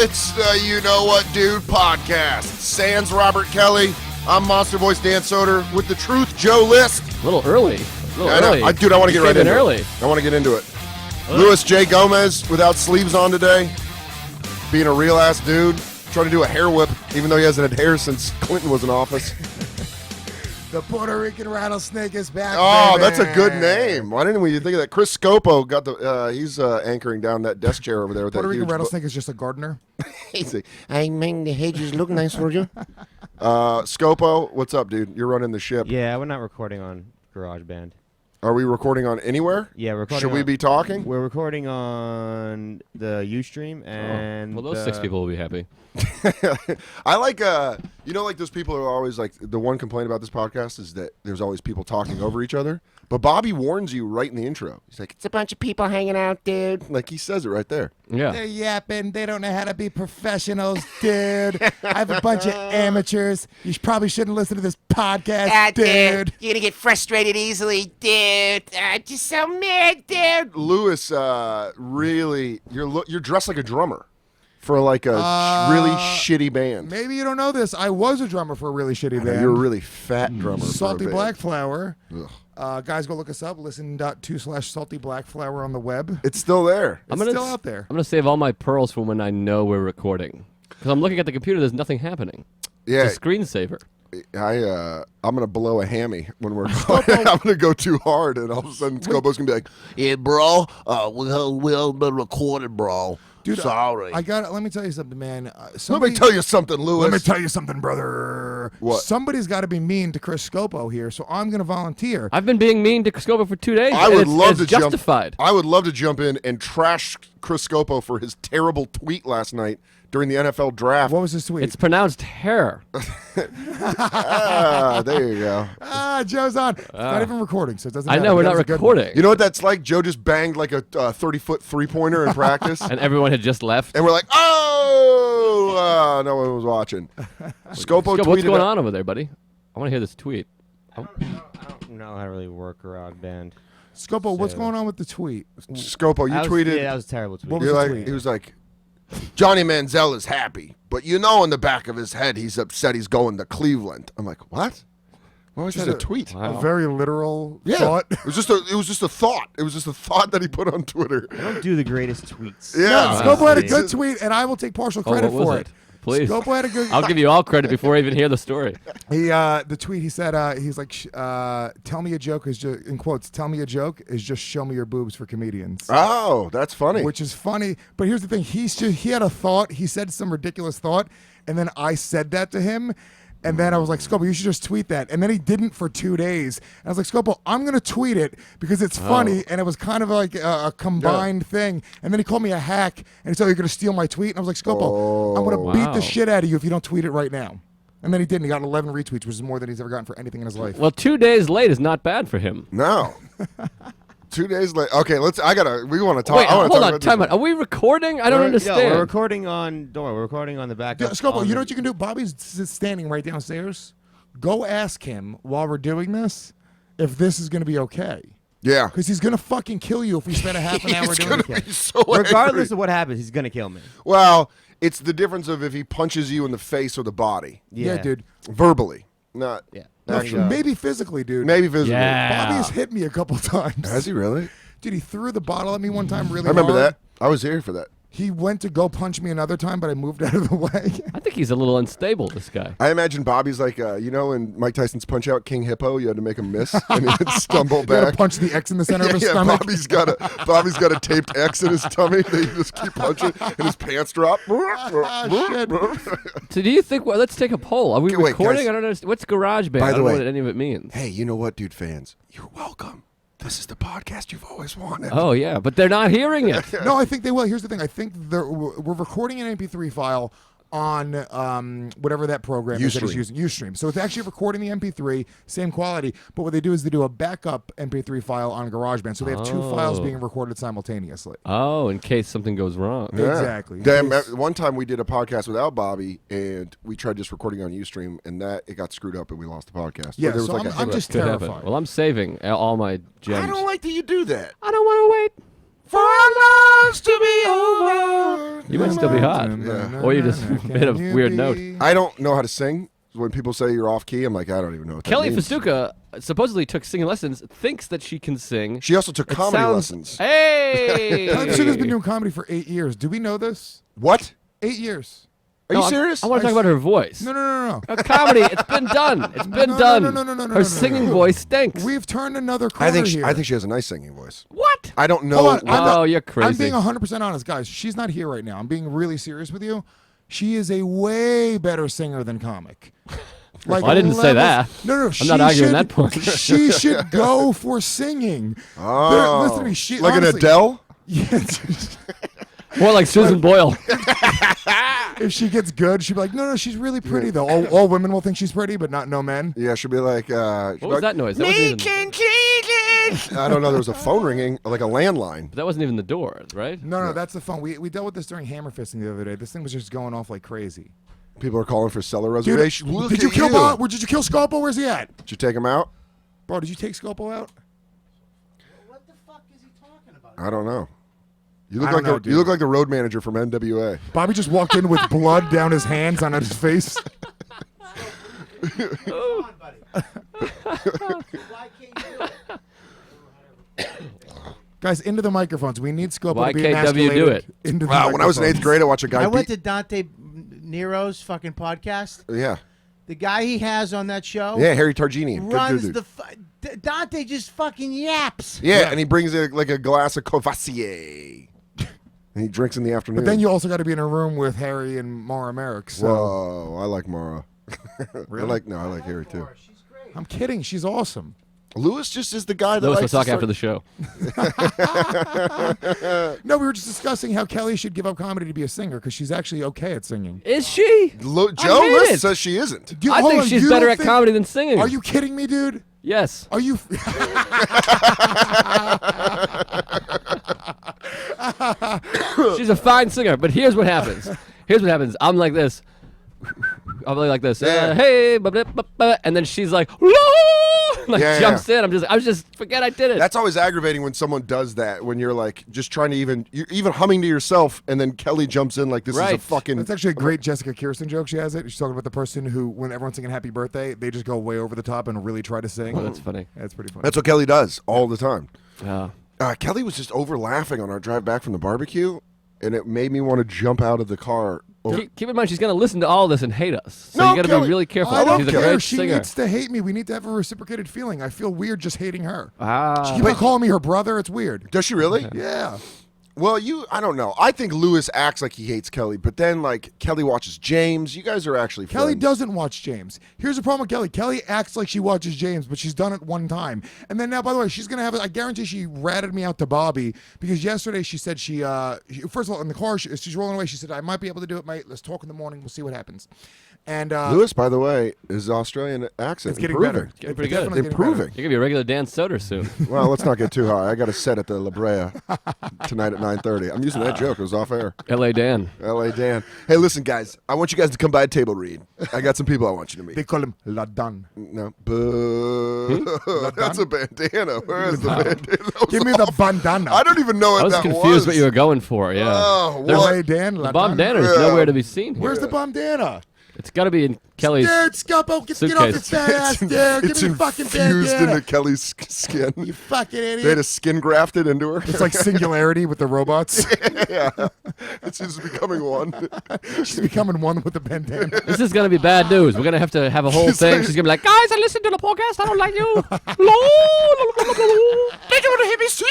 It's the You Know What Dude podcast. Sans Robert Kelly. I'm Monster Voice Dan Soder with the Truth Joe List. A little early. Dude, I want to get right into early. it. I want to get into it. Louis J. Gomez without sleeves on today. Being a real ass dude. Trying to do a hair whip even though he hasn't had hair since Clinton was in office. The Puerto Rican rattlesnake is back. Oh, baby. that's a good name. Why didn't we think of that? Chris Scopo got the. He's anchoring down that desk chair over there with Puerto that Rican huge rattlesnake is just a gardener. He's like, I make the hedges look nice for you. Scopo, what's up, dude? You're running the ship. Yeah, we're not recording on GarageBand. Are we recording on anywhere? Yeah, we're recording. Should we be talking? We're recording on the Ustream and. Well, those 6 people will be happy. I like, like those people who are always like, the one complaint about this podcast is that there's always people talking over each other. But Bobby warns you right in the intro. He's like, it's a bunch of people hanging out, dude. Like, he says it right there. Yeah. They're yapping. They don't know how to be professionals, dude. I have a bunch of amateurs. You probably shouldn't listen to this podcast, dude. You're going to get frustrated easily, dude. I'm just so mad, dude. Louis, really, you're dressed like a drummer for like a really shitty band. Maybe you don't know this. I was a drummer for a really shitty band. You're a really fat drummer. Salty for a band. Black Flower. Ugh. Guys, go look us up. Listen.to/Salty Black Flower on the web. It's still there. It's still out there. I'm going to save all my pearls for when I know we're recording. Because I'm looking at the computer, there's nothing happening. Yeah. It's a screensaver. I'm gonna blow a hammy when we're I'm gonna go too hard, and all of a sudden Scopo's gonna be like, Yeah, bro. We'll be recorded, bro. Dude, sorry. Let me tell you something, man. let me tell you something, Louis. Let me tell you something, brother. What? Somebody's got to be mean to Chris Scopo here, so I'm going to volunteer. I've been being mean to Scopo for 2 days. I would love to it's justified. I would love to jump in and trash Chris Scopo for his terrible tweet last night during the NFL draft. What was his tweet? It's pronounced hair. There you go. Joe's on. It's not even recording, so it doesn't I matter. know, we're That not was a good recording. You know what that's like? Joe just banged like a 30-foot three-pointer in practice, And everyone had just left. and we're like, no one was watching. Scopo tweeted. What's going on over there, buddy? I want to hear this tweet. I don't know how to really work GarageBand. Scopo, what's going on with the tweet? Scopo, you tweeted. Yeah, that was a terrible tweet. What was You're the like, tweet? he was like, Johnny Manziel is happy, but in the back of his head, he's upset he's going to Cleveland. I'm like, what? Why was Just that a tweet? A very literal Yeah, thought. it was just a thought. It was just a thought that he put on Twitter. I don't do the greatest tweets. Yeah. Scopo had a It's- good tweet, and I will take partial credit what was for it? it. Please. Scopo had a good. I'll give you all credit before I even hear the story. The tweet he said he's like tell me a joke is just in quotes. Tell me a joke is just show me your boobs for comedians. Oh, that's funny. Which is funny, but here's the thing: he had a thought. He said some ridiculous thought, and then I said that to him, and then I was like, Scopo, you should just tweet that. And then he didn't for 2 days. And I was like, Scopo, I'm gonna tweet it because it's funny, and it was kind of like a combined thing. And then he called me a hack, and he said, you're gonna steal my tweet. And I was like, Scopo, I'm gonna beat Wow. the shit out of you if you don't tweet it right now. And then he didn't. He got 11 retweets, which is more than he's ever gotten for anything in his life. Well, 2 days late is not bad for him. No. 2 days later. Okay, we want to talk. Wait, I wanna hold talk on, about time this out. Are we recording? I don't understand. Yeah, we're recording on. Don't worry, we're recording on the back. Yeah, Scopo, you know what you can do? Bobby's standing right downstairs. Go ask him while we're doing this if this is going to be okay. Yeah. Because he's going to fucking kill you if we spend a half an hour He's doing gonna it. be so Regardless angry. of what happens, he's gonna kill me. Well, it's the difference of if he punches you in the face or the body. Yeah, dude. Verbally. Not Yeah. No, actually. maybe physically, dude. Maybe physically. Yeah. Bobby has hit me a couple times. Has he really? Dude, he threw the bottle at me one time really I remember hard. that. I was here for that. He went to go punch me another time, but I moved out of the way. I think he's a little unstable, this guy. I imagine Bobby's like, in Mike Tyson's Punch Out, King Hippo, you had to make him miss and he would stumble You gotta back. punch the X in the center of his stomach. Bobby's got a taped X in his tummy that you just keep punching and his pants drop. Shit. So do you think, let's take a poll. Are we Okay, wait, recording? guys. I don't understand. What's GarageBand? By I the don't way- know what any of it means. Hey, you know what, dude fans? You're welcome. This is the podcast you've always wanted. Oh, yeah, but they're not hearing it. No, I think they will. Here's the thing. I think we're recording an MP3 file on whatever that program is that he's using, Ustream. So it's actually recording the MP3, same quality, but what they do is they do a backup MP3 file on GarageBand. So they have two files being recorded simultaneously. Oh, in case something goes wrong. Yeah. Exactly. Damn, one time we did a podcast without Bobby, and we tried just recording on Ustream, and it got screwed up, and we lost the podcast. Yeah, There was so like a I'm hiccup. just Could happen. terrified. Well, I'm saving all my gems. I don't like that you do that. I don't want to wait. For our lives to be over. You might still be hot. Yeah. Or you just hit a weird note. I don't know how to sing. When people say you're off key, I'm like, I don't even know what Kelly that means. Festuca supposedly took singing lessons, thinks that she can sing. She also took It comedy sounds- lessons. Hey! Kelly Festuca's been doing comedy for 8 years. Do we know this? What? 8 years. Are No, you serious? I want to talk about her voice. No. Comedy, it's been done. It's been No, done. no, Her singing voice stinks. We've turned another corner here. I think she has a nice singing voice. What? I don't know. Hold on, Oh, you're I'm crazy. being 100% honest, guys. She's not here right now. I'm being really serious with you. She is a way better singer than comic. Like Well, I didn't say that. No. I'm not arguing that point. She should go for singing. Oh, Listen to me. She, like honestly, an Adele? Yeah. More like Susan Boyle. If she gets good, she'll be like, no, she's really pretty though. All women will think she's pretty, but no men. Yeah, she'll be like. What was that noise? That wasn't even, I don't know. There was a phone ringing, like a landline. that wasn't even the door, right? No, that's the phone. We dealt with this during Hammer Fisting the other day. This thing was just going off like crazy. People are calling for cellar Dude, reservation. Look did you at kill Did you kill Scopo? Where's he at? Did you take him out? Bro, did you take Scopo out? What the fuck is he talking about? I don't know. You I look don't like know, you dude. look like the road manager from NWA. Bobby just walked in with blood down his hands on his face. Come on, buddy. Why can't you do it? Guys, into the microphones. We need Scopo Why to be can't W do emasculated. it? Into the Wow, when I was in 8th microphones. grade, I watched a guy I went beat. to Dante Nero's fucking podcast. Yeah, The guy he has on that show yeah, Harry Targini. Good runs dude. the. Dante just fucking yaps. Yeah, and he brings like a glass of Courvoisier. And he drinks in the afternoon. But then you also got to be in a room with Harry and Mara Merrick. So Whoa, I like Mara. Really? I like Harry too. She's great. I'm kidding. She's awesome. Lewis just is the guy that Lewis will likes to talk start- after the show. No, we were just discussing how Kelly should give up comedy to be a singer because she's actually okay at singing. Is she? Joe hate List it. says she isn't. Dude, I hold think on, she's you better don't at think- comedy than singing. Are you kidding me, dude? Yes. Are you? She's a fine singer, but here's what happens. I'm like this. I'm like this. Yeah. Hey, and then she's like, like Yeah, jumps in. I was just forget I did it. That's always aggravating when someone does that. When you're like just trying to you're even humming to yourself, and then Kelly jumps in like this is a Right. fucking. That's actually a great Jessica Kirsten joke. She has it. She's talking about the person who, when everyone's singing "Happy Birthday," they just go way over the top and really try to sing. Oh, that's funny. That's pretty funny. That's what Kelly does all the time. Yeah. Kelly was just over laughing on our drive back from the barbecue, and it made me want to jump out of the car. Keep in mind, she's going to listen to all this and hate us. So No, you got to Kelly, be really careful. I don't She's a care. great She singer. needs to hate me. We need to have a reciprocated feeling. I feel weird just hating her. She Ah. keeps on calling me her brother. It's weird. Does she really? Yeah. Well, I don't know. I think Lewis acts like he hates Kelly, but then like Kelly watches James. You guys are actually Kelly friends. doesn't watch James. Here's the problem with Kelly. Kelly acts like she watches James, but she's done it one time. And then now, by the way, she's going to have it. I guarantee she ratted me out to Bobby because yesterday she said first of all, in the car, she's rolling away. She said, I might be able to do it, mate. Let's talk in the morning. We'll see what happens. And Lewis, by the way, his Australian accent it's getting improving. better. Getting pretty It's good. definitely getting Improving. You're going to be a regular Dan Soder soon. Well, let's not get too high. I got a set at the La Brea tonight at 9:30. I'm using that joke. It was off air. L.A. Dan. L.A. Dan. Hey, listen, guys. I want you guys to come by a table read. I got some people I want you to They meet. call him La Dan. No. Boo. That's a bandana. Where is the bandana? Give me the bandana. I don't even know what I was that confused was. what you were going for. Yeah. Oh, There's- what? Hey, Dan. The La bomb Dan. Danner's Yeah. nowhere to be seen. Where's the bandana? It's got to be in Kelly's. Dude, Scopo, get off your suitcase. fat ass there. Give It's me the fucking infused bandana. into Kelly's skin. You fucking They had idiot. a skin grafted into her. It's like Singularity with the robots. yeah. It's just becoming one. She's becoming one with the bandana. This is going to be bad news. We're going to have a whole She's thing. like- She's going to be like, guys, I listened to the podcast. I don't like you. Did you want to hear me sing?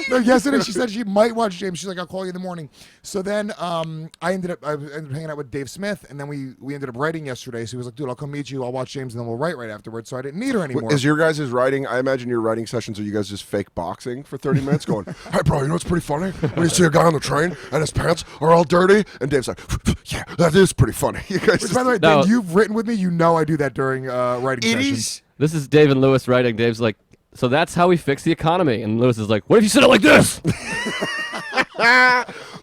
No, yesterday she said she might watch James. She's like, I'll call you in the morning. So then I ended up hanging out with Dave Smith, and then we ended up writing yesterday. So he was like, dude, I'll come meet you. I'll watch James, and then we'll write right afterwards. So I didn't need her anymore. Is your guys' writing? I imagine your writing sessions are you guys just fake boxing for 30 minutes, going, "Hey, bro, you know what's pretty funny? When you see a guy on the train and his pants are all dirty, and Dave's like, yeah, that is pretty funny." You guys Which, just, by the way, No. Dan, you've written with me. You know I do that during writing it sessions. is. This is Dave and Lewis writing. Dave's like, so that's how we fix the economy. And Lewis is like, what if you said it like this?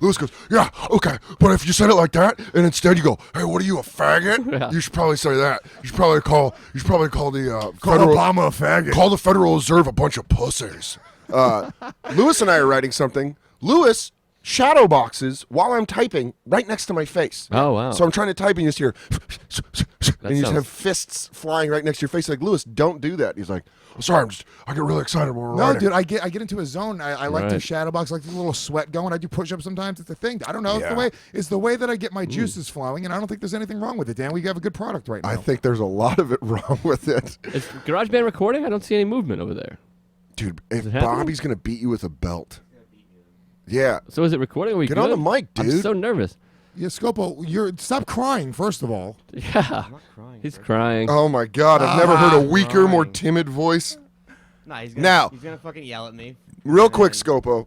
Lewis goes, "Yeah, okay, but if you said it like that, and instead you go, hey, what are you, a faggot? Yeah. You should probably say that. You should probably call the Call federal Obama a faggot. call the Federal Reserve a bunch of pussies." Lewis and I are writing something. Lewis shadow boxes while I'm typing right next to my face. Oh, wow. So I'm trying to type and you just hear, and you just sounds- have fists flying right next to your face. Like, Lewis, don't do that. He's like, sorry, I get really excited when we're No, writing. dude, I get into a zone. I like to Right. shadow box, like a little sweat going. I do push-ups sometimes. It's a thing. I don't know. Yeah. It's the way that I get my juices flowing, and I don't think there's anything wrong with it, Dan. We have a good product right now. I think there's a lot of it wrong with it. Is GarageBand recording? I don't see any movement over there. Dude, if it happening? Bobby's going to beat you with a belt. Yeah. So is it recording? Are we Get good? on the mic, I'm dude. so nervous. Yeah, Scopo, stop crying, first of all. Yeah. I'm not crying. He's crying. Oh, my God. I've never heard a weaker, more timid voice. Nah, he's gonna, Now- he's gonna fucking yell at me. Real quick, Scopo.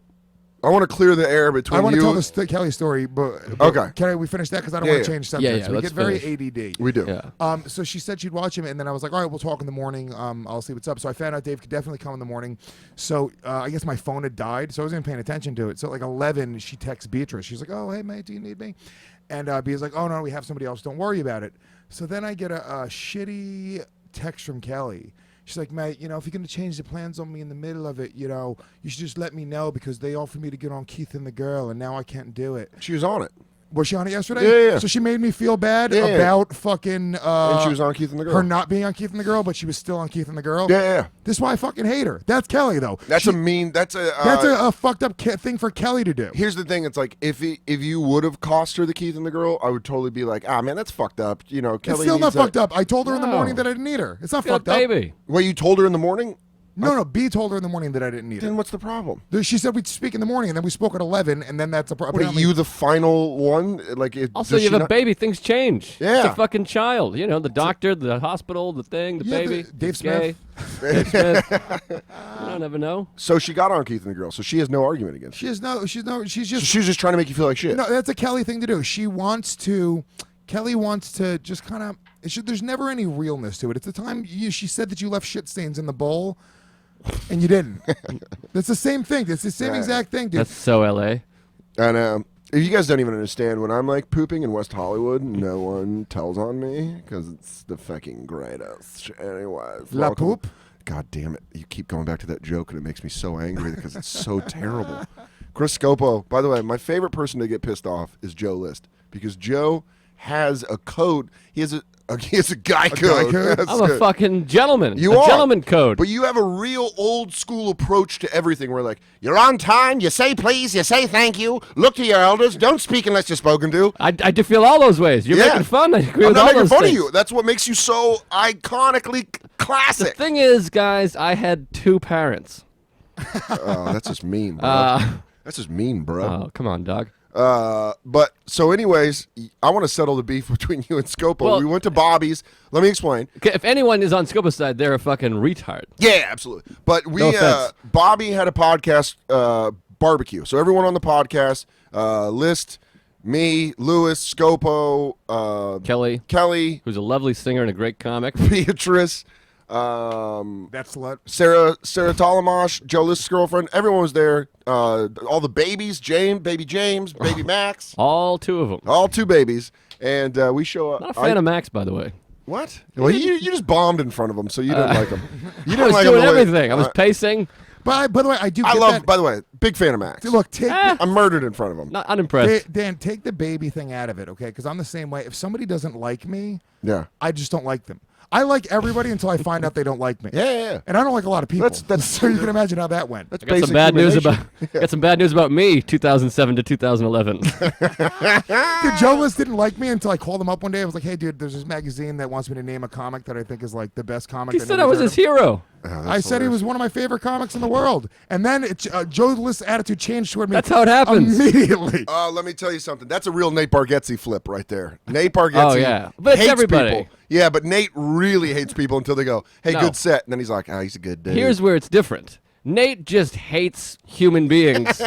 I want to clear the air between I want to you. tell this Kelly story, but Okay. Can we finish that? Because I don't Yeah, want to yeah. change subjects. yeah, we let's get very finish. ADD. We do. Yeah. So she said she'd watch him, and then I was like, all right, we'll talk in the morning. I'll see what's up. So I found out Dave could definitely come in the morning. So I guess my phone had died, so I wasn't even paying attention to it. So at like 11, she texts Beatrice. She's like, oh, hey, mate, do you need me? And Bea's like, oh, no, we have somebody else. Don't worry about it. So then I get a shitty text from Kelly. She's like, mate, if you're going to change the plans on me in the middle of it, you should just let me know because they offered me to get on Keith and the Girl, and now I can't do it. She was on it. Was she on it yesterday? Yeah. So she made me feel bad Yeah. about fucking And she was on Keith and the Girl. her not being on Keith and the Girl, but she was still on Keith and the Girl. Yeah. This is why I fucking hate her. That's Kelly, though. That's That's a fucked up thing for Kelly to do. Here's the thing. It's like, if you would have cost her the Keith and the Girl, I would totally be like, man, that's fucked up. Kelly It's still not needs fucked up. I told her in the No. morning that I didn't need her. It's not Got a fucked up. baby. Wait, you told her in the morning? No. B told her in the morning that I didn't need Then her. what's the problem? She said we'd speak in the morning, and then we spoke at 11, and then that's a problem. What, are you the final one? Like, Also, you have a baby. Things change. Yeah. It's a fucking child. The doctor, the hospital, the thing, the baby. Dave He's gay. Smith. Dave Smith. You don't ever know. So she got on Keith and the Girl, so she has no argument against it. She's So just she was just trying to make you feel like shit. No, that's a Kelly thing to do. Kelly wants to just kind of. There's never any realness to it. It's the time she said that you left shit stains in the bowl, and you didn't. That's the same thing. It's the same Yeah. exact thing, dude. That's so LA. And if you guys don't even understand, when I'm like pooping in West Hollywood, no one tells on me because it's the fucking greatest. Anyways, La welcome. poop? God damn it! You keep going back to that joke, and it makes me so angry because it's so terrible. Chris Scopo, by the way, my favorite person to get pissed off is Joe List because Joe has a code. He has a guy code. code? That's I'm a good. fucking gentleman. You a are. gentleman code. But you have a real old school approach to everything. Where like, You're on time. You say please. You say thank you. Look to your elders. Don't speak unless you're spoken to. I do feel all those ways. You're Yeah. making fun. I agree I'm with not all making those fun things. of you. That's what makes you so iconically The classic. thing is, guys, I had two parents. Oh, that's just mean, bro. That's just mean, bro. Oh, come on, dog. But so, anyways, I want to settle the beef between you and Scopo. Well- We went to Bobby's. Let me explain. Okay, if anyone is on Scopo's side, they're a fucking retard. Yeah, absolutely. But No offense. Bobby had a podcast barbecue. So everyone on the podcast, List, me, Lewis, Scopo, Kelly, Who's a lovely singer and a great comic. Beatrice, That's slut. Sarah Talamash, Joe List's girlfriend. Everyone was there. All the babies, baby James, baby Max, All two of them. all two babies. And we show up. Not a fan of Max, by the way. What? Well, you just bombed in front of him, so you didn't like him. You didn't I was like doing him the way- everything. I was pacing. But by the way, I do. I get love. that. By the way, big fan of Max. Look, take I'm murdered in front of him. Not unimpressed. Dan, take the baby thing out of it, okay? Because I'm the same way. If somebody doesn't like me, Yeah. I just don't like them. I like everybody until I find out they don't like me. Yeah. And I don't like a lot of people. That's- so you can imagine how that went. That's I got some basic bad human news nature. about. Got some bad news about me. 2007 to 2011. Dude, Joe List didn't like me until I called him up one day. I was like, hey, dude, there's this magazine that wants me to name a comic that I think is like the best comic. he that said I was nobody's his heard of. hero. I said he was one of my favorite comics in the world. And then Joe List's attitude changed toward me. That's how it happens. Immediately. Let me tell you something. That's a real Nate Bargatze flip right there. Nate Bargatze Oh, yeah. But it's hates everybody. people. Yeah, but Nate really hates people until they go, hey, No. good set. And then he's like, he's a good dude. Here's where it's different. Nate just hates human beings.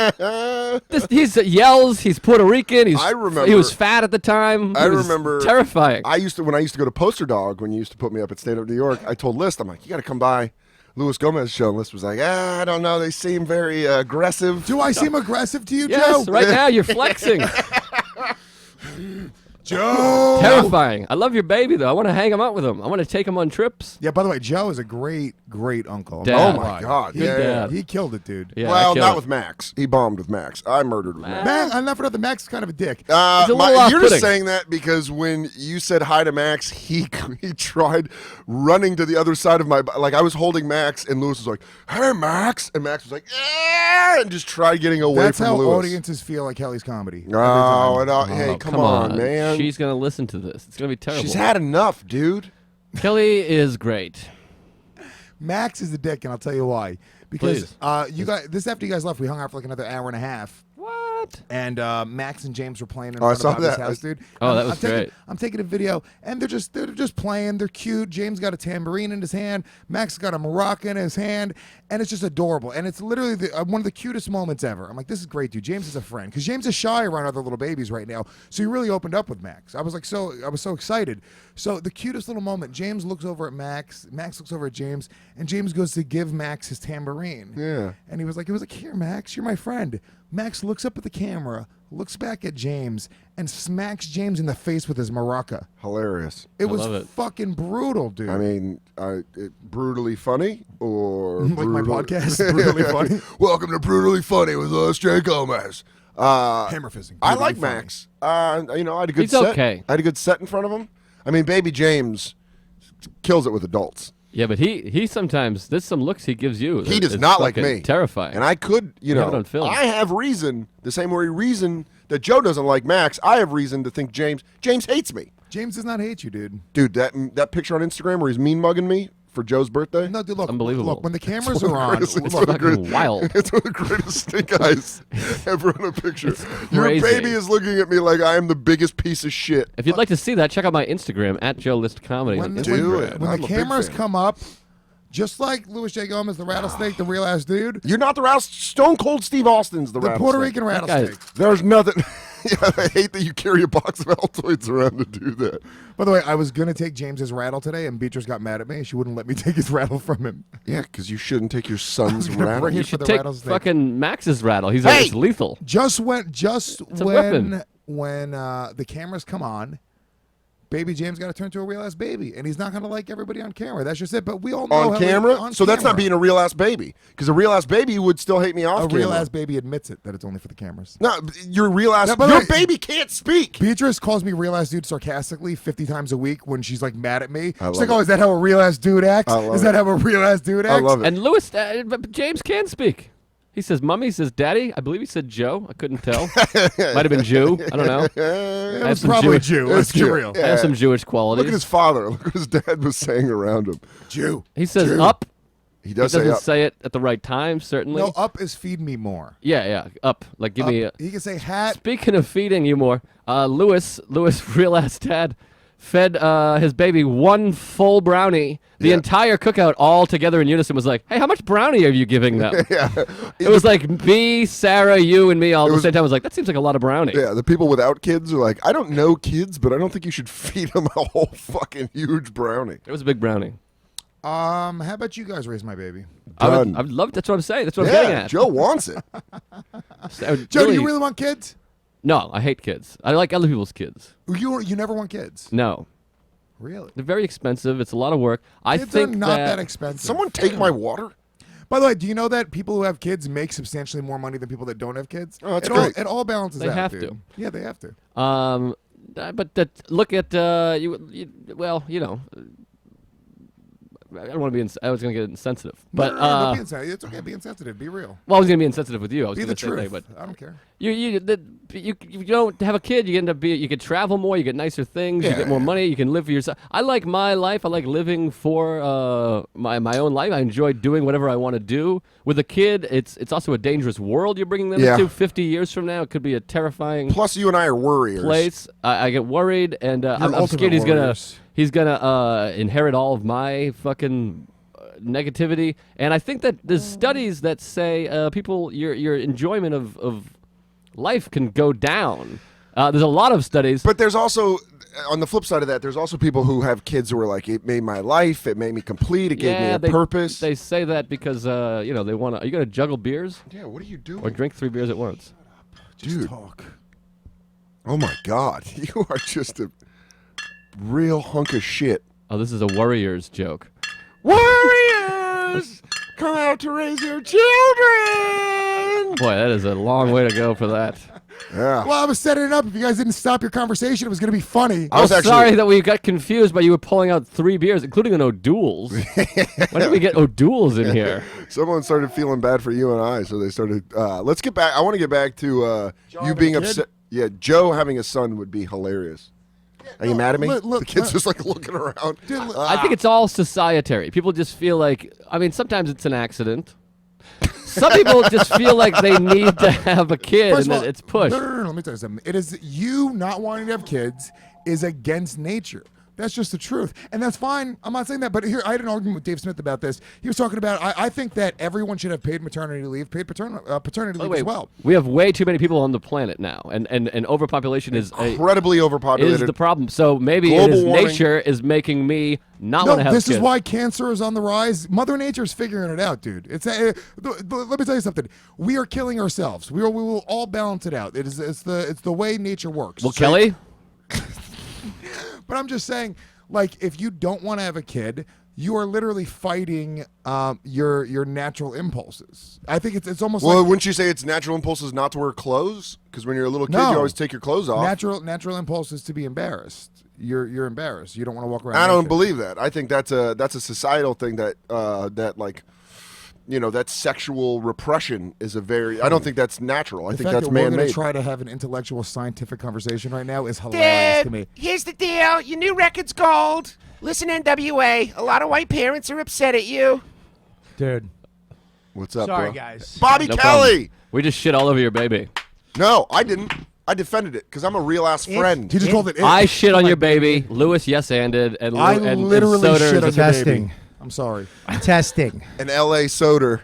He yells. He's Puerto Rican. I remember- He was fat at the time. I He was remember terrifying. when I used to go to Poster Dog, when you used to put me up at Stand Up New York, I told List, I'm like, you got to come by Luis Gomez's show. And List was like, I don't know. They seem very aggressive. Do I seem aggressive to you, yes, Joe? right now you're flexing. Joe. Terrifying. I love your baby though. I want to hang him out with him. I want to take him on trips. Yeah. By the way, Joe is a great uncle. Dad. Oh my God. Good Yeah. dad. He killed it, dude. Yeah, Well, I kill not it. with Max. He bombed with Max. I murdered with Max. Man, I'm not for nothing. Max is kind of a dick. He's a little You're just off-putting. saying that because when you said hi to Max, he tried running to the other side of my like I was holding Max and Lewis was like, "Hey Max," and Max was like, "Yeah," and just tried getting away That's from how Lewis. audiences feel like Kelly's comedy. Every Oh, time. hey, Oh, come on, man. She's gonna listen to this. It's gonna be terrible. She's had enough, dude. Kelly is great. Max is a dick, and I'll tell you why. Because Please. you guys, this after you guys left, we hung out for like another hour and a half. What? And Max and James were playing in Oh, I front saw of Bobby's that. house, dude. Oh, that I'm was taking- great. I'm taking a video, and they're just playing. They're cute. James got a tambourine in his hand. Max got a maraca in his hand, and it's just adorable. And it's literally one of the cutest moments ever. I'm like, this is great, dude. James is a friend because James is shy around other little babies right now. So he really opened up with Max. I was so excited. So the cutest little moment. James looks over at Max. Max looks over at James, and James goes to give Max his tambourine. Yeah. And he was like, here, Max, you're my friend. Max looks up at the camera, looks back at James, and smacks James in the face with his maraca. Hilarious. It was love it. fucking brutal, dude. I mean, brutally funny or like my brutal- podcast, brutally funny. Welcome to Brutally Funny with Jay Gomez. Hammer fisting. I brutally like funny. Max. I had a good He's set. okay. I had a good set in front of him. I mean, baby James kills it with adults. Yeah, but he sometimes there's some looks he gives you. He does It's not like fucking me. Terrifying. And I could, have it on film. I have reason, the same way reason that Joe doesn't like Max, I have reason to think James hates me. James does not hate you, dude. Dude, that picture on Instagram where he's mean mugging me for Joe's birthday. No, dude, look. Unbelievable. Look, when the cameras one of are the on, greatest- it's one of the fucking greatest- wild. It's one of the greatest stink eyes ever on a picture. Your crazy. baby is looking at me like I am the biggest piece of shit. If you'd like to see that, check out my Instagram at Joe List Comedy. on when, Do Instagram. it. when I'm the a big cameras fan. come up, just like Louis J. Gomez, the rattlesnake, the real ass dude, You're not the Stone Cold Steve Austin's the the rattlesnake. Puerto Rican guy- rattlesnake. There's nothing. Yeah, I hate that you carry a box of Altoids around to do that. By the way, I was gonna take James's rattle today, and Beatrice got mad at me. She wouldn't let me take his rattle from him. Yeah, because you shouldn't take your son's gonna rattle. bring You it for should the take rattlesnake. fucking Max's rattle. He's Hey! it's lethal. Just a when the cameras come on, baby James got to turn to a real ass baby, and he's not gonna like everybody on camera. That's just it. But we all know On how camera? on So that's not camera. being a real ass baby. Because a real ass baby would still hate me off a real camera. ass baby admits it that it's only for the cameras. No, your real ass. Yeah, by the your way- baby can't speak. Beatrice calls me real ass dude sarcastically 50 times a week when she's like mad at me. I She's love like, it. "Oh, is that how a real ass dude acts? I love Is it. that how a real ass dude acts?" I love it. And Lewis, but James can speak. He says mummy, he says daddy. I believe he said Joe. I couldn't tell. Might have been Jew. I don't know. It I was have some probably Jewish, Jew. It's Let's get Jew. real. Yeah. I have some Jewish qualities. Look at his father. Look what his dad was saying around him. Jew. He says Jew. up. He He does say doesn't up. say it at the right time, certainly. No, up is feed me more. Yeah, up. Like give Up. me. He can say hat. Speaking of feeding you more, Lewis, real ass dad, fed his baby one full brownie. The Yeah. entire cookout, all together in unison, was like, "Hey, how much brownie are you giving them?" Yeah. It was like me, Sarah, you, and me all at the was- same time. I was like, "That seems like a lot of brownie." Yeah, the people without kids are like, I don't know kids, but I don't think you should feed them a whole fucking huge brownie. It was a big brownie. How about you guys raise my baby? Done. I would love. That's what I'm saying. That's what I'm getting Yeah, at. Joe wants it. I would Joe, do you really want kids? No, I hate kids. I like other people's kids. You never want kids? No, Really? they're very expensive. It's a lot of work. I Kids think are not that expensive. Someone take my water. By the way, do you know that people who have kids make substantially more money than people that don't have kids? Oh, that's it great. All, it all balances They out. have dude. to. Yeah, they have to. But look at well, you know. I don't want to be. I was going to get insensitive, but no, don't be insensitive. It's okay. Be insensitive. Be real. well, I was going to be insensitive with you. I was Be going the to say truth. that, but I don't care. you don't have a kid. You end up you could travel more. You get nicer things. You Yeah, get more yeah. money. You can live for yourself. I like my life. I like living for my own life. I enjoy doing whatever I want to do. With a kid, it's also a dangerous world you're bringing them Yeah. into. 50 years from now, it could be a terrifying Plus, you and I are worriers. place. I get worried, and I'm ultimate scared warriors. he's gonna inherit all of my fucking negativity. And I think that there's studies that say people your enjoyment of life can go down. There's a lot of studies. But there's also, on the flip side of that, there's also people who have kids who are like, it made my life, it made me complete, it gave me a purpose. They say that because they want to. Are you gonna juggle beers Yeah, what are you doing? or drink 3 beers at once? Just Dude. talk. Oh my God, you are just a real hunk of shit. Oh, this is a Warriors joke. Warriors, come out to raise your children. Boy, that is a long way to go for that. Yeah. Well, I was setting it up. If you guys didn't stop your conversation, it was going to be funny. I was actually Sorry that we got confused by you were pulling out 3 beers, including an O'Doul's. Why did we get O'Doul's in here? Someone started feeling bad for you and I, so they started. Let's get back. I want to get back to you being having a upset. Yeah, Joe having a son would be hilarious. Are you mad at me? look, the kid's just like looking around. Dude, look, I think it's all societary. People just feel like, I mean, sometimes it's an accident. Some people just feel like they need to have a kid First and of all, then it's pushed. No. Let me tell you something. It is you not wanting to have kids is against nature. That's just the truth. And that's fine. I'm not saying that. But here, I had an argument with Dave Smith about this. He was talking about, I think that everyone should have paid maternity leave, paid paternity leave as well. We have way too many people on the planet now, and overpopulation is Incredibly overpopulated. is the problem. So maybe Global it is warming. nature is making me not No, want to have this kids. is why cancer is on the rise. Mother Nature's figuring it out, dude. It's let me tell you something. We are killing ourselves. We will all balance it out. It's the way nature works. Well, Kelly, But I'm just saying, like, if you don't want to have a kid, you are literally fighting your natural impulses. I think it's almost Well, like wouldn't you say it's natural impulses not to wear clothes? Because when you're a little kid, No. you always take your clothes off. natural impulses to be embarrassed. You're embarrassed. You don't want to walk around. I don't naked. believe that. I think that's a societal thing that like, that sexual repression is a very. I don't think that's natural. I The think fact that's that we're going to man-made. try to have an intellectual, scientific conversation right now is hilarious to Dude, me. here's the deal. Your new record's gold. Listen, NWA. A lot of white parents are upset at you. Dude. What's up, Sorry, bro? guys. Bobby No Kelly. problem. We just shit all over your baby. No, I didn't. I defended it because I'm a real ass friend. He just called it. I shit on your baby. Lewis yes-anded, and I and literally Soder shit is on a your testing. baby. I'm sorry. Testing. An LA Soder.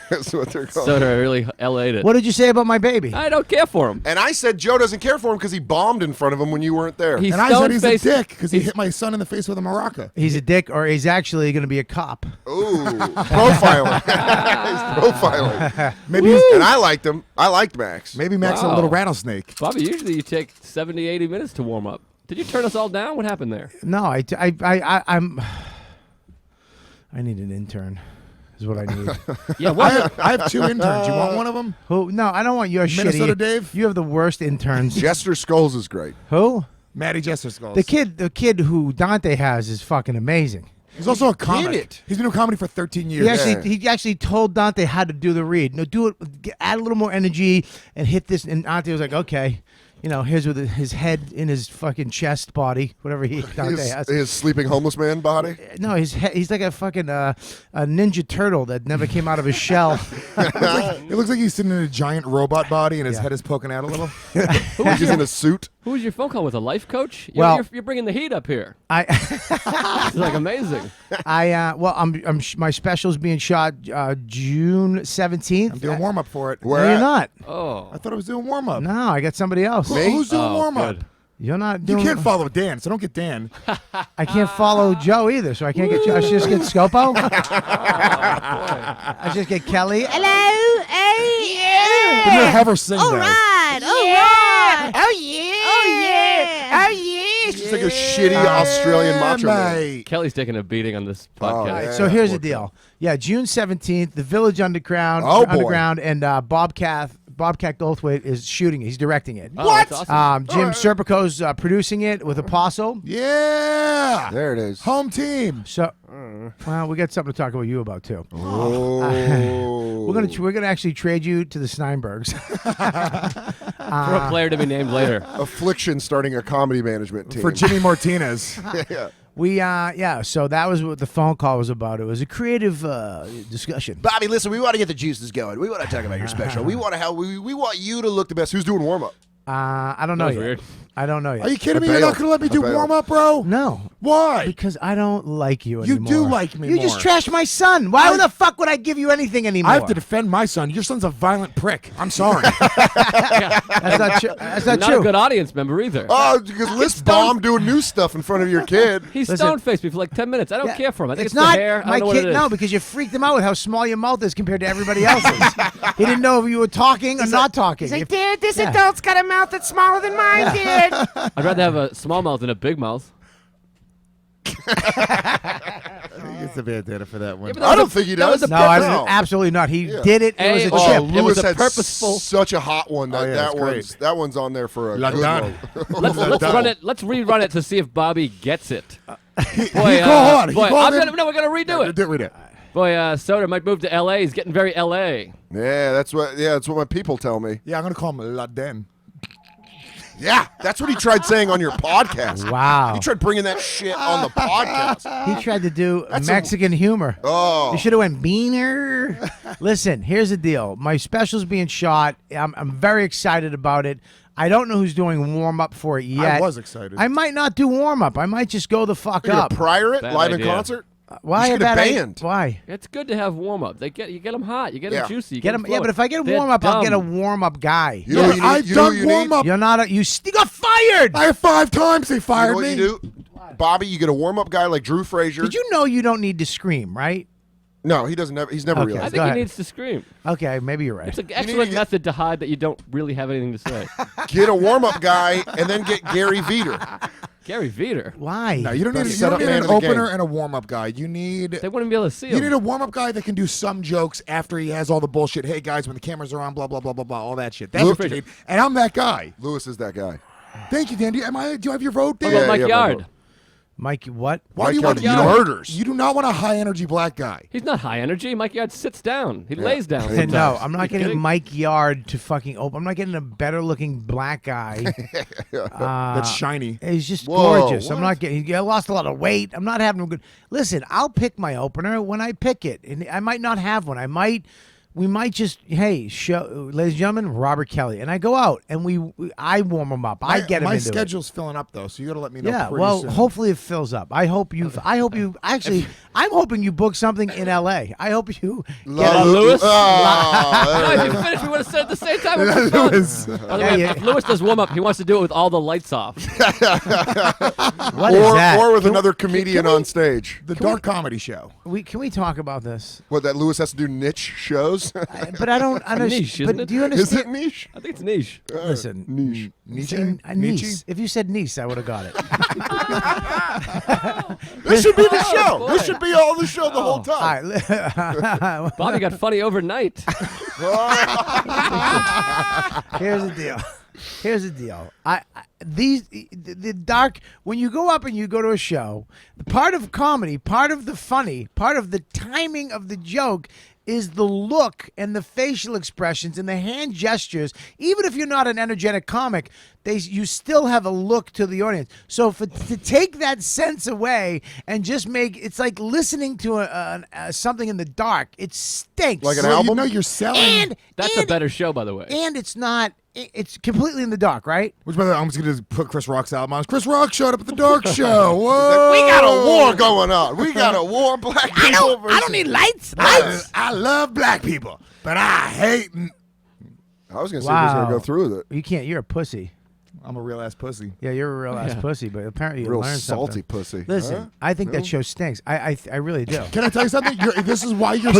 That's what they're called. Soder really LA'd it. What did you say about my baby? I don't care for him. And I said Joe doesn't care for him because he bombed in front of him when you weren't there. He's And I said he's a stone-faced- dick because he he's- hit my son in the face with a maraca. He's a dick, or he's actually going to be a cop. Ooh, profiling. He's profiling. Maybe he's, And I liked him. I liked Max. maybe Max is a Wow. little rattlesnake. Bobby, usually you take 70, 80 minutes to warm up. Did you turn us all down? What happened there? No, I need an intern. Is what I need. Yeah, I what? have 2 interns. You want one of them? Who? No, I don't want your Minnesota shitty. Dave? You have the worst interns. Jester Skulls is great. Who? Maddie Jester Skulls. The kid who Dante has is fucking amazing. He's also a comic. it. He's been doing comedy for 13 years. He actually told Dante how to do the read. No, do it. Add a little more energy and hit this. And Dante was like, okay. Here's with his head in his fucking chest body, whatever Dante has. His sleeping homeless man body. No, he's like a fucking a ninja turtle that never came out of his shell. It looks like he's sitting in a giant robot body and his Yeah. head is poking out a little. He's in a suit. Who was your phone call with? A life coach? Well- You're bringing the heat up here. I It's like amazing. my special's being shot June 17th. I'm doing warm up for it. No, Where you're at? not. Oh. I thought I was doing warm up. No, I got somebody else. Who's doing Oh, warm up? good. You're not You doing. can't follow Dan, so don't get Dan. I can't follow Joe either, so I can't get you. I should just get Scopo. I just get Kelly. Hello? Hey, But you yeah. have her sing All though. right. All Yeah. right. Oh, yeah. Oh, yeah. Oh, yeah. He's just like a shitty Australian macho man. Mate. Kelly's taking a beating on this Oh, podcast. yeah. So here's the poor deal. Yeah, June 17th, the Village Underground, Oh, boy. Underground, and Bobcat Goldthwait is shooting it. He's directing it. Oh, that's awesome. Jim Serpico's producing it with Apostle. Yeah. There it is. Home team. So, well, we got something to talk about you about too. Oh. We're gonna actually trade you to the Steinbergs. For a player to be named later. Affliction starting a comedy management team. For Jimmy Martinez. Yeah. So that was what the phone call was about. It was a creative discussion. Bobby, listen, we want to get the juices going. We want to talk about your special. We want to we want you to look the best. Who's doing warm up? I don't That know was yet. weird. I don't know yet. Are you kidding me? I You're not bailed. going to let me I do bailed. warm up, bro? No. Why? Because I don't like you You anymore. do like me You more. just trashed my son. Why the fuck would I give you anything anymore? I have to defend my son. Your son's a violent prick. I'm sorry. That's not true. That's not Not true. a good audience member either. Oh, because List Bomb doing new stuff in front of your kid. He Listen. stone-faced me for like 10 minutes. I don't Yeah. care for him. I think it's, not the hair. I my don't know kid. what it is. No, because you freaked him out with how small your mouth is compared to everybody else's. He didn't know if you were talking or not talking. He's like, If- dude, this Yeah. adult's got a mouth that's smaller than mine, dude. I'd rather have a small mouth than a big mouth. It's a bandana for that one. but that I was don't a- think he that was does. a no, absolutely not. He did it. It was a Oh, chip. it was Lewis a had purposeful- such a hot one. That, Oh, yeah, that it's one's great. that one's on there for a La good done. one. Let's run it. Let's rerun it to see if Bobby gets it. Boy, called on. He boy, called in. we're gonna redo it. Read it. Boy, Soder might move to L.A. He's getting very L.A. Yeah, that's what my people tell me. Yeah, I'm going to call him Laden. Yeah, that's what he tried saying on your podcast. Wow. He tried bringing that shit on the podcast. He tried to do That's Mexican humor. Oh. You should have went Beaner. Listen, here's the deal. My special's being shot. I'm very excited about it. I don't know who's doing warm up for it yet. I was excited. I might not do warm up. I might just go the fuck You're gonna up. prior it Bad live in idea. concert? Why You a should get a bad idea? band. Why? It's good to have warm up. You get them hot. You get them Yeah. juicy. You Get him. Yeah, but if I get a warm up, I'll get a warm up guy. You know what you need? I've You know what done you warm need? up. You're not a. You got fired. I have 5 times they You know fired what me. you do? Bobby, you get a warm up guy like Drew Frazier. Did you know you don't need to scream, right? No, he doesn't. He's never Okay. I realized. think Go he ahead. needs to scream. Okay, maybe you're right. It's an need excellent to get- method to hide that you don't really have anything to say. Get a warm up guy and then get Gary Veter. Gary Veter. Why? No, you don't need, That's you set don't up need man an of the opener game. and a warm up guy. You need They wouldn't be able to see you him. need a warm up guy that can do some jokes after he has all the bullshit. Hey guys, when the cameras are on, blah blah blah blah blah, all that shit. That's Luke what you need. And I'm that guy. Lewis is that guy. Thank you, Dan. Do you have your vote, What Dan? about Mike yeah, Yard? but- Mike, what? Why do you Mike want Yard, you murders. You do not want a high energy black guy. He's not high energy. Mike Yard sits down. He lays down. No, sometimes. I'm not You getting kidding? Mike Yard to fucking open. I'm not getting a better looking black guy. That's shiny. He's just Whoa, gorgeous. I'm what? not getting. I lost a lot of weight. I'm not having a good. Listen, I'll pick my opener when I pick it, and I might not have one. We might just show, ladies and gentlemen, Robert Kelly, and I go out and I warm him up. I get him My into it. schedule's filling up though, so you got to let me know. Yeah, pretty well, soon. hopefully it fills up. I hope you. Actually, I'm hoping you book something in L.A. I hope you. La Get Lewis? Oh, No, if you finished, we would have said it at the same time. It was fun. Lewis. By the way, if Lewis does warm up, he wants to do it with all the lights off. what is that? or with Can- another comedian on stage. the dark comedy show. Can we talk about this? What, that Lewis has to do niche shows? But I don't understand. niche, isn't but it? do you Is understand? it niche? I think it's niche. Listen, Niche. Nietzsche? niece. If you said niece, I would have got it. This should be the show. boy. This should be all the show the whole All time. right. Bobby got funny overnight. Here's the deal. Here's the deal. The dark, when you go up and you go to a show, the part of comedy, part of the funny, part of the timing of the joke is the look and the facial expressions and the hand gestures. Even if you're not an energetic comic, you still have a look to the audience. So to take that sense away and just make it's like listening to something in the dark. It stinks. Like an Well, album? you know you're selling. and That's and, a better show, by the way. and it's not. It's completely in the dark, right? Which, by the way, I'm just going to put Chris Rock's album on. Chris Rock showed up at the dark show. Whoa. We got a war going on. We got a war. Black people versus. I don't need lights. I love black people, but I hate. I was going to say he was going to Wow. go through with it. You can't. You're a pussy. I'm a real ass pussy. Yeah, you're a real ass pussy. But apparently you Real learned salty something. pussy. Listen, Huh? I think that show stinks. I really do. Can I tell you something? This is why you're.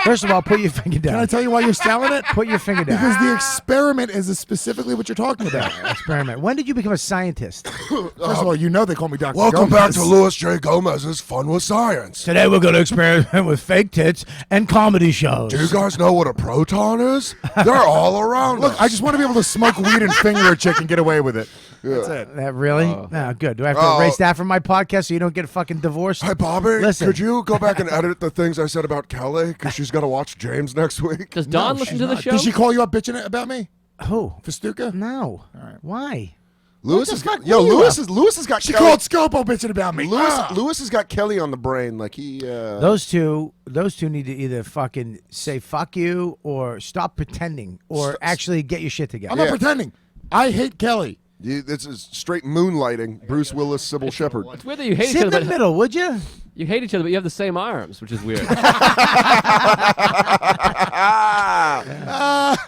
First of all, put your finger down. Can I tell you why you're selling it? Put your finger down. Because the experiment is specifically what you're talking about. Experiment. When did you become a scientist? First of all, you know they call me Dr. Welcome back Gomez. to Louis J. Gomez's Fun with Science. Today we're going to experiment with fake tits and comedy shows. Do you guys know what a proton is? They're all around Look, us. I just want to be able to smoke weed and finger a chick and get away with it. That's it. That really? No, good. Do I have to Oh. erase that from my podcast so you don't get fucking divorced? Hey, Bobby, Listen. could you go back and edit the things I said about Kelly? Because she's got to watch James next week. Does Dawn listen to the show? Did she call you up bitching about me? Who? Festuca? No. right. Why? Lewis the has fuck got, yo, were you Lewis has got She Kelly. called Scopo bitching about me. Lewis has got Kelly on the brain. Like he. Those two need to either fucking say fuck you or stop pretending or actually get your shit together. I'm not pretending. I hate Kelly. This is straight moonlighting. Bruce Willis, Sybil Shepherd. It's weird that you hate Sit each in other, the but middle, would you? you hate each other, but you have the same arms, which is weird.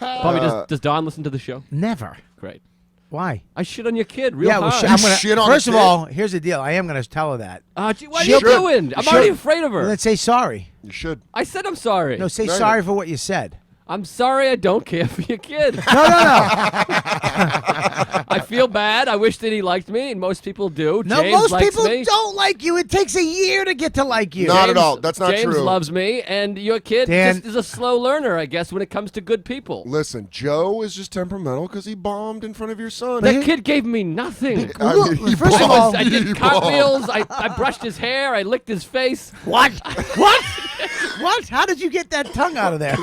Bobby, does Don listen to the show? Never. Great. Why? I shit on your kid real Yeah, well, hard. I'm gonna. shit on First a of kid? all, here's the deal. I am gonna tell her that. What are She'll you do- doing? I'm she'll- already afraid of her. Let's say sorry. You should. I said I'm sorry. No, say No, sorry for what you said. I'm sorry I don't care for your kid. No. I feel bad. I wish that he liked me, and most people do. No, James most likes people me. don't like you. It takes a year to get to like you. Not at all. That's not James true. loves me, and your kid Dan- just is a slow learner, I guess, when it comes to good people. Listen, Joe is just temperamental because he bombed in front of your son. That kid gave me nothing. I mean, he First of bombed. all- I He did bombed. cartwheels. I brushed his hair. I licked his face. What? What? What? How did you get that tongue out of there?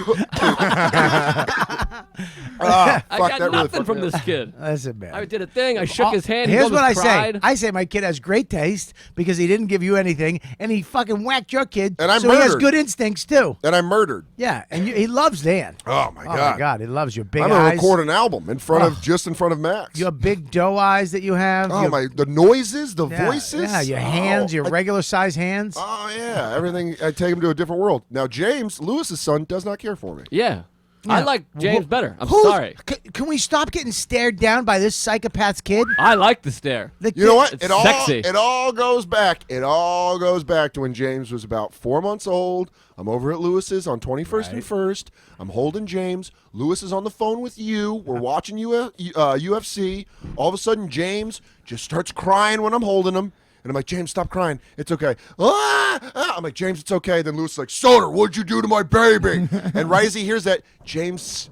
Ah, I fuck, got that really nothing fucked from me up. this kid. Listen, man. I did a thing. I shook his hand. Here's he what I almost say. cried. I say my kid has great taste because he didn't give you anything, and he fucking whacked your kid. And I so he has murdered. good instincts too. And I murdered. Yeah, and he loves Dan. Oh my Oh god. my God, he loves your big I'm gonna eyes. record an album in front Oh. of just in front of Max. Your big doe eyes that you have. Oh your, my, the noises, the yeah, voices. Yeah, your hands, your regular size hands. Oh yeah, everything. I take him to a different world. Now James, Lewis's son, does not care for me. Yeah. I Yeah. like James better. I'm Who's- sorry. Can we stop getting stared down by this psychopath's kid? I like the stare. The You know kid- what? It's sexy. It all goes back. It all goes back to when James was about 4 months old. I'm over at Lewis's on 21st and 1st. I'm holding James. Lewis is on the phone with you. We're watching UFC. All of a sudden, James just starts crying when I'm holding him. And I'm like, James, stop crying. It's okay. I'm like, James, it's okay. Then Lewis is like, Soder, what'd you do to my baby? And right as he hears that, James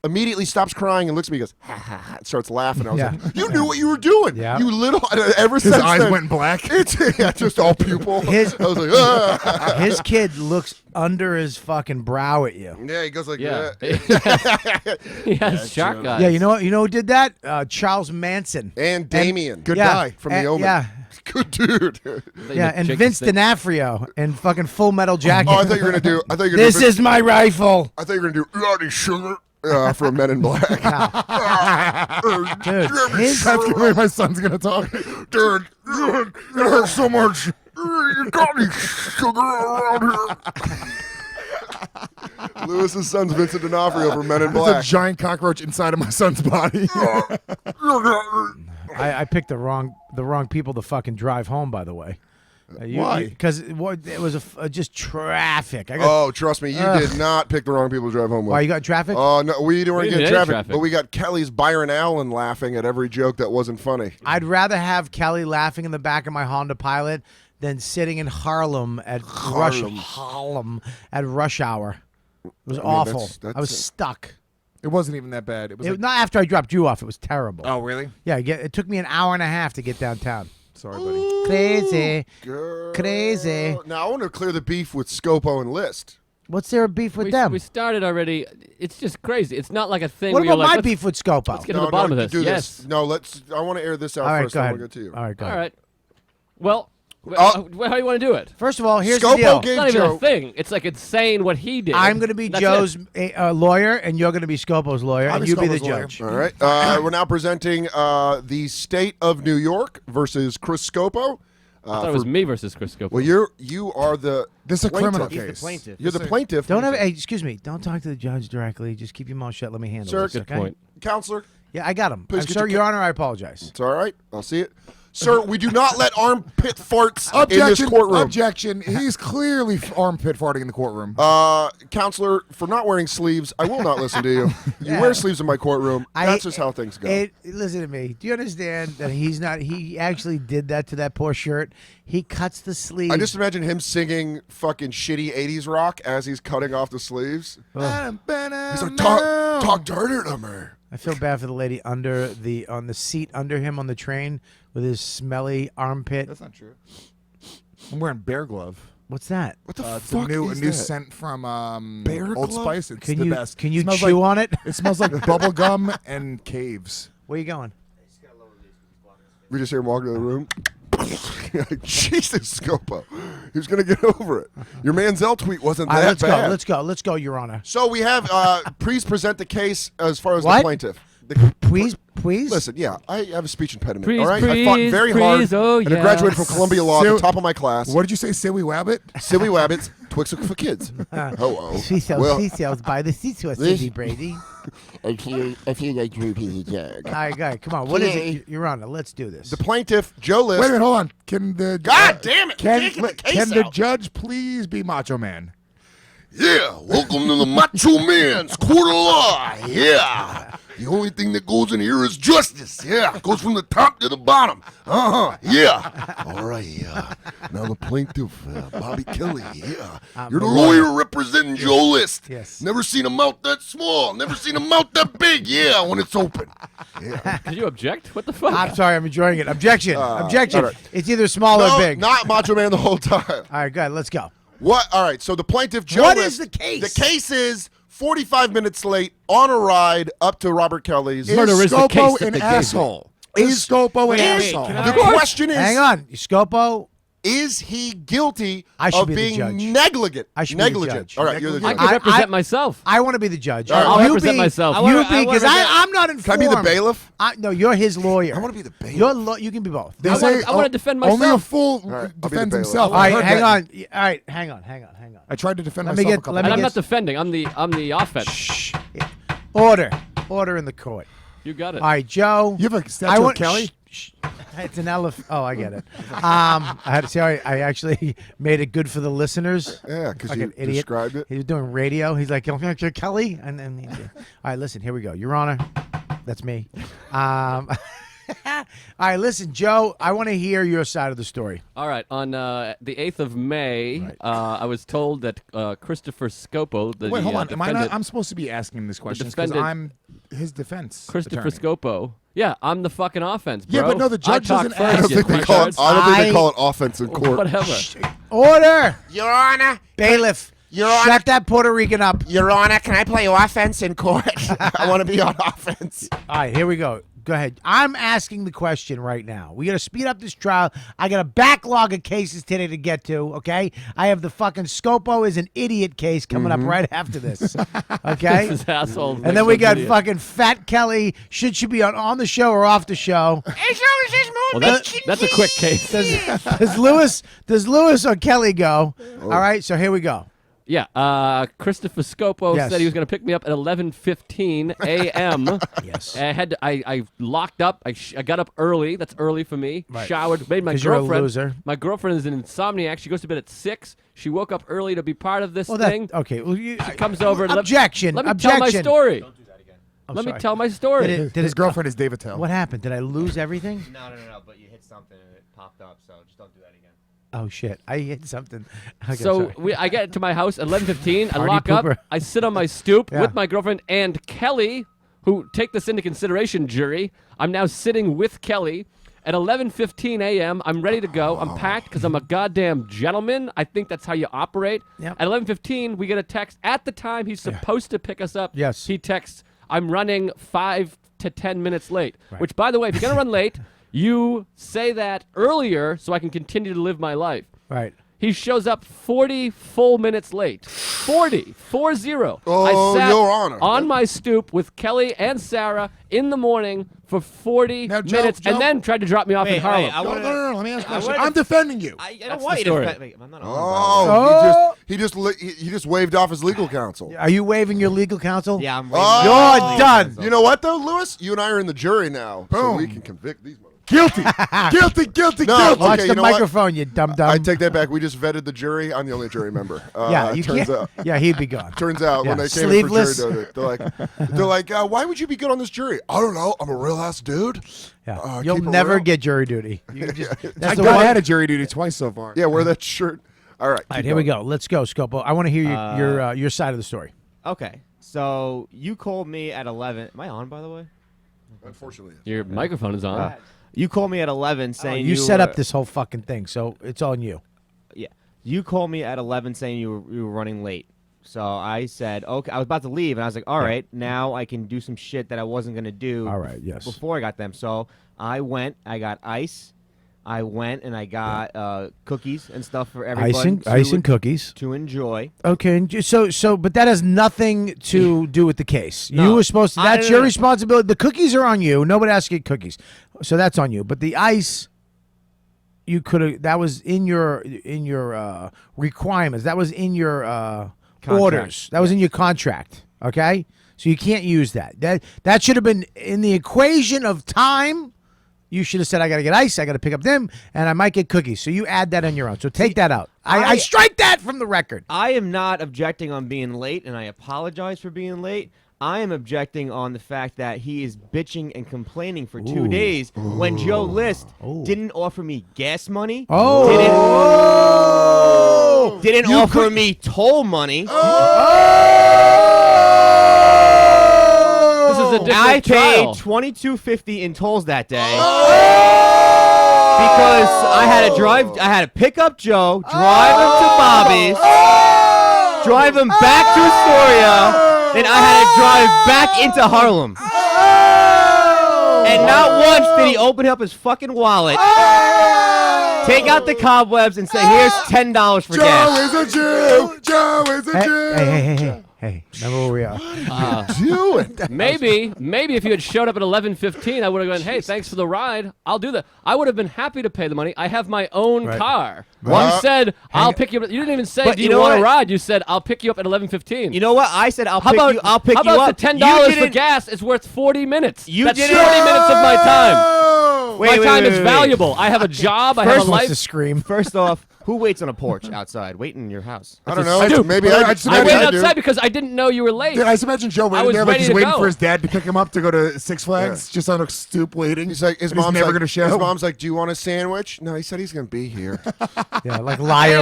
immediately stops crying and looks at me and goes, ha, ha, ha, and starts laughing. I was Yeah. like, you knew what you were doing. Yeah. You little, ever His since eyes then, went black. It's just all pupil. His- I was like, ah. His kid looks under his fucking brow at you. Yeah, he goes like Yeah. that. He has shark eyes. Yeah, you know what? You know who did that? Charles Manson. And Damien. Good Yeah, guy. from and- The Omen. Yeah, Good dude. yeah, and Jake Vince the Snake. D'Onofrio in fucking Full Metal Jacket. Oh, I thought you were gonna do. This is my rifle, I thought you were gonna do. You got any sugar? For Men in Black. dude. His That's the way my son's gonna talk. Dude, it hurts so much. You got any sugar around here? Lewis's son's Vincent D'Onofrio for Men in There's a Black. giant cockroach inside of my son's body. I picked the wrong people to fucking drive home. By the way, Why? Because it was just traffic. I got, Oh, trust me, you did not pick the wrong people to drive home with. why you got traffic? Oh no, we didn't We get didn't traffic, get traffic. but we got Kelly's Byron Allen laughing at every joke that wasn't funny. I'd rather have Kelly laughing in the back of my Honda Pilot than sitting in Harlem at rush hour. It was awful. that's I was a- stuck. It wasn't even that bad. It was like, Not after I dropped you off. It was terrible. oh really? Yeah, it took me an hour and a half to get downtown. Sorry, buddy. Crazy. Girl. Crazy. Now I want to clear the beef with Scopo and List. What's there a beef with we, them? we started already. It's just crazy. It's not like a thing. What where you're about like, my let's- beef with Scopo? Let's get to the bottom of this. do Yes. this. No, let's. I want to air this out All right, first. go Then ahead. we'll get to you. All right, go All ahead. right. Well, Oh. how do you want to do it? First of all, here's Scopo the deal. gave It's not even Joe- a thing. It's like it's saying what he did. I'm going to be That's Joe's it. lawyer, and you're going to be Scopo's lawyer, and you be the Scopo's lawyer. judge. All right. We're now presenting the state of New York versus Chris Scopo. I thought it was me versus Chris Scopo. Well, you are the. This is a criminal plaintiff. case. plaintiff. You're the plaintiff. Don't have. Hey, excuse me. Don't talk to the judge directly. Just keep your mouth shut. Let me handle Sir, this. Good okay? point. Counselor. Yeah, I got him. Please I'm get sorry, your Your Honor. I apologize. It's all right. I'll see it. Sir, we do not let armpit farts in this Objection! courtroom. Objection! He's clearly armpit farting in the courtroom. Counselor, for not wearing sleeves, I will not listen to you. You wear sleeves in my courtroom. That's just how things go. Listen to me. Do you understand that he's not? He actually did that to that poor shirt. He cuts the sleeve. I just imagine him singing fucking shitty 80s rock as he's cutting off the sleeves. He's like, talk dirty to me. I feel bad for the lady on the seat under him on the train with his smelly armpit. That's not true. I'm wearing Bear Glove. What's that? What the It's a fuck new is new that? scent from Bear Old Glove? Spice. It's Can the you best. can you Smells chew like- on it? It smells like bubble gum and caves. Where you going? We just hear him walking in the room. Jesus, Scopo. He was going to get over it. Your Manziel tweet wasn't All right, that let's bad. go. Let's go, Your Honor. So we have, please present the case as far as What? the plaintiff. Please. Listen, yeah, I have a speech impediment. Please, all right, I fought please, very hard, please, oh, and I yeah. graduated from Columbia Law at the So- top of my class. What did you say, silly wabbit? Silly wabbits, Twix for kids. Hello. Well, Seashells by the seashore, Cindy Brady. I feel like droopy the dog. All right, come on. What is it, Your Honor? Let's do this. the plaintiff, Joe List. Wait a minute, hold on. Can the God damn it! Can, you can't get the case can the out. judge please be Macho Man? Yeah, welcome to the Macho Man's Court of Law. Yeah. The only thing that goes in here is justice. Yeah, it goes from the top to the bottom. Yeah. All right, yeah. Now the plaintiff, Bobby Kelly. Yeah. You're the lawyer representing Joe List. Yes. Never seen a mouth that small. Never seen a mouth that big. Yeah, when it's open. Yeah. Did you object? What the fuck? I'm sorry. I'm enjoying it. Objection. Objection. all right. It's either small or No, big. not Macho Man the whole time. All right, go ahead. Let's go. What? All right. So the plaintiff, Joe What List, is the case? The case is 45 minutes late on a ride up to Robert Kelly's. Murder is the case Scopo that an they gave you. asshole? Is Scopo an asshole? The question is, Hang on. Scopo. is he guilty I should of be the being judge. negligent? I should be the negligent. judge. All right, you're the I judge. can I- represent I- myself. I want to be the judge. All right, I'll You represent be- myself. You be, because represent- I'm not informed. Can I be the bailiff? No, you're his lawyer. I want to be the bailiff. You can be both. They I say wanna- I wanna defend Only a myself. fool right, I'll be the defends bailiff. himself. All I right, heard hang that. on. All right, hang on. I tried to defend Let me myself get- a couple let And me I'm get- not defending. I'm the offense. Shh. Order in the court. You got it. All right, Joe. You have a statue of Kelly? Shh. It's an elephant. Oh, I get it. I had to say, I actually made it good for the listeners. Yeah, because Fucking you idiot. described it. He was doing radio. He's like, Kelly, and then. All right, listen. Here we go. Your Honor, that's me. All right, listen, Joe. I want to hear your side of the story. All right. On the 8th of May, I was told that Christopher Scopo, the Wait, hold on. Am I not? defendant- I'm supposed to be asking him this question because defendant- I'm his defense. Christopher attorney. Scopo. Yeah, I'm the fucking offense, bro. Yeah, but no, the judge I talk doesn't first, ask I don't you think they call it. retards. I don't think they I- call it offense in court. Whatever. Order, Your Honor, bailiff. Your Honor. Shut that Puerto Rican up. Your Honor, can I play offense in court? I want to be on offense. All right, here we go. Go ahead. I'm asking the question right now. We got to speed up this trial. I got a backlog of cases today to get to, okay? I have the fucking Scopo is an idiot case coming up right after this, okay? This asshole. And then we got fucking Fat Kelly. Should she be on the show or off the show? As long as there's more Well, bacon, that's a quick case. Does Lewis or Kelly go? All right, so here we go. Yeah, Christopher Scopo Yes. said he was going to pick me up at 11:15 a.m. Yes. I locked up. I got up early. That's early for me. Right. Showered. Made my 'Cause you're a girlfriend. loser. My girlfriend is an insomniac. She goes to bed at 6. She woke up early to be part of this Well, thing. okay. Well, She comes over. and Objection. Let me Objection. tell my story. I'm Let me sorry. tell my story. Did it- His girlfriend is David Tell. What happened? Did I lose everything? No, but you hit something and it popped up, so just don't do that again. Oh shit! I hit something. Okay, So sorry. I get to my house at 11:15. I Party lock pooper. up. I sit on my stoop Yeah. with my girlfriend and Kelly, who take this into consideration, jury. I'm now sitting with Kelly at 11:15 a.m. I'm ready to go. I'm packed because I'm a goddamn gentleman. I think that's how you operate. Yep. At 11:15, we get a text. At the time he's supposed to pick us up, Yes. he texts, "I'm running 5 to 10 minutes late." Which, by the way, if you're gonna run late, you say that earlier so I can continue to live my life. Right. He shows up 40 full minutes late. 40. 40. Oh, I sat Your Honor. on my stoop with Kelly and Sarah in the morning for 40 Now, Joe- minutes Joe- and then tried to drop me off in Harlem. No. Let me ask you a question. wanna- I'm defending you. I don't That's want the you to story. defend me. I'm not on. Oh, he just waved off his legal counsel. Are you waiving your legal counsel? Yeah, I'm. Oh. You're done. You know what though, Lewis? You and I are in the jury now, so Boom. we can convict these motherfuckers. Guilty. Guilty. No, Guilty. Watch Okay, the you know what? microphone, you dumb dumb. I take that back. We just vetted the jury. I'm the only jury member. Yeah, you turns can't. out. Yeah, he'd be gone. Turns out when Yeah. they came Sleeveless. in for jury duty, they're like, why would you be good on this jury? I don't know. I'm a real ass dude. Yeah. You'll keep it never real. get jury duty. You just, I that's the got one. had a jury duty twice so far. Yeah, wear that shirt. All right. All right, here we go. Let's go, Scopo. I want to hear your side of the story. Okay, so you called me at 11. Am I on, by the way? Unfortunately. Your microphone is on. You called me at 11 saying You set were- up this whole fucking thing, so it's on you. Yeah, you called me at 11 saying you were running late. So I said, okay. I was about to leave, and I was like, all right, now I can do some shit that I wasn't gonna do. All right, yes. Before I got them, so I went. I got ice, I went and I got cookies and stuff for everybody. Ice and cookies. to enjoy. Okay, and but that has nothing to do with the case. No. You were supposed to. That's no, your no. responsibility. The cookies are on you. Nobody asked you to get cookies, so that's on you. But the ice, you could have. That was in your requirements. That was in your orders. That was in your contract. Okay, so you can't use that. That should have been in the equation of time. You should have said, I got to get ice, I got to pick up them, and I might get cookies. So you add that on your own. So take that out. I strike that from the record. I am not objecting on being late, and I apologize for being late. I am objecting on the fact that he is bitching and complaining for 2 days when Joe List didn't offer me gas money. Didn't offer me toll money. This is a different I paid trial. $22.50 in tolls that day because I had to pick up Joe, drive him to Bobby's, drive him back to Astoria, then I had to drive back into Harlem. And not once did he open up his fucking wallet, take out the cobwebs, and say, "Here's $10 for gas." Joe is a Jew. Joe is a Jew. Hey, remember where we are. Do it. Maybe if you had showed up at 11:15, I would have gone, "Hey, thanks for the ride. I'll do that." I would have been happy to pay the money. I have my own car. You said, "I'll pick you up." You didn't even say, But "Do you you know want to what? ride?" You said, "I'll pick you up at 11:15." You know what? I said, "I'll How pick about you. I'll pick how you about up." the $10 You for didn't- gas is worth 40 minutes? You That's didn't- 40 minutes of my time. Wait, My time is wait. valuable. I have a job. I have a First wants to life. scream. First off, who waits on a porch outside, waiting in your house? I don't a know. stoop. Maybe I I just I imagine waited I do. outside because I didn't know you were late. Dude, I just imagine Joe I waiting was there like ready he's to waiting go. for his dad to pick him up to go to Six Flags, just on a stoop waiting. He's like, his And he's mom's never like, gonna show. His mom's like, "Do you want a sandwich?" No, he said he's gonna be here. Yeah, like liar.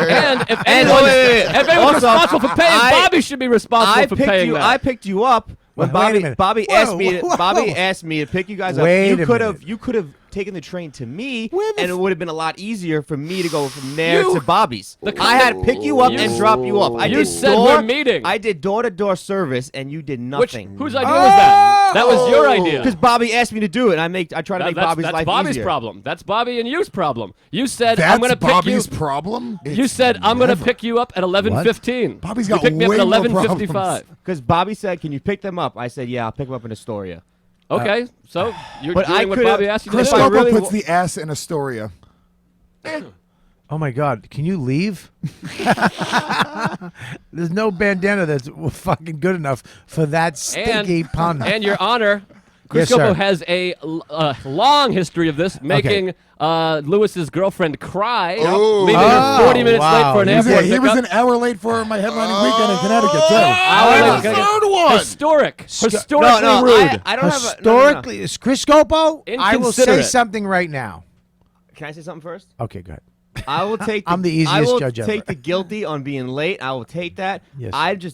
And if And anyone's, wait. if anyone's Also, responsible for paying, Bobby should be responsible for paying that. I picked you up when Wait a minute. Bobby Whoa, asked me. whoa. Bobby asked me to pick you guys up. Wait a You could have taken the train to me, Where the and it would have been a lot easier for me to go from there You- to Bobby's. the I had to pick you up You- and drop you off. I You did said we're meeting. I did door-to-door service, and you did Which, nothing. whose idea was that? That was your idea. Because Bobby asked me to do it, and I try to make Bobby's that's life Bobby's easier. problem. That's Bobby and you's problem. You said, That's "I'm going to pick you." Bobby's problem. You said, "I'm going to pick you up at 11:15." Bobby's You got picked me up way at more 11:55. Because Bobby said, "Can you pick them up?" I said, "Yeah, I'll pick them up in Astoria." Okay, so you're But I doing what could've- Bobby asked you to Chris do. I Scopo really puts wa- the ass in Astoria. Oh my God! Can you leave? There's no bandana that's fucking good enough for that stinky pun. And Your Honor, Chris Yes, Scopo sir. has a long history of this, making Lewis's girlfriend cry, Oh. leaving her 40 minutes late wow. for an He was, airport he was pickup. an hour late for my headlining weekend in Connecticut too. Hour late. third one. Historically No, rude. I don't have a. Historically, is Chris Scopo, I will say Inconsiderate. something right now. Can I say something first? Okay, go ahead. I will take. I'm the easiest I will judge ever. take the guilty on being late. I will take that. Yes.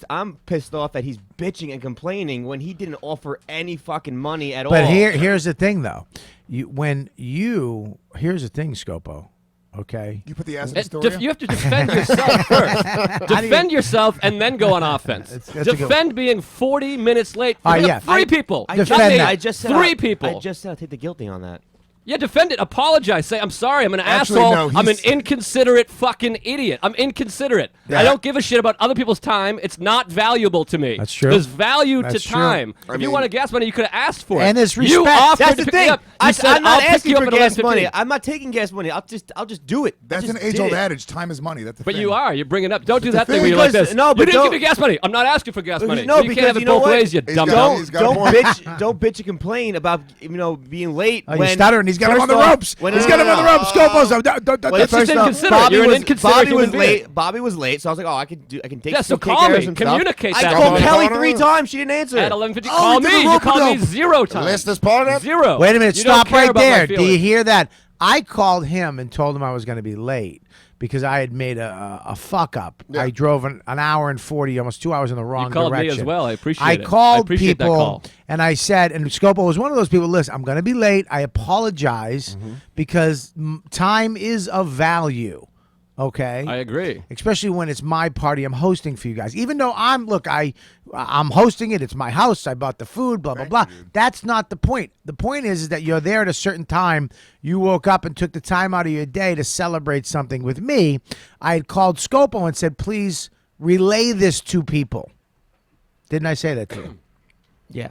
I'm pissed off that he's bitching and complaining when he didn't offer any fucking money at But all. here's the thing, though. Here's the thing, Scopo. Okay. You put the ass in Astoria. You have to defend yourself first. Defend yourself and then go on offense. That's a good Defend being 40 minutes late for yeah. three people. Defend Not me. that. I just said three I people. just said I'll take the guilty on that. Yeah, defend it. Apologize. Say, "I'm sorry. I'm an Actually, asshole. no, I'm an he's- inconsiderate fucking idiot. I'm inconsiderate. Yeah. I don't give a shit about other people's time. It's not valuable to me." That's true. There's value That's to true. time. I If you mean- wanted gas money, you could have asked for it. And there's You respect. offered That's to the pick me thing. up. You said, I'm not "I'll pick asking you up for at gas 11:15." money. I'm not taking gas money. I'll just do it. That's Just an age-old did it. adage. Time is money. That's the But thing. you are. You're bringing up. Don't do that thing thing. where you're like Because- this. no, You but didn't give don't- me gas money. I'm not asking for gas money. No, you because can't have you it know both what? ways, you He's dumb got- dumb. he's got a point. Don't bitch and complain about being late. Oh, you're when stuttering. He's got him on the first off- ropes. when- He's no, got no, him on the no. ropes. Scopo. So Well, That's just first off, inconsiderate. You're an inconsiderate human being. Bobby was late, so I was like, "Oh, I can take. Yeah, so take call care of me. some stuff." Communicate I that called to me. Kelly Call 3 her. times. She didn't answer. At 11:50, Oh, call he did me. a You called me rope-a-dope. 0 times. List is part of that. 0. Wait a minute. You don't Stop care right about my there. Do you feelings. hear that? I called him and told him I was going to be late because I had made a fuck up. Yeah. I drove an hour and 40, almost 2 hours in the wrong You called direction. me as well. I appreciate I it. called appreciate that people call. and I said, and Scopo was one of those people. Listen, I'm going to be late. I apologize because time is of value. Okay. I agree. Especially when it's my party I'm hosting for you guys. Even though I'm hosting it, it's my house, I bought the food, blah, blah, blah. That's not the point. The point is that you're there at a certain time. You woke up and took the time out of your day to celebrate something with me. I had called Scopo and said, please relay this to people. Didn't I say that to you? Yeah.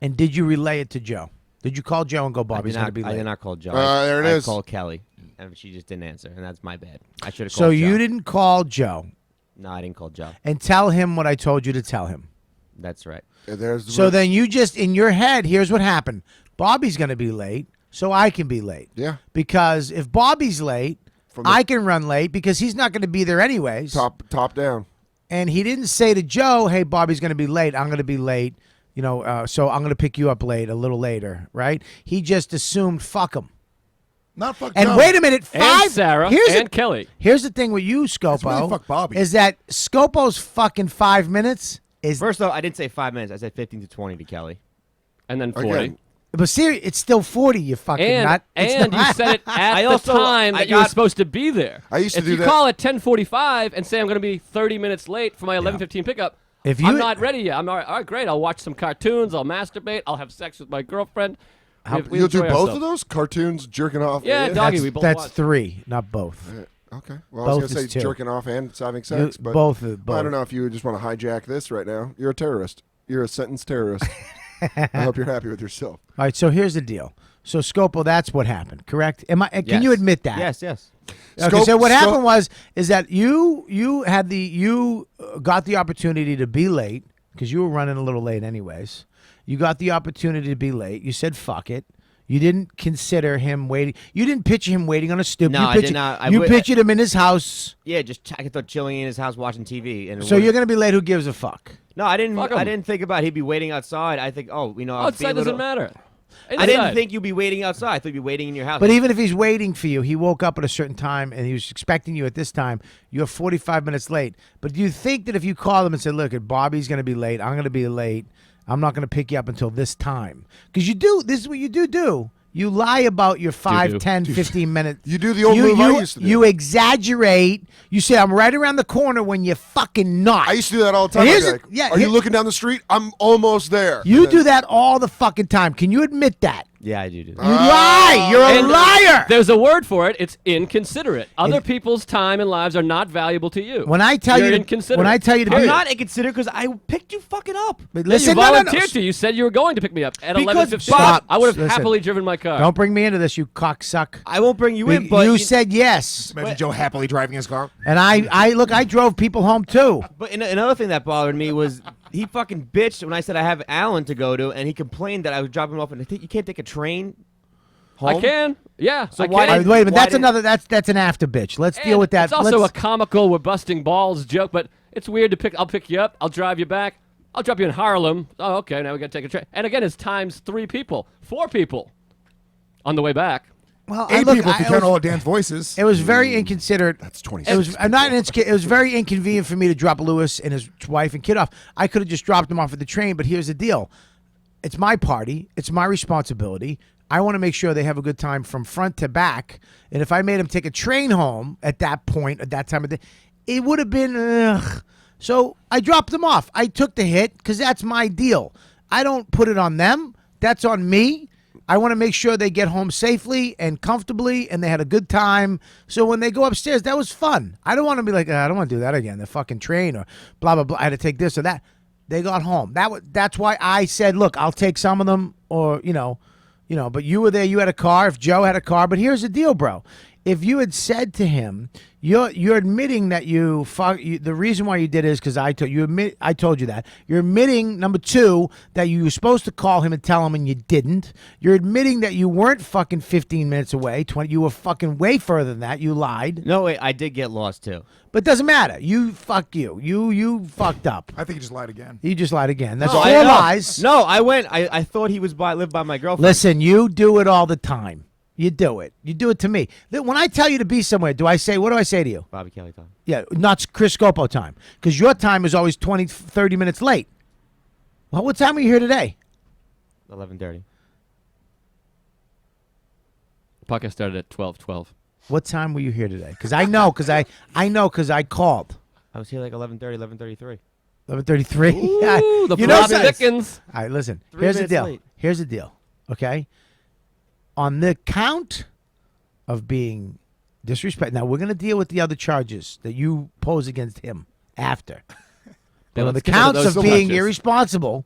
And did you relay it to Joe? Did you call Joe and go, Bobby's going to be late? I did not call Joe. There it I is. called Kelly, and she just didn't answer, and that's my bad. I should have called So Joe. you didn't call Joe No, I didn't call Joe. and tell him what I told you to tell him. That's right. There's So then you just, in your head, here's what happened. Bobby's going to be late, so I can be late. Yeah. Because if Bobby's late, I can run late because he's not going to be there anyways. top down. And he didn't say to Joe, hey, Bobby's going to be late. I'm going to be late. So I'm going to pick you up late, a little later, right? He just assumed, fuck him. Not fuck And Joe. wait a minute, And Sarah and Kelly. Here's the thing with you, Scopo. really fuck Bobby. Is that Scopo's fucking 5 minutes is... First though, I didn't say 5 minutes. I said 15 to 20 to Kelly. And then 40. Again. But seriously, it's still 40, you fucking nut. It's And you not- said it at I the also- time I that you were got- supposed to be there. I used to if do you that. call at 10:45 and say I'm going to be 30 minutes late for my 11:15 pickup, If you- I'm not ready yet. I'm all right, great. I'll watch some cartoons. I'll masturbate. I'll have sex with my girlfriend. We You'll do enjoy both ourselves. of those? Cartoons, jerking off? Yeah, and- doggy. We both That's watch. 3, not both. Okay. Well, I was Both going to is say 2. jerking off and having sex, but both. I don't know if you just want to hijack this right now. You're a terrorist. You're a sentenced terrorist. I hope you're happy with yourself. All right, so here's the deal. So Scopo, that's what happened, correct? Can Yes. you admit that? Yes, yes. Okay, so what happened is that you got the opportunity to be late because you were running a little late anyways. You got the opportunity to be late. You said fuck it. You didn't consider him waiting. You didn't picture him waiting on a stoop. No, you I pictured, did not. I you would- pictured him in his house. Yeah, I thought chilling in his house watching TV. And So you're gonna be late. Who gives a fuck? No, I didn't. Fuck 'em. I didn't think about he'd be waiting outside. I think, I'll be a Outside little- doesn't matter. I didn't Inside. think you'd be waiting outside. I thought you'd be waiting in your house. But even if he's waiting for you, he woke up at a certain time and he was expecting you at this time. You're 45 minutes late. But do you think that if you call him and say, "Look, Bobby's going to be late. I'm going to be late. I'm not going to pick you up until this time," because you do. This is what you do. You lie about your 5, do. 10, 15 minutes. You do the old move I used to do. You exaggerate. You say, "I'm right around the corner," when you're fucking not. I used to do that all the time. Here's I'd be the- like, Are you looking down the street? I'm almost there. You And do that all the fucking time. Can you admit that? yeah, I do. that. You lie. You're a And liar. There's a word for it. It's inconsiderate. Other people's time and lives are not valuable to you. When I tell You're you, inconsiderate. when I tell you to I'm be, not inconsiderate because I picked you fucking up. but Yeah, listen, you no, no, no. volunteered to. You said you were going to pick me up at Because 11:15. Bob- I would have Listen. happily driven my car. Don't bring me into this, you cocksuck. I won't bring you in, but you said yes, Imagine Joe happily driving his car. and I drove people home too. But another thing that bothered me was he fucking bitched when I said I have Alan to go to, and he complained that I was dropping him off, and you can't take a train home. I can. Yeah. So I why can. did- Wait a minute, why that's did- another. That's an after bitch. Let's deal And with that. It's also Let's- a comical "we're busting balls" joke, but it's weird to pick. I'll pick you up. I'll drive you back. I'll drop you in Harlem. Oh, okay. Now we got to take a train. And again, it's times 3 people, 4 people on the way back. well, 8 look, people if you it count was- all of Dan's voices. It was very inconsiderate. That's 20 It was not. It was very inconvenient for me to drop Lewis and his wife and kid off. I could have just dropped them off at the train. But here's the deal: it's my party. It's my responsibility. I want to make sure they have a good time from front to back. And if I made them take a train home at that point, at that time of day, it would have been. Ugh. So I dropped them off. I took the hit because that's my deal. I don't put it on them. That's on me. I want to make sure they get home safely and comfortably and they had a good time. So when they go upstairs, that was fun. I don't want to be like, I don't want to do that again. The fucking train or blah, blah, blah. I had to take this or that. They got home. That's why I said, look, I'll take some of them or, but you were there. You had a car. If Joe had a car. But here's the deal, bro. If you had said to him, you're admitting that the reason why you did it is because I told you that. You're admitting, number 2, that you were supposed to call him and tell him and you didn't. You're admitting that you weren't fucking 15 minutes away. 20. You were fucking way further than that. You lied. No, wait, I did get lost too. But it doesn't matter. You fucked up. I think he just lied again. You just lied again. That's No, 4 lies. No, I went. I thought he lived by my girlfriend. Listen, you do it all the time. You do it. You do it to me. When I tell you to be somewhere, what do I say to you? Bobby Kelly time. Yeah, not Chris Scopo time. Because your time is always 20, 30 minutes late. Well, what time are you here today? 11:30. Podcast started at 12:12. What time were you here today? Because I know, because I called. I was here like 11:30, 11:33. 11:33. Ooh, the You know plot something? thickens. All right, listen. 3 Here's the minutes deal. late. Here's the deal. Okay. On the count of being disrespect. Now we're gonna deal with the other charges that you pose against him after. But on the let's get into counts those of being charges. irresponsible,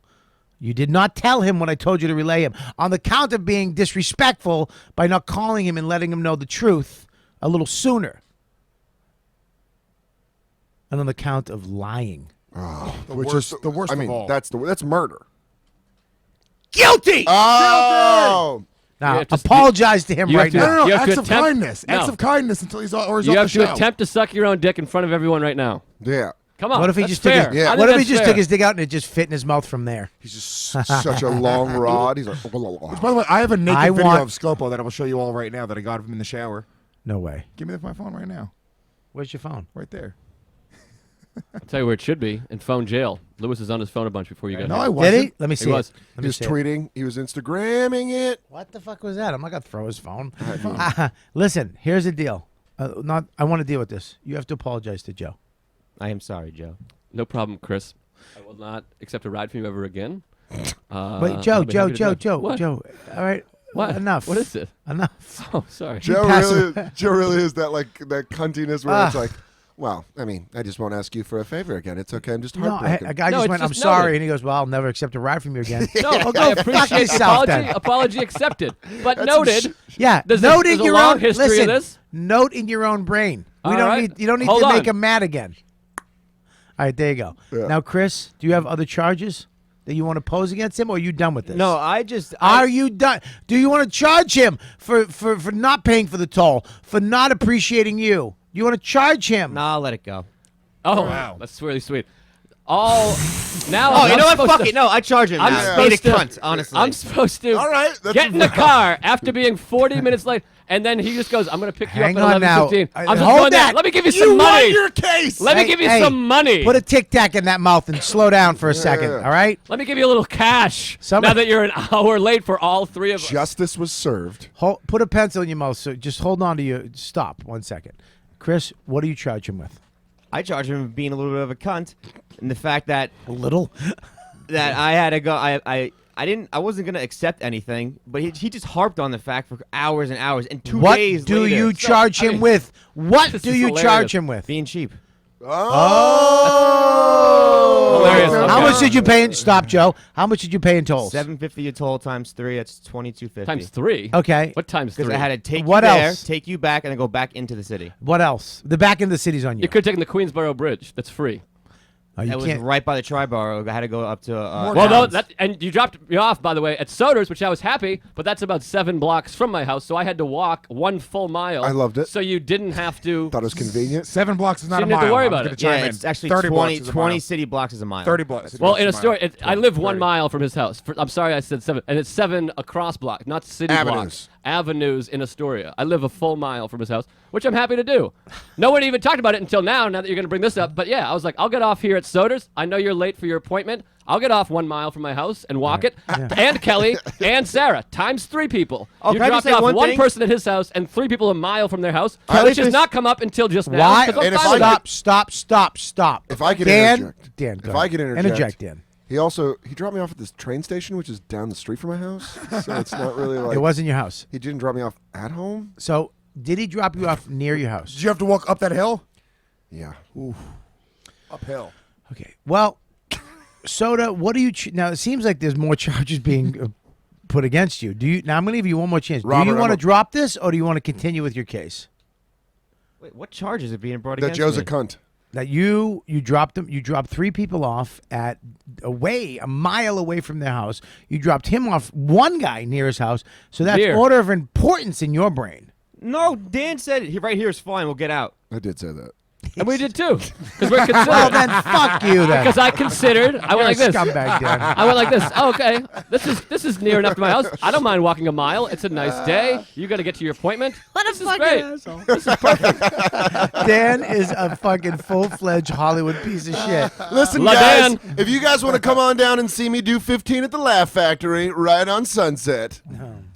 you did not tell him when I told you to relay him. On the count of being disrespectful by not calling him and letting him know the truth a little sooner. And on the count of lying. The worst I mean, of all. that's murder. Guilty! Oh, Now, You have to- apologize to him you have right to- now. No, You have acts to of attempt- kindness. Acts No. of kindness until he's off You the have show. to attempt to suck your own dick in front of everyone right now. yeah. Come on. What if he that's just fair. took his, Yeah. I think What if he that's just fair. took his dick out and it just fit in his mouth from there? He's just such a long rod. He's like, By the way, I have a naked I video want- of Scopo that I will show you all right now that I got of him in the shower. No way. Give me my phone right now. Where's your phone? Right there. I'll tell you where it should be, in phone jail. Lewis is on his phone a bunch before you got No, here. I wasn't. Did he? Let me see He was. it. Let he me was see it. tweeting. He was Instagramming it. What the fuck was that? I'm not gonna throw his phone. Listen, here's the deal. I want to deal with this. You have to apologize to Joe. I am sorry, Joe. No problem, Chris. I will not accept a ride from you ever again. Wait, I'll Joe, be Joe, happy to Joe, do it. Joe, What? Joe. All right. What? Enough. What is it? Enough. Oh, sorry. Joe pass really is that that cuntiness where it's Ah. like, well, I mean, I just won't ask you for a favor again. It's okay. I'm just No, heartbroken. a guy No, just it's went, I'm just sorry. noted. And he goes, well, I'll never accept a ride from you again. No, Well, I go fuck appreciate yourself apology. then. Apology accepted. But That's some noted. Yeah, There's note there's in a your long own history listen, of this. Note in your own brain. All right. You don't need Hold to make on. him mad again. All right, there you go. Yeah. Now, Chris, do you have other charges that you want to pose against him, or are you done with this? No, I just. Are you done? Do you want to charge him for not paying for the toll, for not appreciating you? You want to charge him? Nah, I'll let it go. Oh, Wow. that's really sweet. All now. Oh, I'm you know what? supposed Fuck to- it. No, I charge him. I'm now. Beat a supposed to- cunt, honestly. I'm supposed to All right. That's get in the car after being 40 minutes late, and then he just goes, "I'm going to pick you Hang up on at now. 11:15." I'm just Hold going there. that. Let me give you You some won money. your case. Let me Hey, give you hey, some money. Put a Tic Tac in that mouth and slow down for a second. All right. Let me give you a little cash. Somebody- Now that you're an hour late for all three of us. Justice was served. Put a pencil in your mouth. So just hold on to your. Stop 1 second. Chris, what do you charge him with? I charge him with being a little bit of a cunt, and the fact that A little. that I had to go. I wasn't gonna accept anything, but he just harped on the fact for hours and hours. And 2 What days do later, you charge I him mean, with? What this do is you hilarious. charge him with? being cheap? Oh. Hilarious. How Okay. much did you pay in? Stop, Joe. How much did you pay in tolls? $750 a toll times 3. That's $22.50. Times 3. Okay. What times Because 3? I had to take What you there, else? take you back, and then go back into the city. What else? The back end of the city's on you. You could have taken the Queensboro Bridge. That's free. Oh, you It was can't. right by the Triborough. I had to go up to. More Well, no, towns. and you dropped me off, by the way, at Soder's, which I was happy, but that's about 7 blocks from my house, so I had to walk 1 full mile. I loved it. So you didn't have to. Thought it was convenient. 7 blocks is not So a you didn't mile. have to worry I'm about gonna it. chime Yeah, in. it's actually 30 blocks 20, is a 20 mile. city blocks is a mile. 30 blocks. Well, in a is story, mile. I live 1 30. mile from his house. I'm sorry I said 7, and it's 7 across block, not city Avenues. blocks. Avenues in Astoria. I live a full mile from his house, which I'm happy to do. No one even talked about it until now that you're going to bring this up. But yeah, I was like, I'll get off here at Soder's. I know you're late for your appointment. I'll get off 1 mile from my house and walk it. And Kelly and Sarah, times 3 people. Oh, you can I just dropped say off one one thing? person at his house and 3 people a mile from their house, Kelly which has just- not come up until just now. Why? 'cause I'm And if fine with I it. Stop. If I could Dan, interject. Dan, go If ahead. I could interject. Dan. He dropped me off at this train station, which is down the street from my house. So it's not really like It wasn't your house. he didn't drop me off at home. So, did he drop you off near your house? Did you have to walk up that hill? Yeah. Uphill. Okay. Well, Soda, what do you now? It seems like there's more charges being put against you. Do you now? I'm going to give you one more chance. do Robert, you want to I'm a- drop this, or do you want to continue with your case? Wait, what charges are being brought That against Joe's me? a cunt. That you dropped them. You dropped 3 people off at a mile away from their house. You dropped him off, one guy near his house. So that's Near. order of importance in your brain. No, Dan said right here is fine. We'll get out. I did say that. And we did too. Because we're considered. Well, then fuck you then. Because I considered. I went like You're a this. scumbag, Dan. I went like this. Oh, okay. This is near enough to my house. I don't mind walking a mile. It's a nice day. You got to get to your appointment. What a This is fucking great. asshole. This is perfect. Dan is a fucking full-fledged Hollywood piece of shit. Listen, La guys, Dan. if you guys want to come on down and see me do 15 at the Laugh Factory right on Sunset,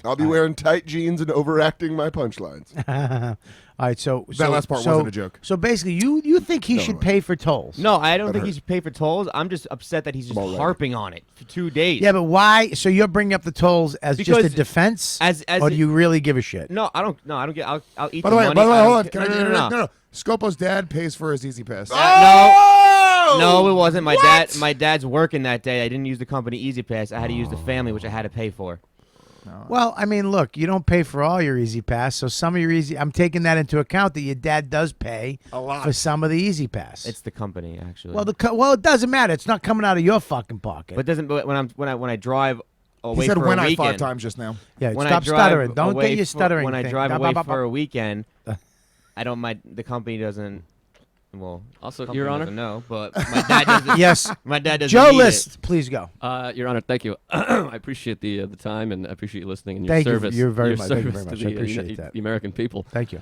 I'll be wearing tight jeans and overacting my punchlines. All right, so That last part wasn't a joke. So basically, you think he should pay for tolls? No, I don't think he should pay for tolls. I'm just upset that he's just harping on it for 2 days. Yeah, but why? So you're bringing up the tolls as just a Because defense, as or do you really give a shit? No, I don't. No, I don't get. I'll eat By the way, money. hold on. Can I no, get no, no, no. no. Scopo's dad pays for his Easy Pass. No, it wasn't. My dad's working that day. I didn't use the company Easy Pass. I had to use the family, which I had to pay for. Well, I mean, look, you don't pay for all your Easy Pass, so some of your I'm taking that into account that your dad does pay A lot. for some of the Easy Pass. It's the company actually. Well, it doesn't matter. It's not coming out of your fucking pocket. but it doesn't. But when I drive away He said for when a I weekend, 5 times just now. yeah, when stop I drive stuttering. Don't away get your stuttering. When I thing. drive Ba, away ba, ba, for ba. a weekend, I don't. The company doesn't. Well, Also, company Your Honor. doesn't know, but my dad doesn't. Yes, My dad doesn't. Joe need List, it. please go. Your Honor, thank you. I appreciate the time, and I appreciate you listening and your Thank you. service. You're very your much- thank you very service much. to I the, appreciate that. the American people. Thank you.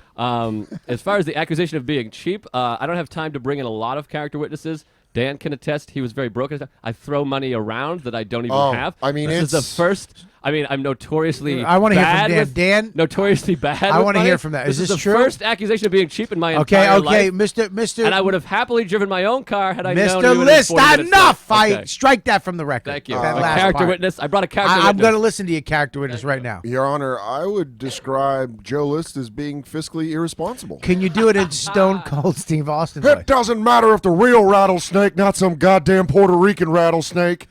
As far as the accusation of being cheap, I don't have time to bring in a lot of character witnesses. Dan can attest he was very broken. I throw money around that I don't even Oh, have. I mean, this is the it's- first. I mean, I'm notoriously. I wanna hear from bad Dan. with- Dan? Notoriously bad. I with wanna money. hear from that. Is This this the true? first accusation of being cheap in my Okay, entire okay, life. Mr. And I would have happily driven my own car had I known. Mr. we would've List, 40 minutes enough! late. I Okay. strike that from the record. Thank you. That A last character part. witness. I brought a character I'm witness. going to listen to your character witness right now. Your Honor, I would describe Joe List as being fiscally irresponsible. Can you do it in Stone Cold Steve Austin voice? It doesn't matter if the real rattlesnake, not some goddamn Puerto Rican rattlesnake,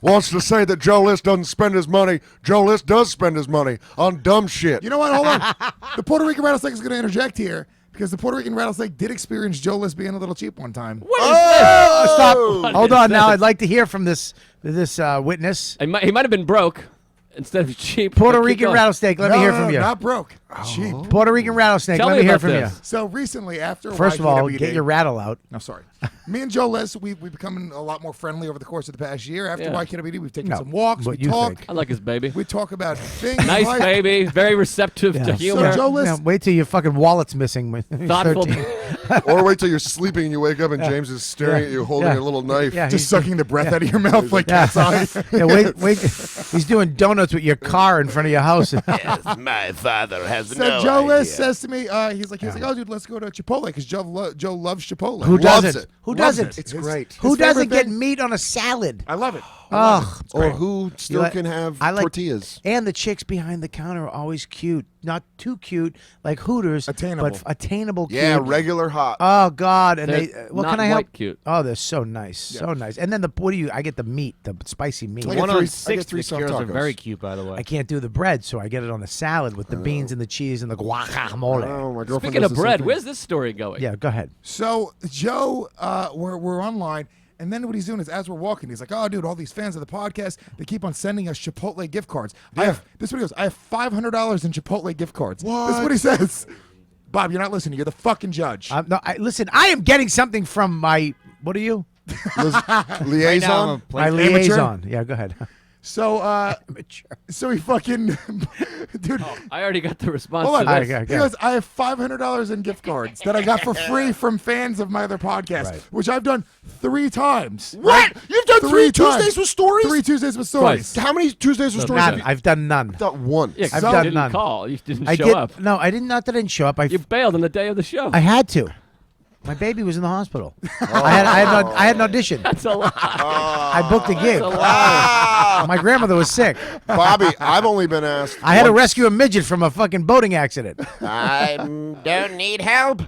wants to say that Joe List doesn't spend his money. Joe List does spend his money on dumb shit. You know what? Hold on. The Puerto Rican rattlesnake is going to interject here because the Puerto Rican rattlesnake did experience Joe List being a little cheap one time. Stop. What Hold is on now. this? I'd like to hear from this witness. He might have been broke instead of cheap. Puerto but keep Rican going. rattlesnake. Let me hear from you. Not broke. Cheap. Puerto Rican rattlesnake. Tell Let me me hear about from this. you. So recently, after First of all, YKWd get your rattle out. No, sorry. Me and Joe List, we've become a lot more friendly over the course of the past year. After Yeah. YKWd, we've taken No, some walks. what We you talk. think. I like his baby. We talk about things. Nice like, baby, very receptive to Yeah. humor. So Joe List, Yeah, wait till your fucking wallet's missing. When you're Thoughtful. 13. Or wait till you're sleeping and you wake up and James is staring at you holding Yeah. a little knife. Yeah, just sucking the breath out of your mouth like Yeah. cat's eye. Yeah, wait. He's doing donuts with your car in front of your house. My father has So Joe List says to me, he's like, oh, dude, let's go to Chipotle because Joe loves Chipotle. Who Loves doesn't? it. Who Loves doesn't? it. It's great. Who His favorite doesn't get thing- meat on a salad? I love it. Oh, Or who still like- can have I like- tortillas. and the chicks behind the counter are always cute. Not too cute like Hooters, Attainable. but attainable cute. Yeah, regular hot. Oh God! And They're they, what not can I help? white cute. Oh, they're so nice, so nice. And then what do you? I get the meat, the spicy meat. I get One three- on I get 6 three the soft girls are tacos. very cute, by the way. I can't do the bread, so I get it on the salad with the beans and the cheese and the guacamole. Oh, my girlfriend Speaking does of the same bread, thing. where's this story going? Yeah, go ahead. So Joe, we're online, and then what he's doing is as we're walking, he's like, "Oh, dude, all these fans of the podcast, they keep on sending us Chipotle gift cards. I have this is what he goes. I have $500 in Chipotle gift cards. This is what he says. Bob, you're not listening. You're the fucking judge. No, listen. I am getting something from my. What are you? Liaison? Now I'm a My Amateur? liaison. Yeah, go ahead. So Amateur. so he fucking dude. I already got the response Hold on. to I this. got- He goes, I have $500 in gift cards that I got for free from fans of my other podcast, Right. which I've done 3 times. What? You've done three times. Tuesdays with stories? 3 Tuesdays with stories. Twice. How many Tuesdays with stories have None. you I've done none. done? Once. Yeah, 'cause I've you done didn't none. call. You didn't I show did. up. No, I didn't. Not that I didn't show up. You bailed on the day of the show. I had to. My baby was in the hospital. I had an audition. That's a lot. I booked a gig. That's a lot. My grandmother was sick. Bobby, I've only been asked. I had to once. rescue a midget from a fucking boating accident. I don't need help.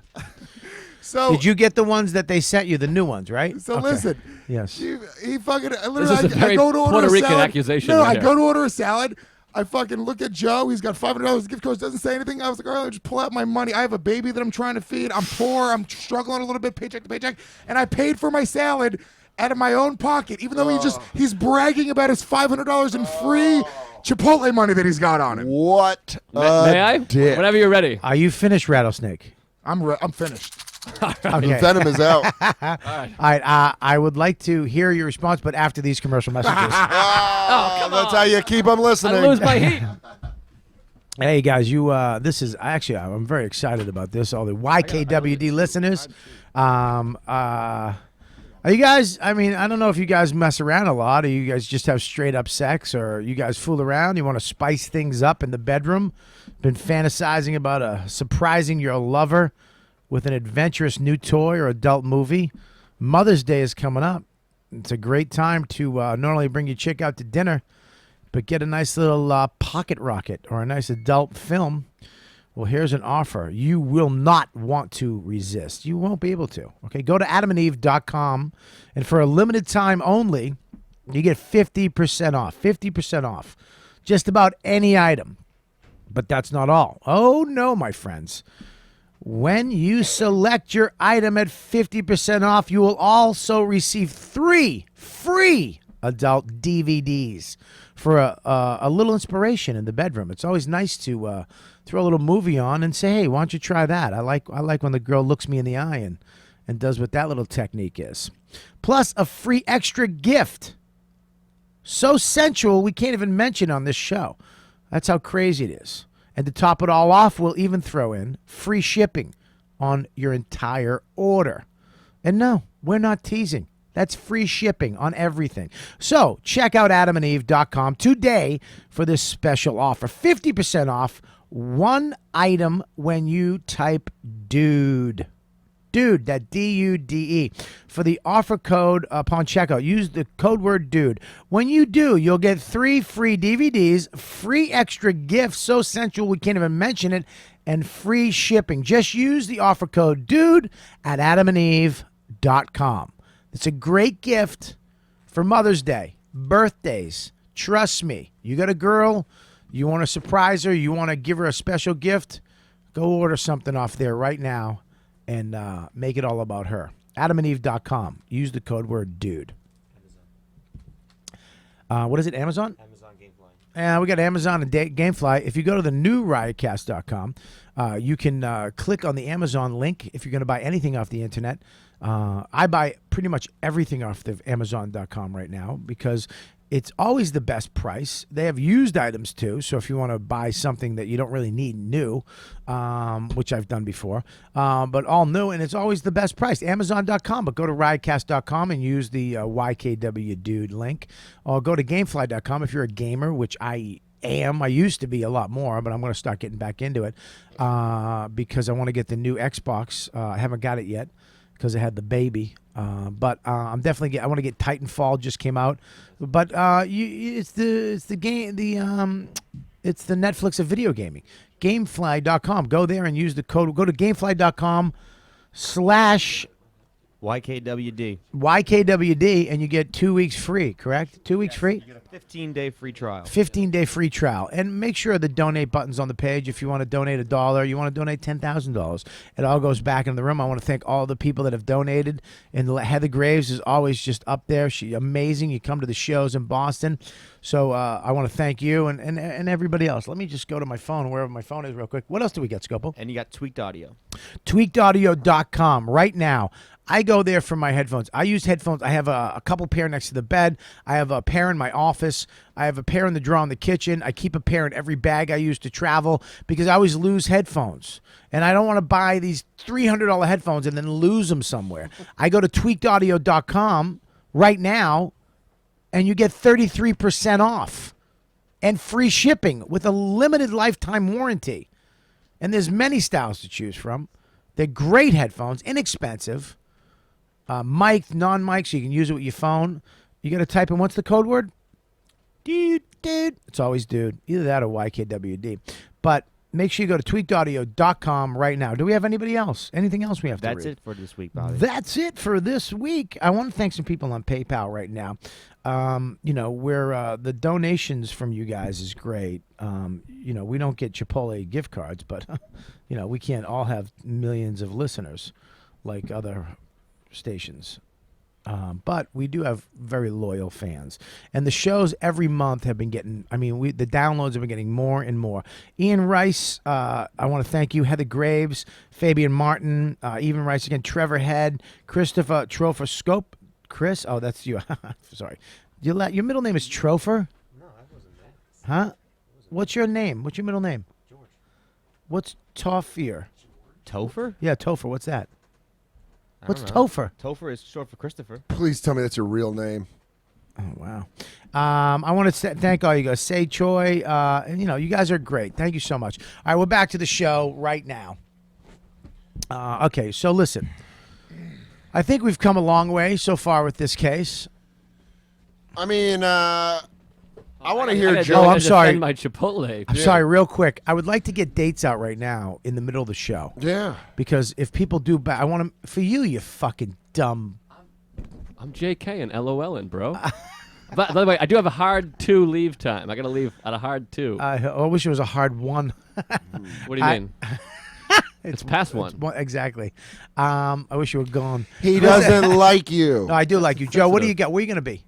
So Did you get the ones that they sent you, the new ones, right? So Okay. listen. Yes. He fucking literally. This is a very I go to order Puerto a Rican salad. accusation No, right I here. go to order a salad. I fucking look at Joe. He's got $500 gift cards. Doesn't say anything. I was like, all right, just pull out my money. I have a baby that I'm trying to feed. I'm poor. I'm struggling a little bit, paycheck to paycheck, and I paid for my salad out of my own pocket. Even though he's bragging about his $500 in free Chipotle money that he's got on him. What? May I? Dick. Whenever you're ready. Are you finished, Rattlesnake? I'm finished. The Okay. venom is out. All right. I would like to hear your response, but after these commercial messages. That's how you keep them I listening. lose my heat. Hey guys, this is actually I'm very excited about this. All the YKWd listeners, Are you guys, I mean, I don't know if you guys mess around a lot or you guys just have straight up sex or you guys fool around. You want to spice things up in the bedroom. Been fantasizing about surprising your lover with an adventurous new toy or adult movie. Mother's Day is coming up. It's a great time to not only bring your chick out to dinner, but get a nice little pocket rocket or a nice adult film. Well, here's an offer you will not want to resist. You won't be able to. Okay, go to adamandeve.com, and for a limited time only, you get 50% off. 50% off. Just about any item. But that's not all. Oh, no, my friends. When you select your item at 50% off, you will also receive 3 free adult DVDs for a little inspiration in the bedroom. It's always nice to throw a little movie on and say, hey, why don't you try that? I like when the girl looks me in the eye and does what that little technique is. Plus a free extra gift. So sensual we can't even mention on this show. That's how crazy it is. And to top it all off, we'll even throw in free shipping on your entire order. And no, we're not teasing. That's free shipping on everything. So check out adamandeve.com today for this special offer. 50% off one item when you type DUDE. Dude, that D-U-D-E. For the offer code upon checkout, use the code word DUDE. When you do, you'll get 3 free DVDs, free extra gifts, so sensual we can't even mention it, and free shipping. Just use the offer code DUDE at adamandeve.com. It's a great gift for Mother's Day, birthdays. Trust me. You got a girl, you want to surprise her, you want to give her a special gift, go order something off there right now and make it all about her. adamandeve.com. Use the code word DUDE. What is it, Amazon? Amazon Gamefly. We got Amazon and Gamefly. If you go to the new riotcast.com, you can click on the Amazon link if you're going to buy anything off the internet. I buy pretty much everything off the Amazon.com right now because it's always the best price. They have used items too, so if you want to buy something that you don't really need new, which I've done before, but all new, and it's always the best price. Amazon.com, but go to riotcast.com and use the YKW Dude link, or go to Gamefly.com if you're a gamer, which I am. I used to be a lot more, but I'm going to start getting back into it because I want to get the new Xbox. I haven't got it yet because I had the baby. But I'm definitely I want to get Titanfall, just came out, but it's the Netflix of video gaming. Gamefly.com. Go there and use the code. Go to gamefly.com/ YKWD. YKWD, and you get 2 weeks free, correct? 2 weeks free? You get a 15-day free trial. 15-day free trial. And make sure the donate button's on the page. If you want to donate $1, you want to donate $10,000. It all goes back in the room. I want to thank all the people that have donated. And Heather Graves is always just up there. She's amazing. You come to the shows in Boston. So I want to thank you and everybody else. Let me just go to my phone, wherever my phone is real quick. What else do we get, Scopo? And you got Tweaked Audio. Tweakedaudio.com right now. I go there for my headphones. I use headphones. I have a couple pair next to the bed. I have a pair in my office. I have a pair in the drawer in the kitchen. I keep a pair in every bag I use to travel because I always lose headphones. And I don't want to buy these $300 headphones and then lose them somewhere. I go to tweakedaudio.com right now, and you get 33% off and free shipping with a limited lifetime warranty. And there's many styles to choose from. They're great headphones, inexpensive. Mic, non-mic, so you can use it with your phone. You got to type in, what's the code word? Dude. It's always dude. Either that or YKWD. But make sure you go to tweakedaudio.com right now. Do we have anybody else? Anything else we have to read? That's it for this week, Bobby. That's it for this week. I want to thank some people on PayPal right now. Where the donations from you guys is great. We don't get Chipotle gift cards, but we can't all have millions of listeners like other stations. But we do have very loyal fans. And the shows every month have been getting, the downloads have been getting more and more. Ian Rice, I want to thank you. Heather Graves, Fabian Martin, Even Rice again, Trevor Head, Christopher Trofer Scope. Chris? Oh, that's you. Sorry. Your middle name is Trofer? No, I wasn't that. Huh? What's your name? What's your middle name? George. What's Tofir? Topher? Yeah, Topher. What's that? What's don't know. Topher? Topher is short for Christopher. Please tell me that's your real name. Oh wow. I want to thank all you guys. Say Choi. And you guys are great. Thank you so much. All right, we're back to the show right now. Okay, so listen. I think we've come a long way so far with this case. I mean, I want to hear I Joe. I'm sorry. defend my Chipotle. I'm sorry, real quick. I would like to get dates out right now in the middle of the show. Yeah. Because if people do I want them for you fucking dumb. I'm JK and LOLing, bro. But by the way, I do have a hard 2 leave time. I got to leave at a hard 2. I wish it was a hard 1. What do you mean? It's past 1. Exactly. I wish you were gone. He doesn't like you. No, I do like you, Joe. What do you got? Where are you gonna be?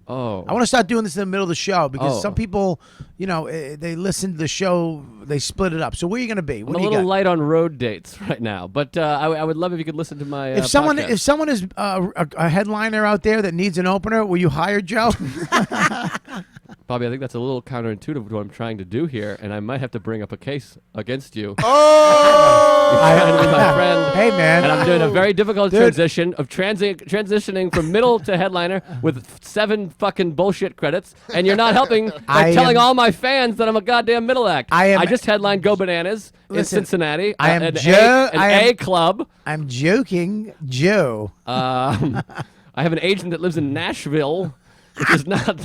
Oh. I want to start doing this in the middle of the show because Oh. some people, they listen to the show, they split it up. So where are you going to be? What I'm a do you little got? light on road dates right now, but I would love if you could listen to my If someone podcast. is a headliner out there that needs an opener, will you hire Joe? Bobby, I think that's a little counterintuitive to what I'm trying to do here, and I might have to bring up a case against you. Oh! You're trying to be my friend. Hey man, And I'm doing a very difficult Dude. transition of transitioning from middle to headliner with 7 fucking bullshit credits, and you're not helping by I telling am- all my fans that I'm a goddamn middle act. I just headlined Go Bananas in Listen, Cincinnati. I am an Joe- A, an I am- A club. I'm joking, Joe. I have an agent that lives in Nashville, which is not,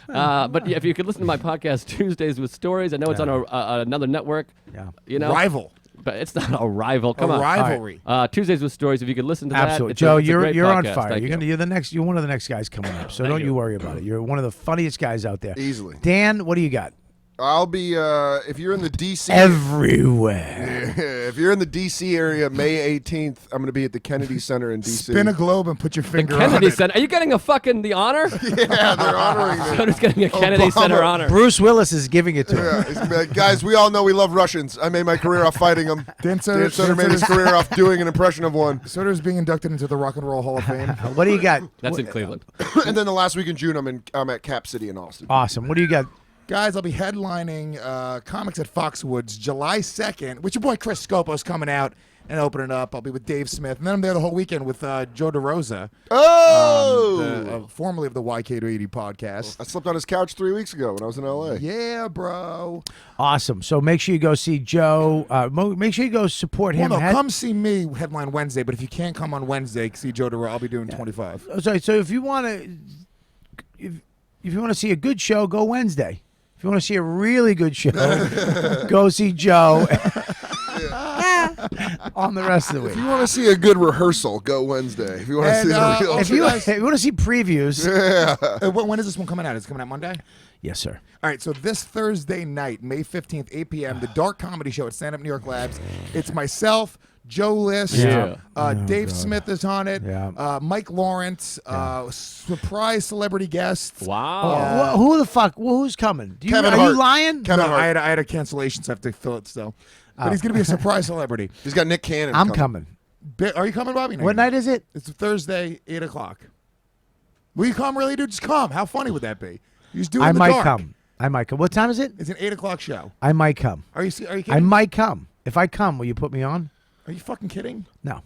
but yeah, if you could listen to my podcast Tuesdays with Stories, I know it's on another network. Yeah. Rival. But it's not a rival. Come a on. rivalry. Tuesdays with Stories. If you could listen to Absolutely, that, it's Joe. it's a great You're on podcast. fire. Thank you. You're one of the next guys coming up. So don't you worry about it. You're one of the funniest guys out there. Easily. Dan, what do you got? I'll be if you're in the DC Everywhere. if you're in the DC area, May 18th, I'm going to be at the Kennedy Center in DC. Spin a globe and put your finger on Kennedy it. Center. Are you getting the honor? Yeah, they're honoring me. Soder's getting a Kennedy Obama. Center honor. Bruce Willis is giving it to him. Yeah, he's gonna be like, guys, we all know we love Russians. I made my career off fighting them. Dan Soder made his career off doing an impression of one. Soder is being inducted into the Rock and Roll Hall of Fame. What do you got? That's in Cleveland. And then the last week in June, I'm at Cap City in Austin. Awesome. What do you got? Guys, I'll be headlining Comics at Foxwoods July 2nd, which your boy Chris Scopo's coming out and opening up. I'll be with Dave Smith. And then I'm there the whole weekend with Joe DeRosa, formerly of the Ykwd podcast. I slept on his couch 3 weeks ago when I was in LA. Yeah, bro. Awesome. So make sure you go see Joe. Make sure you go support him. Well, no, come see me headline Wednesday, but if you can't come on Wednesday, see Joe DeRosa. I'll be doing 25. Sorry. So if you want to, if you want to see a good show, go Wednesday. If you want to see a really good show, go see Joe on the rest of the If week. you want to see a good rehearsal, go Wednesday. If you want to And, see a real If you want to see previews, When is this one coming out? Is it coming out Monday? yes, sir. All right, so this Thursday night, May 15th, 8 p.m., the Dark Comedy Show at Stand Up New York Labs. It's myself, Joe List, Yeah. Dave Smith is on it, Yeah. Mike Lawrence, surprise celebrity guests. Wow. Who the fuck? Who's coming? Do you, Kevin are Hart. you lying? Kevin No, Hart. I had a cancellation, so I have to fill it still. But he's going to be a surprise celebrity. He's got Nick Cannon. I'm coming. Are you coming, Bobby? No, What you're not. night is it? It's Thursday, 8 o'clock. Will you come, really, dude? Just come. How funny would that be? You just do it I in the might dark. come. I might come. What time is it? It's an 8 o'clock show. I might come. Are you kidding? I might come. If I come, will you put me on? Are you fucking kidding? No.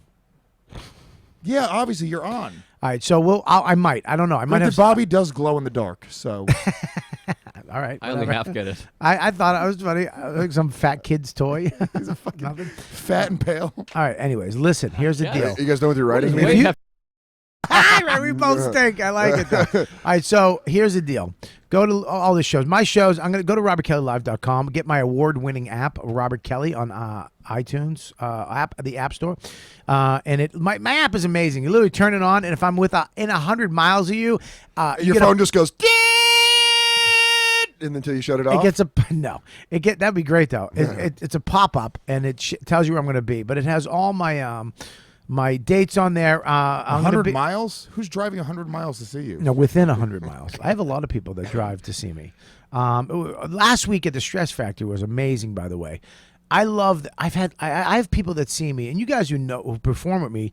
Yeah, obviously you're on. All right. So I might. I don't know. I might But have. Bobby does glow in the dark, so All right. I only whatever. half get it. I thought I was funny. Like some fat kid's toy. he's a fucking Nothing. fat and pale. All right. Anyways, listen. Here's the Yeah. deal. You guys know what you're writing? Way Maybe? half- We both stink. I like it though. All right, so here's the deal. Go to all the shows. My shows, I'm going to go to robertkellylive.com, get my award-winning app, Robert Kelly, on iTunes, the App Store. And my app is amazing. You literally turn it on, and if I'm in 100 miles of you, Your phone just goes, and until you shut it off. It gets that'd be great though. It's a pop-up, and it tells you where I'm going to be. But it has all my my dates on there. 100 miles? Who's driving 100 miles to see you? No, within 100 miles. I have a lot of people that drive to see me. Last week at the Stress Factory was amazing, by the way. I have people that see me, and you guys who perform with me,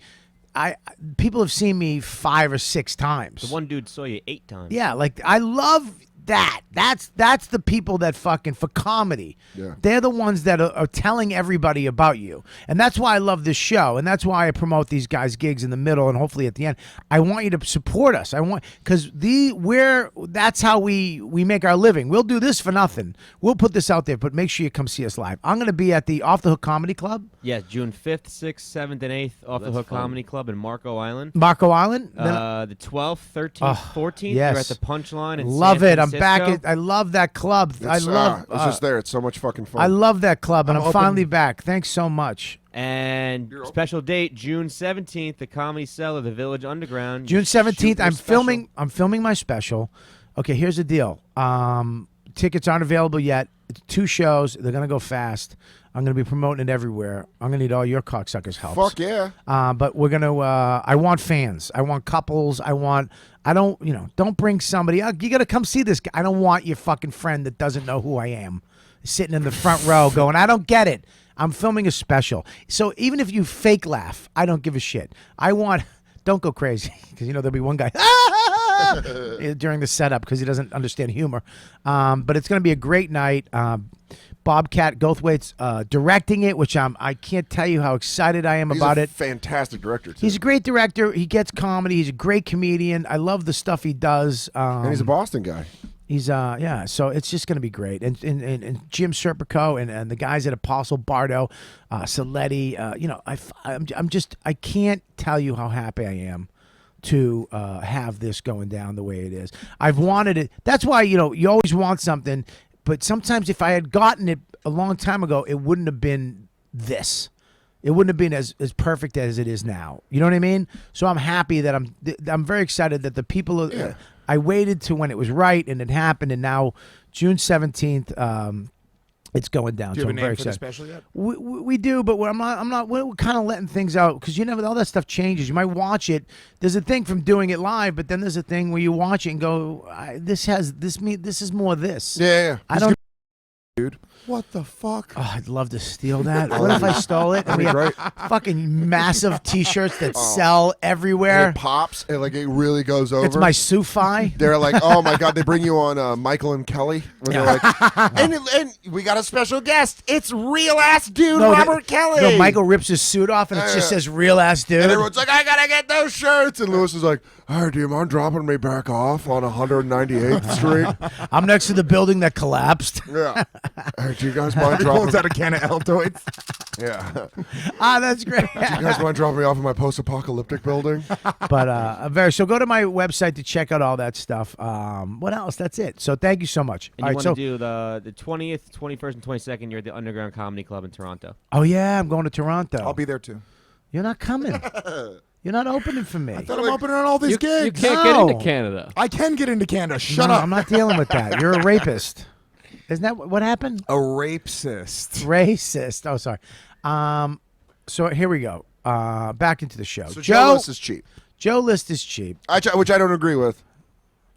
people have seen me 5 or 6 times. The one dude saw you 8 times. Yeah, like I love That's the people that fucking for comedy. Yeah. They're the ones that are telling everybody about you, and that's why I love this show, and that's why I promote these guys' gigs in the middle and hopefully at the end. I want you to support us. I want because that's how we make our living. We'll do this for nothing. We'll put this out there, but make sure you come see us live. I'm going to be at the Off the Hook Comedy Club. Yeah, June 5th, 6th, 7th, and 8th, Off the Hook Comedy Club in Marco Island. Marco Island. The 12th, 13th, 14th. yes. We're at the Punchline in Love San it. I'm back. Francisco. I love that club. I love. It's just there. It's so much fucking fun. I love that club, and I'm open- finally back. Thanks so much. And special date, June 17th, the Comedy Cellar, the Village Underground. June 17th. Shoot your I'm special. filming. I'm filming my special. Okay, here's the deal. Tickets aren't available yet. It's 2 shows. They're gonna go fast. I'm gonna be promoting it everywhere. I'm gonna need all your cocksuckers' help. Fuck yeah. But we're gonna. I want fans. I want couples. Don't bring somebody. You gotta come see this guy. I don't want your fucking friend that doesn't know who I am, sitting in the front row going, I don't get it. I'm filming a special. So even if you fake laugh, I don't give a shit. Don't go crazy because there'll be one guy during the setup because he doesn't understand humor. But it's gonna be a great night. Bobcat Goldthwait's directing it, which I can't tell you how excited I am He's about a it. fantastic director, too. He's a great director. He gets comedy. He's a great comedian. I love the stuff he does. and he's a Boston guy. He's so it's just gonna be great. And Jim Serpico and the guys at Apostle Bardo, Saletti, I can't tell you how happy I am to have this going down the way it is. I've wanted it. That's why you always want something, but sometimes if I had gotten it a long time ago, it wouldn't have been this. It wouldn't have been as perfect as it is now. You know what I mean? So I'm happy that I'm very excited that the people. I waited to when it was right, and it happened, and now June 17th, it's going down. Do you so have a I'm name very for the excited. special yet? We do, but we're kind of letting things out because all that stuff changes. You might watch it. There's a thing from doing it live, but then there's a thing where you watch it and go, this is more this. Yeah. I don't. Dude. What the fuck? Oh, I'd love to steal that. What if I stole it? And we have fucking massive T-shirts that sell everywhere. It pops and it really goes over. It's my Sufi. They're like, oh my god, they bring you on Michael and Kelly. Where they're like, and we got a special guest. It's real ass dude Robert Kelly. No, Michael rips his suit off and it just says real ass dude. And everyone's like, I gotta get those shirts. And Lewis is like, all right, do you mind dropping me back off on 198th Street? I'm next to the building that collapsed. Yeah. Hey, do you guys mind He dropping? pulls out a can of Altoids. Yeah. That's great. Do you guys mind dropping me off in my post-apocalyptic building? But so go to my website to check out all that stuff. What else? That's it. So thank you so much. And All you right, want to do the 20th, 21st, and 22nd. You're at the Underground Comedy Club in Toronto. oh yeah, I'm going to Toronto. I'll be there too. You're not coming. You're not opening for me. I thought I'm opening on all these You gigs. can't get into Canada. I can get into Canada. Shut No, up. I'm not dealing with that. You're a rapist. Isn't that what happened? a rapist. Racist. Oh, sorry. So here we go. Back into the show. So Joe List is cheap. Joe List is cheap. Which I don't agree with.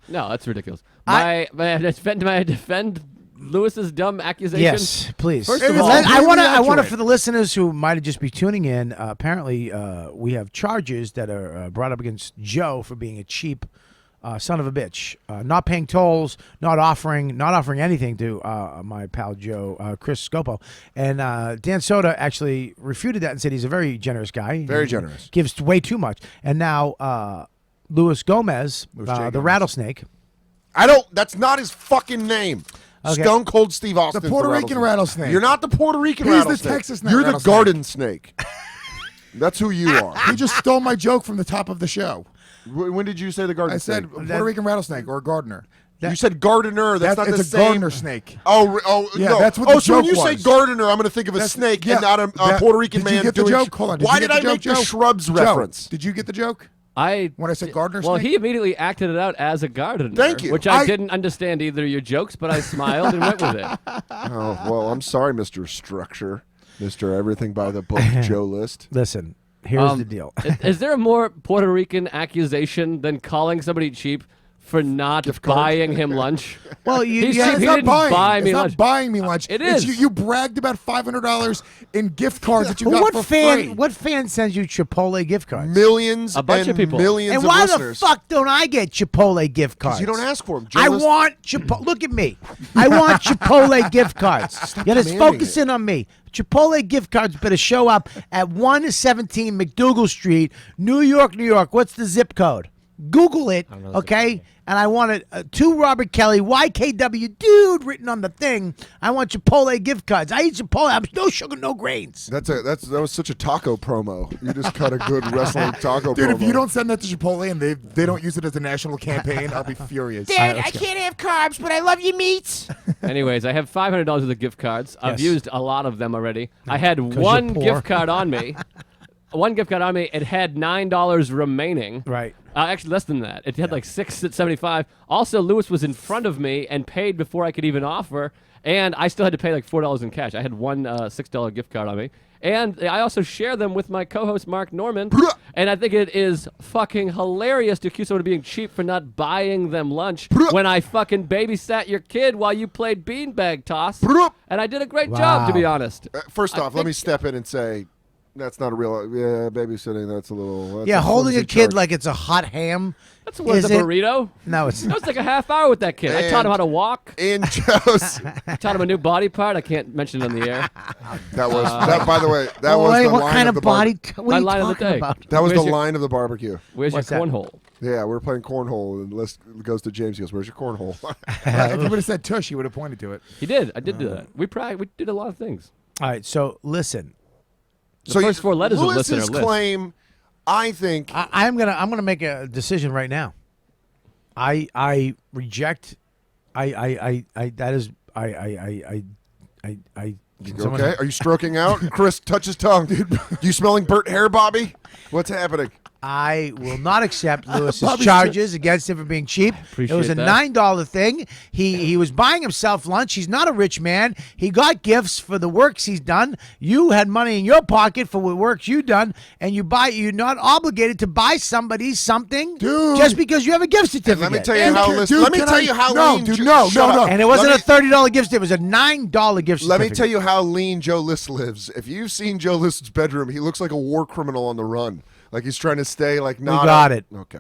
No, that's ridiculous. May I defend Lewis's dumb accusation? Yes, please. First It of is all, I want to. accurate. For the listeners who might just be tuning in. Apparently, we have charges that are brought up against Joe for being a cheap son of a bitch, not paying tolls, not offering anything to my pal Joe, Chris Scopo, and Dan Soder actually refuted that and said he's a very generous guy. Very He generous. gives way too much, and now Luis Gomez, J. the Gomez. rattlesnake. That's not his fucking name. Okay. Stone Cold Steve Austin. The Puerto Rican rattlesnake. You're not the Puerto Rican He's the rattlesnake. Texas You're the rattlesnake. garden snake. That's who you are. He just stole my joke from the top of the show. When did you say the garden I said snake? Puerto Rican rattlesnake or gardener. You said gardener. That's not it's the a same. gardener snake. Oh, Yeah, no. that's what the so when joke you say was. gardener, I'm going to think of a snake and not a Puerto Rican did man you get the doing. joke? Hold on. Why you did get I the joke, make the Joe? shrubs Joe, reference? Did you get the joke? when I said gardener Well, snake? he immediately acted it out as a gardener. Thank you. Which I didn't understand either of your jokes, but I smiled and went with it. Oh well, I'm sorry, Mr. Structure, Mr. Everything by the Book, Joe List. Listen, here's the deal. Is there a more Puerto Rican accusation than calling somebody cheap for not Gift card. buying him lunch. Well, you He's yeah, cheap. It's He not didn't buying. buy me it's lunch. not buying me lunch. It It's is. You bragged about $500 in gift cards that you got what for fan? free. What fan sends you Chipotle gift cards? Millions A bunch and of people. millions And of why listeners. the fuck don't I get Chipotle gift cards? You don't ask for them. I want Chipotle. Look at me. I want Chipotle gift cards. You just demanding focus it. in on me. Chipotle gift cards better show up at 117 McDougal Street, New York, New York. What's the zip code? Google it, okay? And I want it to Robert Kelly, YKW, dude, written on the thing. I want Chipotle gift cards. I eat Chipotle. I'm no sugar, no grains. That was such a taco promo. You just cut a good wrestling taco Dude, promo. if you don't send that to Chipotle and they don't use it as a national campaign, I'll be furious. Dad, I can't have carbs, but I love your meats. Anyways, I have $500 worth of gift cards. I've Yes. used a lot of them already. I had you're one poor. gift card on me. One gift card on me. It had $9 remaining. Right. Actually, less than that. It had like $6 at 75. Also, Lewis was in front of me and paid before I could even offer, and I still had to pay like $4 in cash. I had one $6 gift card on me, and I also share them with my co-host Mark Norman. And I think it is fucking hilarious to accuse someone of being cheap for not buying them lunch when I fucking babysat your kid while you played beanbag toss, and I did a great job, to be Wow. honest. First off, let think- me step in and say that's not a real. Yeah, babysitting. That's a little. That's Yeah, holding a flimsy kid charge. like it's a hot ham. That's what Is a it? burrito. No, it's That was like a half hour with that kid. I taught him how to walk. And Joe's. Taught him a new body part. I can't mention it on the air. That was that. By the way, that Oh, was wait, the what line kind of of the bar- body? What My are you line of the talking day. about? That was Where's the your- line of the barbecue. Where's What's your that? cornhole? Yeah, we were playing cornhole, and list goes to James. He goes, "Where's your cornhole?" If you would have said tush, he would have pointed to it. He did. I did do that. We did a lot of things. All right, so listen. The first four letters of Lewis's listener list. claim, I think. I'm gonna make a decision right now. I reject. That is I. You okay? Are you stroking out? Chris, touch his tongue. You smelling burnt hair, Bobby? What's happening? I will not accept Lewis's Bobby's charges against him for being cheap. It was a Appreciate that. $9 thing. He was buying himself lunch. He's not a rich man. He got gifts for the works he's done. You had money in your pocket for what works you've done, and you're not obligated to buy somebody something Dude. just because you have a gift certificate. Let me tell you how. Dude, Let me can tell I- you how no, lean. dude, Jo- no, shut no, up. And it wasn't Let a $30 gift. It was a $9 gift certificate. Let me tell you how lean Joe List lives. If you've seen Joe List's bedroom, he looks like a war criminal on the run. Like he's trying to stay like not. got it. Okay.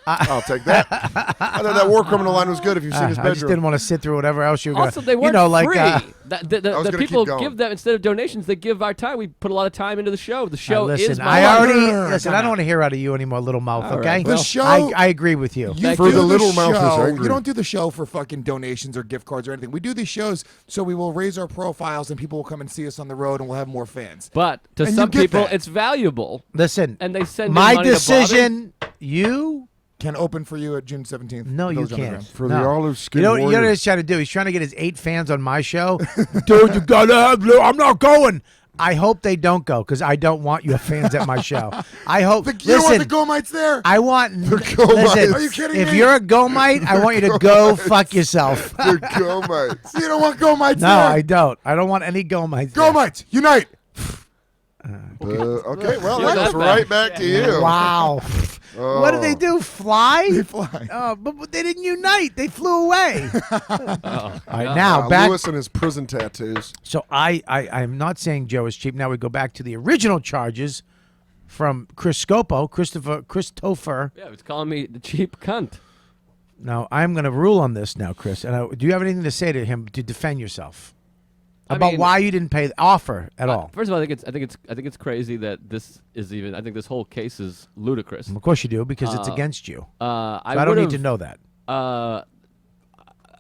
I'll take that. I thought that war criminal line was good if you've seen his I just didn't bedroom. want to sit through whatever else you were going Also, they weren't free. The gonna people keep going. give them, instead of donations, they give our time. We put a lot of time into the show. The show listen, is my I life. already listen. I don't want to hear out of you anymore, little mouth. All Okay, right, The well, show. I agree with you. You For do the little mouth is show- angry. You don't do the show for fucking donations or gift cards or anything. We do these shows so we will raise our profiles and people will come and see us on the road and we'll have more fans. But to And you some get people, that. it's valuable, Listen, and they send in my money to decision. You Can open for you at June 17th. no, you Village can't. Underground. For No. the olive skin You know what warrior. he's trying to do? He's trying to get his 8 fans on my show. Dude, you gotta have. I'm not going. I hope they don't go because I don't want your fans at my show. I hope. You don't want Listen, the Gomites there? I want. Go Listen, Mite. Are you kidding if me? you're a Gomite, I want you to go fuck yourself. They're Gomites. You don't want Gomites No, there? I don't. I don't want any Gomites. there. Gomites, unite! Okay, well, Yeah, that goes that's right back to you. Wow. What did they do? Fly? They fly. Oh, but they didn't unite. They flew away. All right, now Uh, back. Lewis and his prison tattoos. So I'm not saying Joe is cheap. Now we go back to the original charges from Scopo, Christopher. Yeah, it's calling me the cheap cunt. Now I'm going to rule on this now, Chris. And do you have anything to say to him to defend yourself I about mean- why you didn't pay the offer at all? First of all, I think it's crazy that this is even. I think this whole case is ludicrous. Of course you do because it's against you. I I don't need would've- to know that.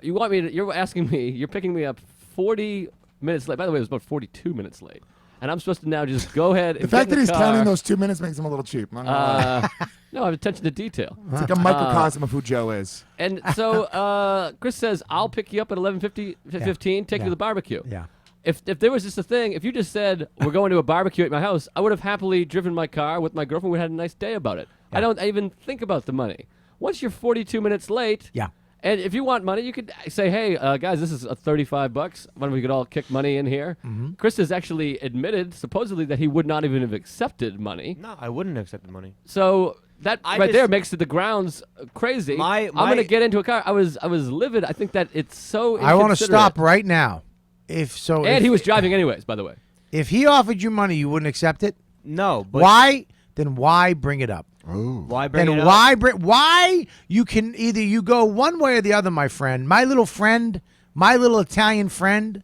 You want me to? You're asking me. You're picking me up 40 minutes late. By the way, it was about 42 minutes late, and I'm supposed to now just go ahead. The And fact get that in he's the counting car. those 2 minutes makes him a little cheap. I'm not gonna lie. No, I have attention to detail. It's like a microcosm of who Joe is. And so Chris says, "I'll pick you up at 11:15, take you to the barbecue." Yeah. If there was just a thing, if you just said we're going to a barbecue at my house, I would have happily driven my car with my girlfriend. We had a nice day about it. I don't even think about the money. Once you're 42 minutes late, Yeah. and if you want money, you could say, "Hey, guys, this is $35. Why don't we could all kick money in here?" Mm-hmm. Chris has actually admitted, supposedly, that he would not even have accepted money. No, I wouldn't have accepted money. So that I right there just- makes the grounds crazy. I'm my- gonna get into a car. I was livid. I think that it's so. I want to inconsiderate. stop right now. And he was driving anyways, by the way. If he offered you money, you wouldn't accept it. No, but Why? Then why bring it up? Why bring Then it up? why you can either you go one way or the other, my friend, my little Italian friend.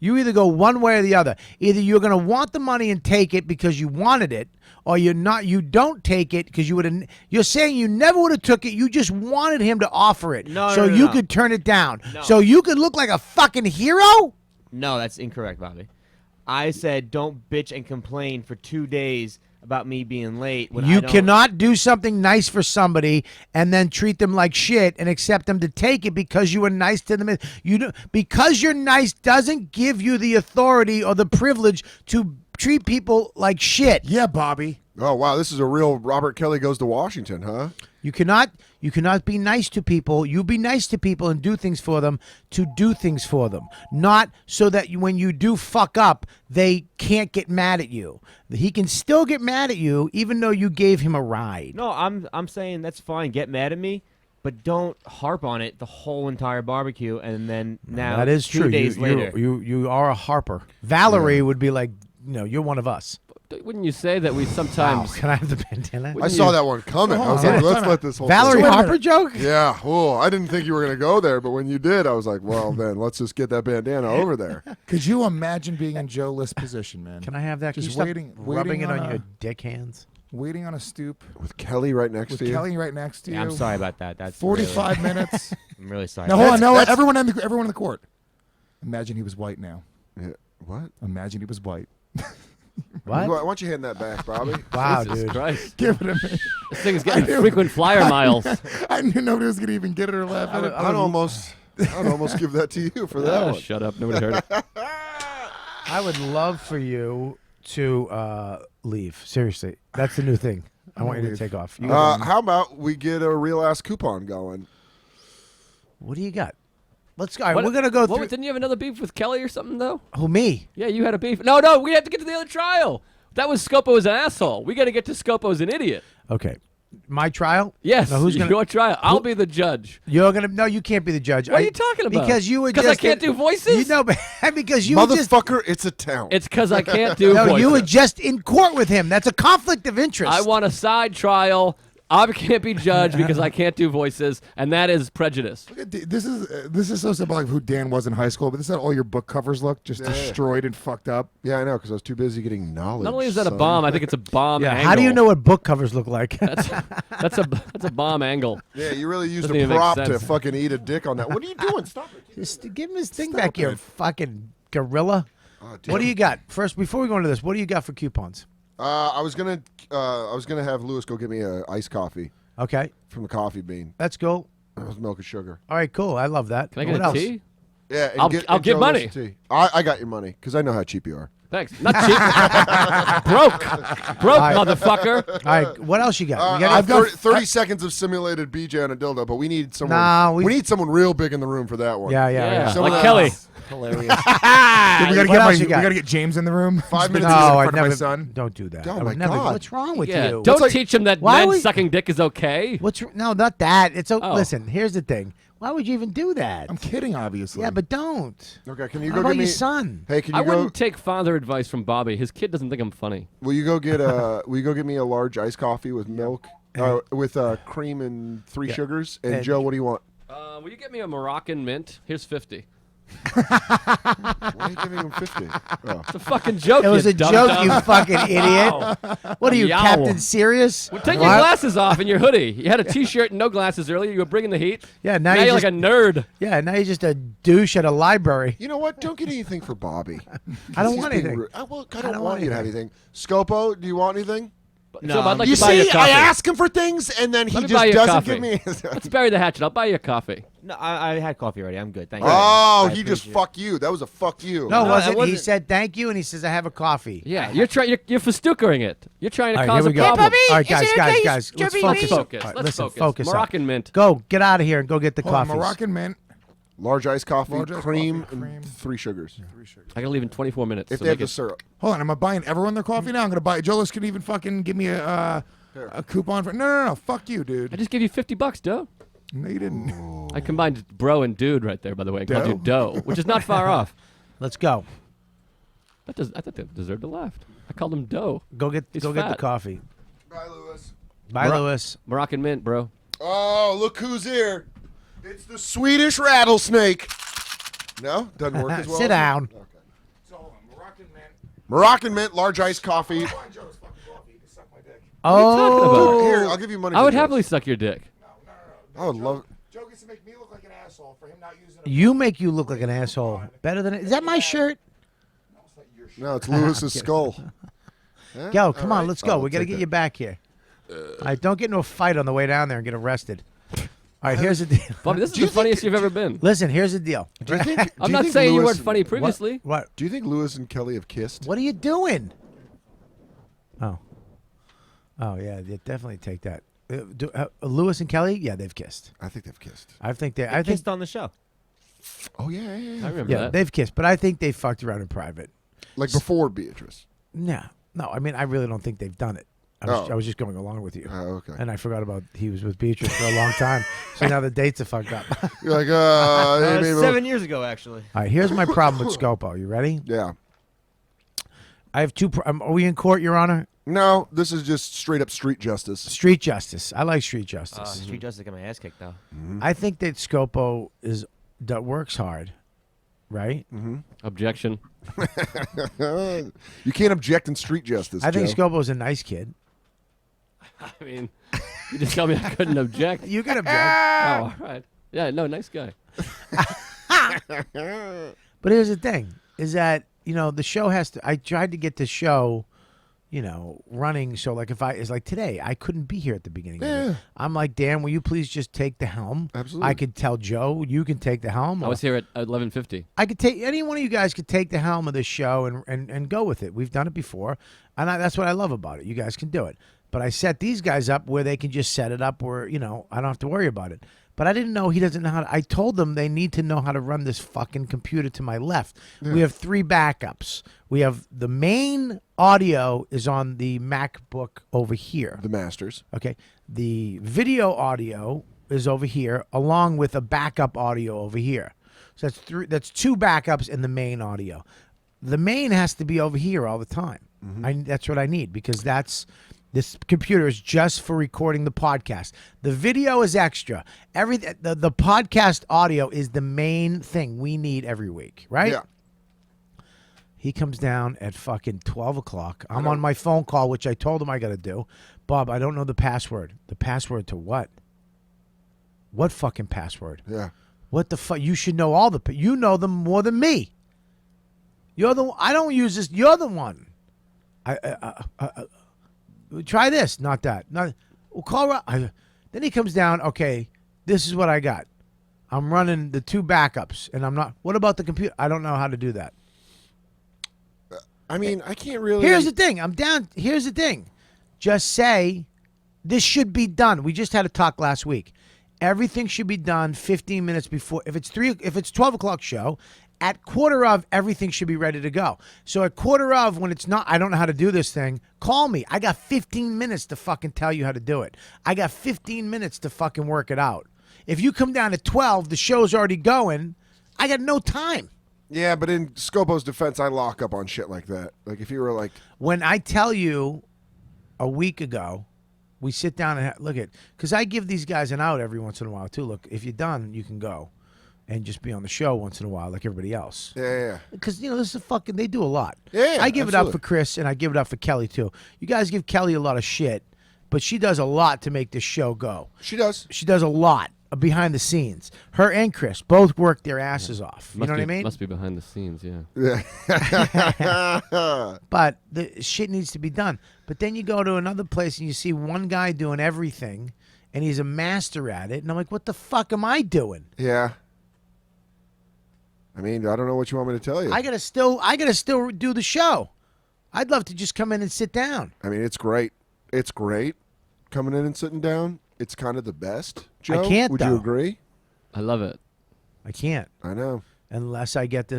You either go one way or the other. Either you're going to want the money and take it because you wanted it, or you're not. You don't take it because you would have. You're saying you never would have took it. You just wanted him to offer it, No, so no, you no. could turn it down, No. so you could look like a fucking hero. No, that's incorrect, Bobby. I said don't bitch and complain for 2 days about me being late. When I You don't- cannot do something nice for somebody and then treat them like shit and accept them to take it because you were nice to them. You do, because you're nice doesn't give you the authority or the privilege to treat people like shit. Yeah, Bobby. Oh wow, this is a real Robert Kelly Goes to Washington, huh? You cannot be nice to people. You be nice to people and do things for them to do things for them. Not so that when you do fuck up, they can't get mad at you. He can still get mad at you even though you gave him a ride. No, I'm saying that's fine. Get mad at me, but don't harp on it the whole entire barbecue. And then now That is 2 true. days later. You are a harper. Valerie would be like, you're one of us. Wouldn't you say that we Wow. sometimes? Can I have the bandana? I saw that one coming. I was Hold like, on. let's let this whole Valerie thing- Harper joke? Yeah. Oh, I didn't think you were gonna go there, but when you did, I was like, well, then let's just get that bandana over there. Could you imagine being in Joe List's position, man? Can I have that? Can Just you stop waiting rubbing it on on a- your dick hands? Waiting on a stoop With Kelly right next with to you. Kelly right next to you. Yeah, I'm sorry about that. That's 45 minutes. I'm really sorry. Now hold on, no, everyone in the court. Imagine he was white now. Yeah. What? Imagine he was white. What? Why don't you hand that back, Bobby? Wow, Jesus dude. Christ. Give it a minute. This thing's getting frequent flyer miles. I knew nobody was gonna even get it or laugh at it. I'd almost give that to you for that one. Shut up. Nobody heard it. I would love for you to leave. Seriously. That's the new thing. I want you to leave. take off. How about we get a real ass coupon going? What do you got? Let's go. All right, What- we're going to go what, through. Didn't you have another beef with Kelly or something, though? Who, me? Yeah, you had a beef. No, we have to get to the other trial. That was Scopo as an asshole. We got to get to Scopo as an idiot. Okay. My trial? Yes, Now, who's gonna, your trial. I'll be the judge. You're going to. No, you can't be the judge. What are you talking about? Because you were just. Because I can't do voices? You know, because you were just. Motherfucker, it's a town. It's because I can't do No, voices. you were just in court with him. That's a conflict of interest. I want a side trial. I can't be judged because I can't do voices, and that is prejudice. This is so symbolic of who Dan was in high school, but this is how all your book covers look, just destroyed and fucked up. Yeah, I know, because I was too busy getting knowledge. Not only is that a son. bomb, I think it's a bomb Yeah. angle. How do you know what book covers look like? That's a bomb angle. Yeah, you really used Doesn't a even make prop to sense. fucking eat a dick on that. What are you doing? Stop it. Just give him his thing Stop back here, it. fucking gorilla. Oh, What do you got? First, before we go into this, what do you got for coupons? I was gonna have Lewis go get me a iced coffee Okay, from the Coffee Bean. let's go. It was milk and sugar. All right, cool. I love that. Can I get what a else? tea? Yeah, and I'll and give Joe money. List tea. I got your money because I know how cheap you are. Thanks. Not cheap. Broke, right. motherfucker. All right, what else you got? You got I've any- got 30 seconds of simulated BJ on a dildo, but we need someone. Nah, we we- need someone real big in the room for that one. Yeah, Yeah, Some of like that- Kelly. Hilarious. We What gotta else you got? get James in the room. 5 minutes in no, front I'd of my never. son. Don't do that. Oh, I would my never. God. What's wrong with Yeah, you? don't like- teach him that Why men would- sucking dick is okay. No, not that. It's Oh. Listen. Here's the thing. Why would you even do that? I'm kidding, obviously. Yeah, but don't. Okay, can you How go about get me? your son? Hey, can I you go? wouldn't take father advice from Bobby. His kid doesn't think I'm funny. Will you go get will you go get me a large iced coffee with milk, with cream and 3 sugars? And And- Joe, what do you want? Will you get me a Moroccan mint? Here's 50. Why are you giving him 50? Oh. It's a fucking joke. It was you a dumb joke, dumb. you fucking idiot. What are you, Yow. Captain Serious? Well, take your What? glasses off and your hoodie. You had a T-shirt and no glasses earlier. You were bringing the heat. Yeah, now Now you're you're just like a nerd. Yeah, now you're just a douche at a library. You know what? Don't get anything for Bobby. I don't He's want being anything. rude. I don't want you to have anything. Scopo, do you want anything? No, So I'd like You to buy you a see, I coffee. ask him for things, and then he Let me just buy you a doesn't coffee. give me. Let's bury the hatchet. I'll buy you a coffee. No, I had coffee already. I'm good. Thank you. Oh, I he just appreciate it. fuck you. That was a fuck you. No, No, was it it? He wasn't. said thank you, and he says I have a coffee. Yeah, you're Fastookering it. You're trying to All right, cause here a we go. problem. Bobby, All right, is guys, it guys, okay? guys. Let's Chubby focus. me? Focus. All right, Let's listen, focus. up. Moroccan mint. Go, get out of here and go get the Hold on, coffee. Moroccan mint. Large iced coffee, Large iced cream, coffee, cream. and 3 sugars. I gotta leave in 24 minutes. If so they have make the it- syrup. Hold on, am I buying everyone their coffee now? I'm gonna buy. Jolis can even fucking give me a a coupon for. No. Fuck you, I dude. just gave you $50, Doe. No, you didn't. I combined bro and dude right there, by the way. I called you Doe, which is not far off. Let's go. I thought that deserved a laugh. I called him Doe. Go get He's the fat. coffee. Bye, Lewis. Bye, Lewis. Moroccan mint, bro. Oh, look who's here. It's the Swedish rattlesnake. No? Doesn't work as well. Sit down. Okay. So, Moroccan man. Moroccan mint, large iced coffee. Joe's fucking coffee. You suck my dick. Oh, Here, I'll give you money. I for would this. happily suck your dick. I would love. Joe gets to make me look like an asshole for him not using a you make you look like an asshole. Better than it. Is that my shirt? No, it's Lewis's skull. Yeah? Yo, come All on, right. let's go. Oh, We got to take get that. you back here. All right, don't get into a fight on the way down there and get arrested. All right, here's the deal. Bobby, this is the funniest you've ever been. Listen, here's the deal. Do you think, do I'm you not think saying you Lewis- weren't funny previously. What? Do you think Lewis and Kelly have kissed? What are you doing? Oh. Oh, yeah, they definitely take that. Lewis and Kelly, yeah, they've kissed. I think they've kissed. I think they. They I think. kissed on the show. Oh yeah, I remember Yeah, that. they've kissed, but I think they fucked around in private. Like before Beatrice. No, I mean, I really don't think they've done it. Oh. I was just going along with you. Oh, okay. And I forgot about he was with Beatrice for a long time. So now the dates are fucked up. All You're like, maybe 7 years ago, actually. right, here's my problem with Scopo. You ready? yeah. I have two. Are we in court, Your Honor? No, this is just straight up street justice. Street justice. I like street justice. Street Justice got my ass kicked, though. I think that Scopo that works hard, right? Objection. You can't object in street justice. I think Joe. Scopo's a nice kid. I mean, you just tell me I couldn't object. You can object. Oh, all right. Yeah, no, nice guy. But here's the thing: is that the show has to. I tried to get the show, running. So like it's like today, I couldn't be here at the beginning. Of Yeah. it. I'm like, Dan, will you please just take the helm? Absolutely. I could tell Joe, you can take the helm. I was here at 11:50. I could take any one of you guys could take the helm of this show and go with it. We've done it before, and that's what I love about it. You guys can do it. But I set these guys up where they can just set it up where I don't have to worry about it. But I didn't know he doesn't know how to. I told them they need to know how to run this fucking computer to my left. We have 3 backups. We have the main audio is on the MacBook over here. The Masters. Okay. The video audio is over here, along with a backup audio over here. So that's 3. That's 2 backups in the main audio. The main has to be over here all the time. That's what I need because this computer is just for recording the podcast. The video is extra. The podcast audio is the main thing we need every week, right? Yeah. He comes down at fucking 12 o'clock. I'm on my phone call, which I told him I got to do. Bob, I don't know the password. The password to what? What fucking password? Yeah. What the fuck? You should know all the. You know them more than me. You're the. I don't use this. You're the one. Try this, not that. We'll call. Then he comes down. Okay, this is what I got. I'm running the 2 backups, and I'm not. What about the computer? I don't know how to do that. I mean, I can't really. Here's the thing. I'm down. Here's the thing. Just say this should be done. We just had a talk last week. Everything should be done 15 minutes before. If it's 12 o'clock show, at 12:15, everything should be ready to go. So at 12:15, when it's not, I don't know how to do this thing, call me. I got 15 minutes to fucking tell you how to do it. I got 15 minutes to fucking work it out. If you come down at 12, the show's already going. I got no time. Yeah, but in Scopo's defense, I lock up on shit like that. Like if you were like, When I tell you a week ago, we sit down and look at, because I give these guys an out every once in a while too. Look, if you're done, you can go and just be on the show once in a while like everybody else. yeah. Because, this is fucking, they do a lot. Yeah, I give it up absolutely. for Chris and I give it up for Kelly too. You guys give Kelly a lot of shit, but she does a lot to make this show go. She does. She does a lot behind the scenes. Her and Chris both work their asses off. You know what I mean? Must be behind the scenes, yeah. But the shit needs to be done. But then you go to another place and you see one guy doing everything and he's a master at it. And I'm like, what the fuck am I doing? Yeah. I mean, I don't know what you want me to tell you. I gotta still do the show. I'd love to just come in and sit down. I mean, it's great. It's great coming in and sitting down. It's kind of the best. Joe, can't, would though. you agree? I love it. I can't I know. unless I get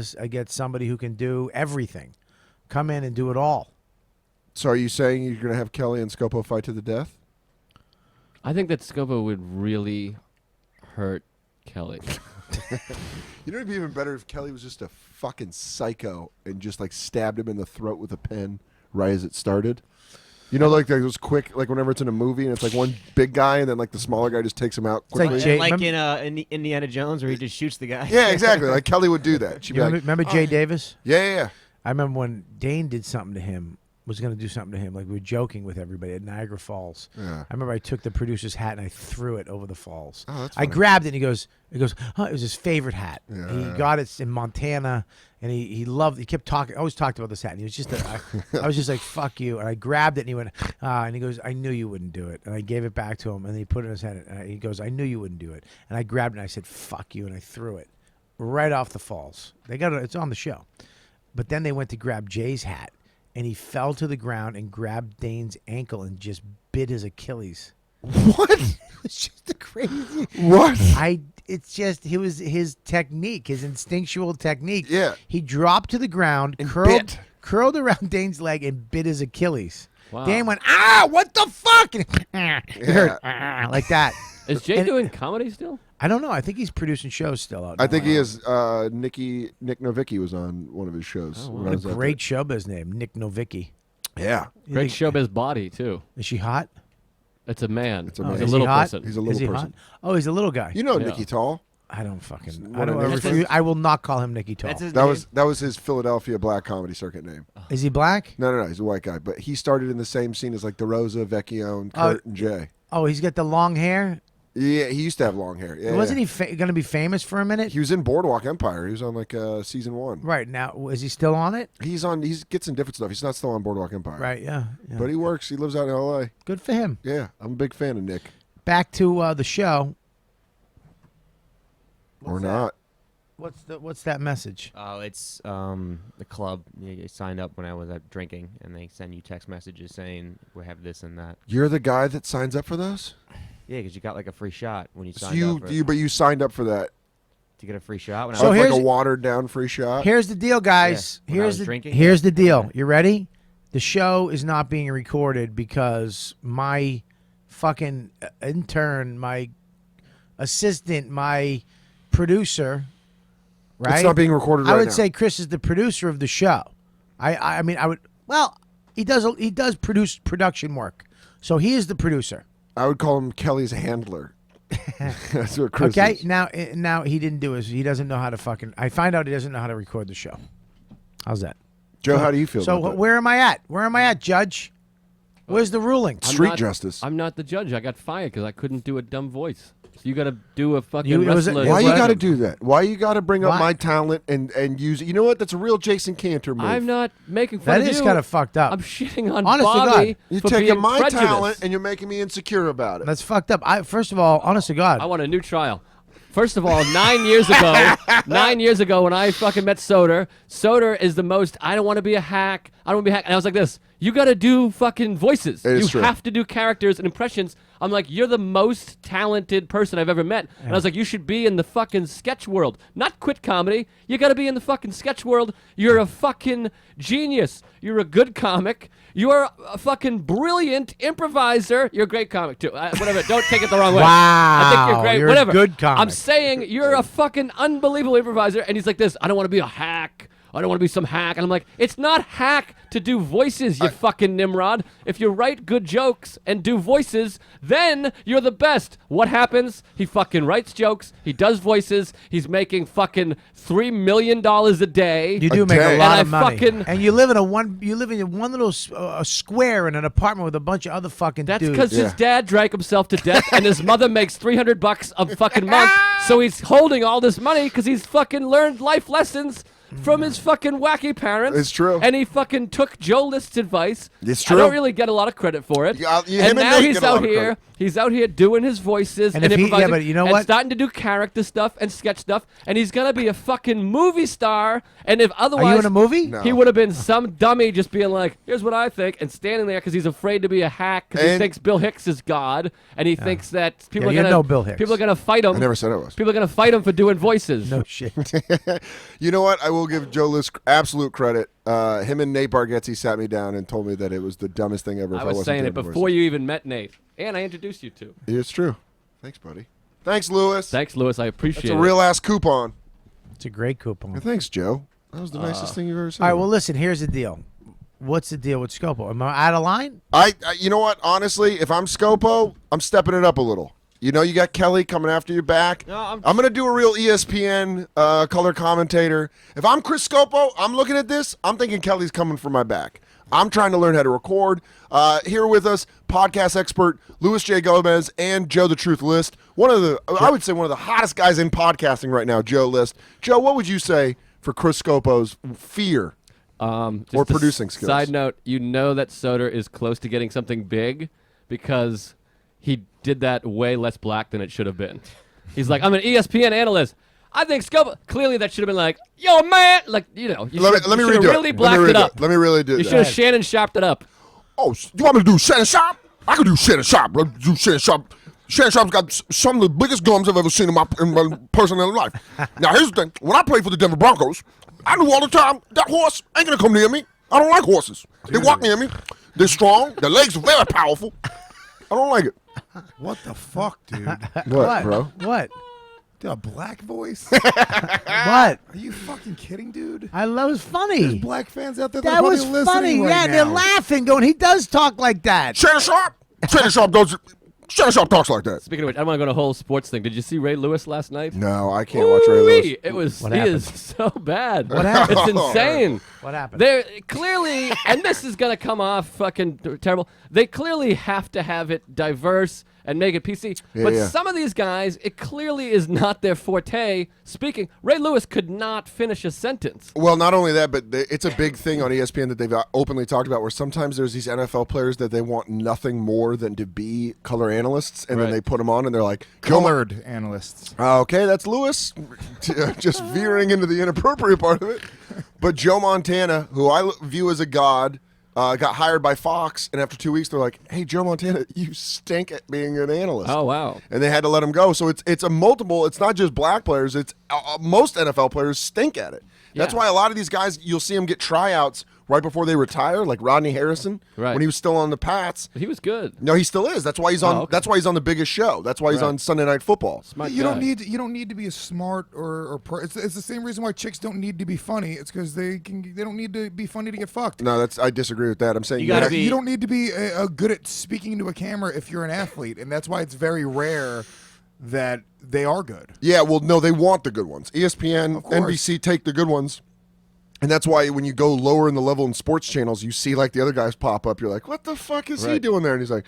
somebody who can do everything. Come in and do it all. So are you saying you're going to have Kelly and Scopo fight to the death? I think that Scopo would really hurt Kelly. You know, it'd be even better if Kelly was just a fucking psycho and just like stabbed him in the throat with a pen right as it started. You know, like those quick, like whenever it's in a movie and it's like one big guy and then like the smaller guy just takes him out like quickly. Jay- Like remember- in Indiana Jones, where he just shoots the guy. Yeah, exactly. Like Kelly would do that. She'd be You like, remember Jay Davis? yeah. I remember when Dane did something to him, was going to do something to him. Like we were joking with everybody at Niagara Falls. Yeah. I remember I took the producer's hat and I threw it over the falls. Oh, that's I funny. grabbed it and he goes, oh, it was his favorite hat. Yeah. He got it in Montana and he kept talking, always talked about this hat. And he was just, I was just like, fuck you. And I grabbed it and he went, and he goes, I knew you wouldn't do it. And I gave it back to him and he put it in his head. And he goes, I knew you wouldn't do it. And I grabbed it and I said, fuck you. And I threw it right off the falls. They got it. It's on the show. But then they went to grab Jay's hat, and he fell to the ground and grabbed Dane's ankle and just bit his Achilles. What? It's just the crazy. What? It's just it was his technique, his instinctual technique. Yeah. He dropped to the ground, And curled bit. around Dane's leg, and bit his Achilles. Wow. Dane went, what the fuck? And it hurt, like that. Is Jay And- doing comedy still? I don't know. I think he's producing shows still out I now. think he is. Nick Novicki was on one of his shows. Oh, when wow. I What was a out great showbiz name, Nick Novicki. there. Yeah. You Great think- showbiz body too. Is she hot? It's a man. It's a Oh, man. He's is a little he hot? person. He's a Is little he person. hot? Oh, he's a little guy. You know Yeah. Nicky Tall. I don't fucking. One I don't. of I, his- refuse, I will not call him Nicky Tall. That's his That name? was his Philadelphia black comedy circuit name. Is he black? No, he's a white guy, but he started in the same scene as like DeRosa, Vecchione, Kurt, and Jay. Oh, he's got the long hair. Yeah, he used to have long hair. Yeah, Wasn't yeah. he going to be famous for a minute? He was in Boardwalk Empire. He was on like season 1. Right now, is he still on it? He's on. He gets in different stuff. He's not still on Boardwalk Empire. Right. Yeah. But he works. He lives out in L.A. Good for him. Yeah, I'm a big fan of Nick. Back to the show. Or not. What's that message? Oh, it's the club. You signed up when I was out drinking, and they send you text messages saying we have this and that. You're the guy that signs up for those. Yeah, because you got like a free shot when you So signed up for it. but you signed up for that. To get a free shot. When So I was Like here's- a watered down free shot. Here's the deal, guys. Yeah, when I here's was the drinking. here's the deal. You ready? The show is not being recorded because my fucking intern, my assistant, my producer, right? It's not being recorded right I would now. say Chris is the producer of the show. I mean I would he does production work. So he is the producer. I would call him Kelly's handler. That's what Chris Okay? is. Now he doesn't know how to fucking I find out he doesn't know how to record the show. How's that? Joe, how do you feel So about that? where am I at? Where am I at, Judge? Where's the ruling? Street justice. I'm not the judge. I got fired because I couldn't do a dumb voice. So you got to do a fucking You- it was a- wrestler. it Why was you what? got to do that? Why you got to bring up Why? my talent and use it? You know what? That's a real Jason Cantor move. I'm not making fun That of is you. kind of fucked up. I'm shitting on Honest to Bobby God. You're for taking being my prejudiced. talent and you're making me insecure about it. That's fucked up. First of all, honest to God, I want a new trial. First of all, 9 years ago when I fucking met Soder, Soder is the most, I don't want to be a hack. I don't want to be a hack. And I was like this, you got to do fucking voices. It is You true. have to do characters and impressions. I'm like, you're the most talented person I've ever met. And I was like, you should be in the fucking sketch world. Not quit comedy. You got to be in the fucking sketch world. You're a fucking genius. You're a good comic. You're a fucking brilliant improviser. You're a great comic, too. Whatever. Don't take it the wrong way. I think you're Wow, great. you're a Whatever. good comic. I'm saying you're a fucking unbelievable improviser. And he's like this, I don't want to be a hack. I don't want to be some hack. And I'm like, it's not hack to do voices, you fucking Nimrod. If you write good jokes and do voices, then you're the best. What happens? He fucking writes jokes. He does voices. He's making fucking $3 million a day. you do A make day. a lot And of I money, fucking- and you live in one little square in an apartment with a bunch of other fucking That's dudes. because his Yeah. dad drank himself to death, and his mother makes $300 a fucking month. So he's holding all this money because he's fucking learned life lessons from his fucking wacky parents. It's true. And he fucking took Joe List's advice. It's I true. don't really get a lot of credit for it. Yeah, him and and now Nick he's get a lot out of here. credit. He's out here doing his voices And and if he- yeah, improvising. but you know and what? starting to do character stuff and sketch stuff. And he's gonna be a fucking movie star. And if otherwise, Are you in a movie? No. he would have been some dummy just being like, here's what I think, and standing there because he's afraid to be a hack because he And- thinks Bill Hicks is God, and he thinks that people Yeah, are you gonna know Bill Hicks. people are gonna fight him. I never said I was. People are gonna fight him for doing voices. No shit. You know what? I will will give Joe List absolute credit. Him and Nate Bargatze sat me down and told me that it was the dumbest thing ever. I was saying it before you even met Nate, and I introduced you to. It's true. Thanks, buddy. Thanks, Lewis. Thanks, Lewis. I appreciate That's it. a real ass coupon. It's a great coupon. Thanks, Joe. That was the nicest thing you've ever said. All right, well, listen, here's the deal. What's the deal with Scopo? Am I out of line? I you know what? Honestly, if I'm Scopo, I'm stepping it up a little. You know, you got Kelly coming after your back. No, I'm going to do a real ESPN color commentator. If I'm Chris Scopo, I'm looking at this. I'm thinking Kelly's coming for my back. I'm trying to learn how to record. Here with us, podcast expert Louis J. Gomez and Joe the Truth List. I would say one of the hottest guys in podcasting right now, Joe List. Joe, what would you say for Chris Scopo's fear Just or a producing skills? Side note, you know that Soder is close to getting something big because he did that way less black than it should have been. He's like, I'm an ESPN analyst. I think Scopo, clearly that should have been like, yo, man. Like, you know, you Let me should redo have really it. blacked it up. Let me really do You that. should have Shannon Sharped it up. Oh, you want me to do Shannon Sharp? I can do Shannon Sharp, bro. Do Shannon Sharp. Shannon Sharp's got some of the biggest gums I've ever seen in my personal life. Now, here's the thing. When I played for the Denver Broncos, I knew all the time that horse ain't going to come near me. I don't like horses. They walk near me. They're strong. Their legs are very powerful. I don't like it. What the fuck, dude? What, bro? What? Dude, a black voice? What? Are you fucking kidding, dude? I love it. Was funny. There's black fans out there that, That are probably was listening funny. right Yeah, now. they're laughing, going, he does talk like that. Shannon Sharp? Shannon Sharp talks like that. Speaking of which, I want to go to a whole sports thing. Did you see Ray Lewis last night? No, I can't watch Ray Lewis. What He happened? is so bad. What happened? It's insane. What happened? They're clearly, and this is gonna come off fucking terrible. They clearly have to have it diverse and make it PC. But yeah. some of these guys, it clearly is not their forte. Speaking, Ray Lewis could not finish a sentence. Well, not only that, but it's a big thing on ESPN that they've openly talked about where sometimes there's these NFL players that they want nothing more than to be color analysts, and then Right. they put them on and they're like, Colored analysts. Okay, that's Lewis. Just veering into the inappropriate part of it. But Joe Montana, who I view as a god, got hired by Fox, and after 2 weeks, they're like, "Hey, Joe Montana, you stink at being an analyst." Oh wow. And they had to let him go. So it's a multiple. It's not just black players. It's most NFL players stink at it. That's Yeah. why a lot of these guys, you'll see them get tryouts right before they retire, like Rodney Harrison, Right. when he was still on the Pats. He was good. No, he still is. That's why he's on. okay. That's why he's on the biggest show. That's why he's Right. on Sunday Night Football. Smart You guy. don't need to be a smart or it's the same reason why chicks don't need to be funny. It's because they don't need to be funny to get fucked. No, I disagree with that. I'm saying You gotta have- be- You don't need to be good at speaking into a camera if you're an athlete, and that's why it's very rare that they are good. Yeah, well, no, they want the good ones. ESPN, Of course. NBC take the good ones. And that's why when you go lower in the level in sports channels, you see like the other guys pop up. You're like, what the fuck is he Right. doing there? And he's like,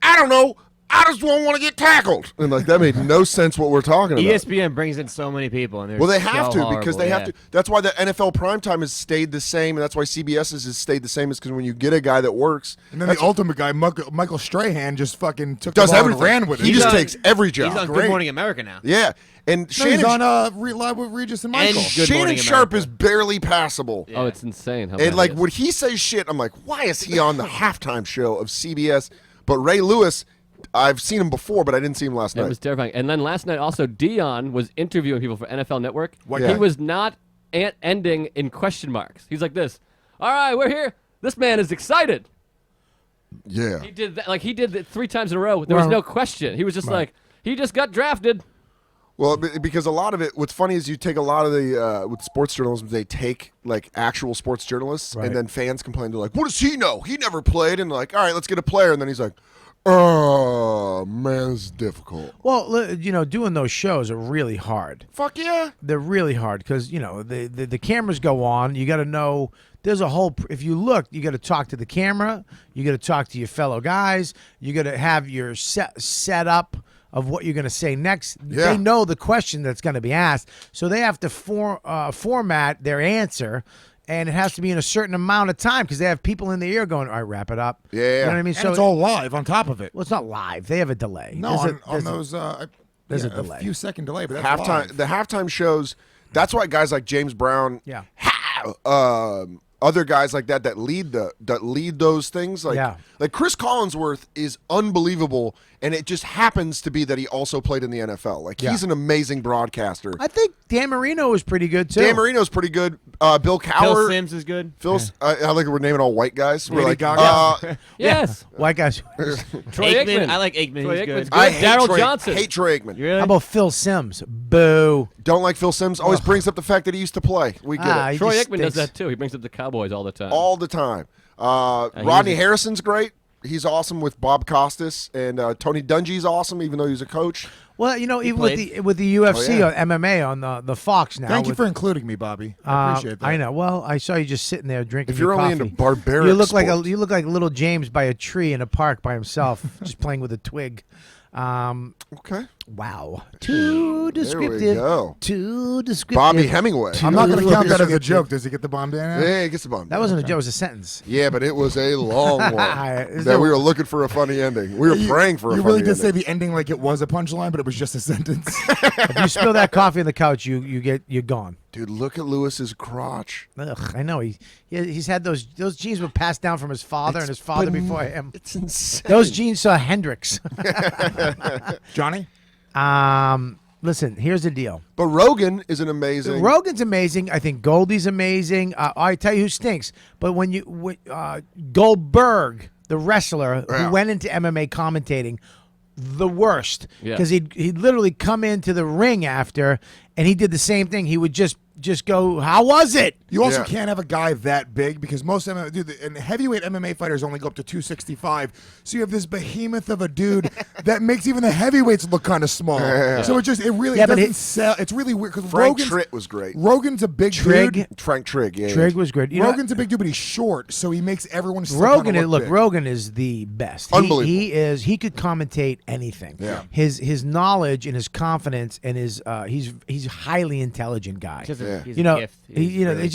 I don't know. I just don't want to get tackled. And like that made no sense what we're talking about. ESPN brings in so many people, and they're Well, they have so to because they horrible, have to. That's why the NFL primetime has stayed the same, and that's why CBS's has stayed the same. Is because when you get a guy that works, And then the ultimate guy, Michael Strahan, just fucking took does the ball everything, and ran with it. he just on- takes every job. He's on Good Great. Morning America now. Yeah, and No, Shannon, he's on Live with Regis and Michael. And Good Shannon Morning Sharp America. is barely passable. Oh, it's insane how And bad like he is. when he says shit, I'm like, why is he on the halftime show of CBS? But Ray Lewis, I've seen him before, but I didn't see him last It night. was terrifying. And then last night also Dion was interviewing people for NFL Network. Yeah. He was not ending in question marks. He's like this. All right, we're here. This man is excited. Yeah. He did that, like he did it 3 times in a row. There was no question. He was just like, he just got drafted. Well, because a lot of it, what's funny is you take a lot of the, with sports journalism, they take like actual sports journalists, Right. and then fans complain. They're like, what does he know? He never played. And they're like, all right, let's get a player. And then he's like, oh, man, it's difficult. Well, doing those shows are really hard. Fuck yeah. They're really hard because the cameras go on. You got to know. There's a whole. If you look, you got to talk to the camera. You got to talk to your fellow guys. You got to have your set up of what you're going to say next. Yeah. They know the question that's going to be asked, so they have to format their answer, and it has to be in a certain amount of time because they have people in the ear going, "All right, wrap it up." Yeah. You know what I mean? And it's all live on top of it. well, it's not live. They have a delay. No, on those, there's a delay. few second delay, but that's Halftime, live. the halftime shows, that's why guys like James Brown, Yeah. other guys like that lead those things. Yeah. Like Chris Collinsworth is unbelievable, and it just happens to be that he also played in the NFL. Like he's an amazing broadcaster. I think Dan Marino was pretty good too. Dan Marino's pretty good. Bill Cowher. Phil Simms is good. I like we're naming all white guys. We're Lady like, Gaga. Yes. White guys. Troy Aikman. I like Aikman. Troy He's Aikman's good. good. I hate Daryl Troy, Johnson. Hate Troy Aikman. Really? How about Phil Simms? Boo. Don't like Phil Simms. Always brings up the fact that he used to play. We get it He Troy just Aikman does stinks. that too. He brings up the Cowboys all the time. all the time. he Rodney was- Harrison's great. He's awesome with Bob Costas, and Tony Dungy's awesome, even though he's a coach. Well, you know, even played. with the UFC Oh, or MMA on the Fox now. Thank you with- for including me, Bobby. I appreciate that. I know. Well, I saw you just sitting there drinking If you're your only coffee. into barbaric you look sports. like little James by a tree in a park by himself, just playing with a twig. Okay. Wow. Too descriptive. go. Too descriptive. Bobby Hemingway. I'm not going to count that as a joke. Does he get the bomb down? Yeah, he gets the bomb. That wasn't a joke. It was a sentence. Yeah, but it was a long one. Is that there- we were looking for a funny ending. We were praying for a You funny really did say ending. the ending like it was a punchline, but it was just a sentence. If you spill that coffee on the couch, you're gone. Dude, look at Lewis's crotch. Ugh, I know he's had those genes were passed down from his father and his father before him. It's insane. Those genes saw Hendrix. Johnny? Listen, here's the deal. But Rogan is an amazing. Rogan's amazing. I think Goldie's amazing. I tell you who stinks. But when Goldberg, the wrestler Yeah. who went into MMA commentating, the worst Yeah. because he'd literally come into the ring after and he did the same thing. He would just go, "How was it?" You also Yeah. can't have a guy that big because most MMA, dude, and heavyweight MMA fighters only go up to 265. So you have this behemoth of a dude that makes even the heavyweights look kind of small. So it really Yeah, but doesn't it- sell. It's really weird because Frank Rogan's, Tritt was great. Rogan's a big Trigg. dude. Frank Trigg, yeah. Trig was good. You know, Rogan's a big dude, but he's short, so he makes everyone still Rogan, kinda look look, big. Rogan is the best. Unbelievable. He could commentate anything. Yeah. His knowledge and his confidence and his he's a highly intelligent guy. He's a You know, gift. it's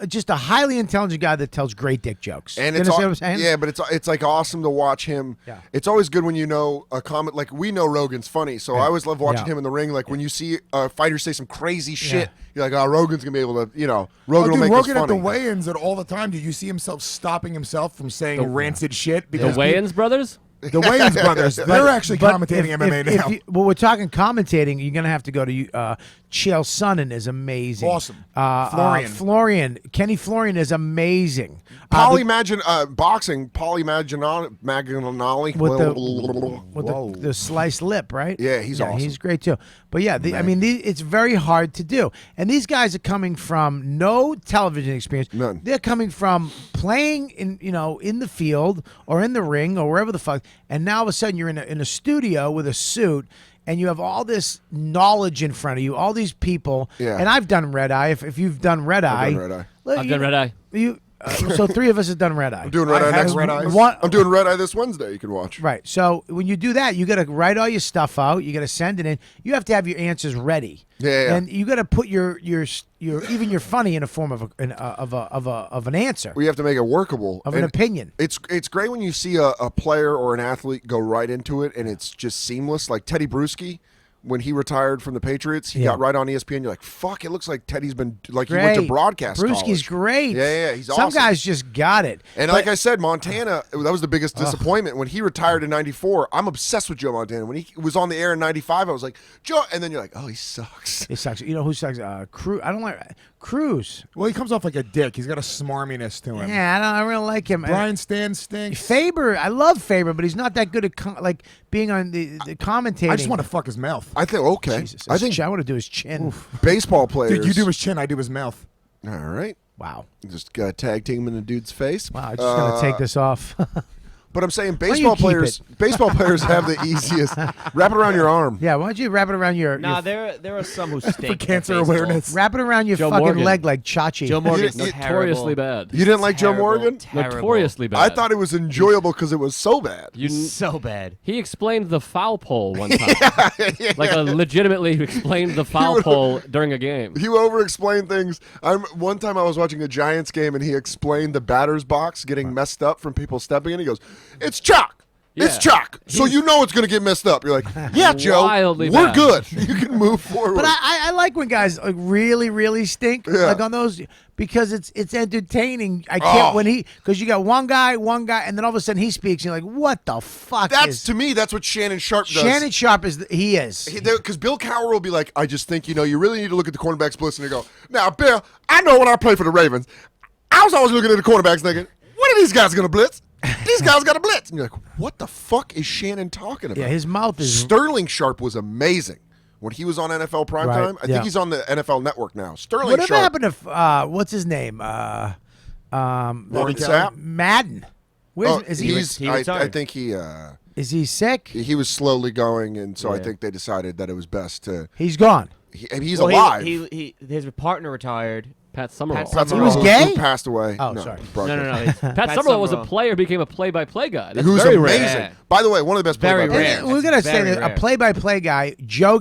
just a highly intelligent guy that tells great dick jokes. And you it's understand all, what I'm saying? yeah, but it's like awesome to watch him. Yeah. It's always good when you know a comment like we know Rogan's funny, so I always love watching Yeah. him in the ring. Like when you see a fighter say some crazy shit, Yeah. you're like, oh, Rogan's gonna be able to, Rogan Oh, will dude, make Rogan this at the funny. weigh-ins at all the time. Did you see himself stopping himself from saying rancid shit? The Because Wayans brothers? the Wayans brothers, they're actually But commentating if- MMA if now. well, we're talking commentating. You're gonna have to go to Chael Sonnen is amazing. Awesome. Florian. Kenny Florian is amazing. Boxing, Paulie Malignaggi. With the sliced lip, right? Yeah, he's awesome. He's great too. But yeah, I mean, it's very hard to do. And these guys are coming from no television experience. None. They're coming from playing in the field or in the ring or wherever the fuck. And now all of a sudden you're in a studio with a suit. And you have all this knowledge in front of you, all these people. Yeah. And I've done Red Eye. If you've done Red Eye, done Red Eye. look, I've done Red Eye. So three of us have done Red Eye. I'm doing Red Eye next. Red Eye. I'm doing Red Eye this Wednesday. You can watch. Right. So when you do that, you got to write all your stuff out. You got to send it in. You have to have your answers ready. Yeah. And you got to put your even your funny in a form of an answer We have to make it workable. of an And opinion. It's great when you see a player or an athlete go right into it and it's just seamless. Like Teddy Bruschi, when he retired from the Patriots, he Yeah. got right on ESPN. You're like, fuck, it looks like Teddy's been like he went to broadcast Brewski's college. great. Yeah, he's Some awesome. guys just got it. And like I said, Montana, that was the biggest disappointment. When he retired in 94, I'm obsessed with Joe Montana. When he was on the air in 95, I was like, Joe, and then you're like, oh, he sucks. It sucks. You know who sucks? Cruz. I don't like Cruz. Well, he comes off like a dick. He's got a smarminess to him. Yeah, I really like him. Brian Stan stinks. Faber, I love Faber, but he's not that good at being on the commentating. I just want to fuck his mouth. I think, okay. Jesus, I think I want to do his chin. baseball players. Dude, you do his chin, I do his mouth. All right. Wow. Just got a tag team in the dude's face. Wow. I'm just gonna take this off. But I'm saying don't you baseball keep players. Baseball players have the easiest. Wrap it around your arm. Yeah, why don't you wrap it around your Nah, there are some who stink. For cancer at baseball. awareness. wrap it around your Joe fucking Morgan. leg like Chachi. Joe Morgan's You- Notoriously terrible. bad. You didn't like Joe Terrible, Morgan? terrible. Notoriously bad. I thought it was enjoyable because it was so bad. You So bad. He explained the foul pole one time. Like legitimately explained the foul pole during a game. You over-explain things. One time I was watching a Giants game and he explained the batter's box getting messed up from people stepping in. He goes, "It's chalk. It's chalk, so you know it's going to get messed up. You're like, yeah, Joe, Wildly we're bad. good. You can move forward. But I like when guys like really, really stink like on those because it's entertaining. I can't when because you got one guy, and then all of a sudden he speaks. And you're like, what the fuck? To me, that's what Shannon Sharp does. Shannon Sharp is he is Because Bill Cowher will be like, I just think, you really need to look at the cornerback splits and you go, now, Bill, I know when I played for the Ravens, I was always looking at the cornerbacks thinking, when are these guys going to blitz? These guys got to blitz. And you're like, what the fuck is Shannon talking about? Yeah, his mouth is. Sterling Sharp was amazing when he was on NFL Primetime. I think he's on the NFL Network now. Sterling Whatever Sharp. happened to what's his name? Morgan Sapp? Madden. Where's is he? I retired. think he Is he sick? he was slowly going, and so I think they decided that it was best to. He's gone. He's Well, alive. His partner retired. Pat Summerall. Pat He was Summerall, gay? who passed away. Oh, no, sorry. No. Pat Summerall was a player, became a play-by-play guy. That's Who's very amazing. rare. By the way, one of the best Very play-by-play rare. guys. We're gonna That's say very that a rare. play-by-play guy. Joe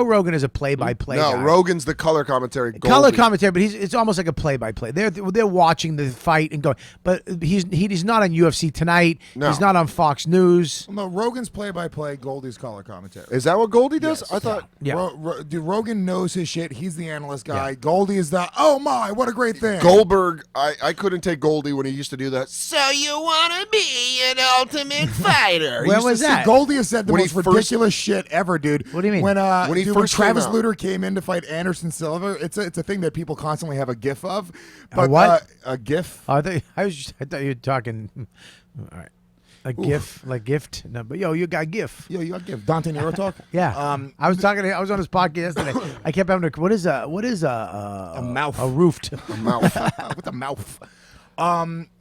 Rogan is a play-by-play No, guy. Rogan's the color commentary. Color Goldie. commentary, but it's almost like a play-by-play. They're watching the fight and going, but he's not on UFC Tonight. No. He's not on Fox News. No, Rogan's play-by-play, Goldie's color commentary. Is that what Goldie does? I thought. Yeah. Dude, Rogan knows his shit. He's the analyst guy. Goldie is the, oh my, what a great thing. Goldberg, I couldn't take Goldie when he used to do that. So you want to be an ultimate fighter? Where was that? Goldie has said the When he most first- ridiculous shit ever, dude. What do you mean? When When he dude, first came Travis out. Lutter came in to fight Anderson Silva, it's a thing that people constantly have a gif of. But what? A gif. I thought you were talking. All right. A GIF, like gift. No, but you got GIF. Yo, you got gif. Dante Nero talk. Yeah. I was on his podcast yesterday. I kept having to. What is a mouth. A roofed. A mouth. With a mouth.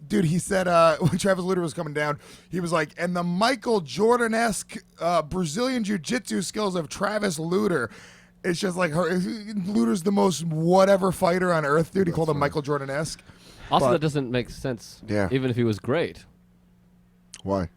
Dude, he said when Travis Lutter was coming down, he was like, and the Michael Jordan-esque Brazilian jiu-jitsu skills of Travis Lutter. It's just like Lutter's the most whatever fighter on earth, dude. He called him Michael Jordan-esque. Also, But- that doesn't make sense. Yeah. Even if he was great. Why?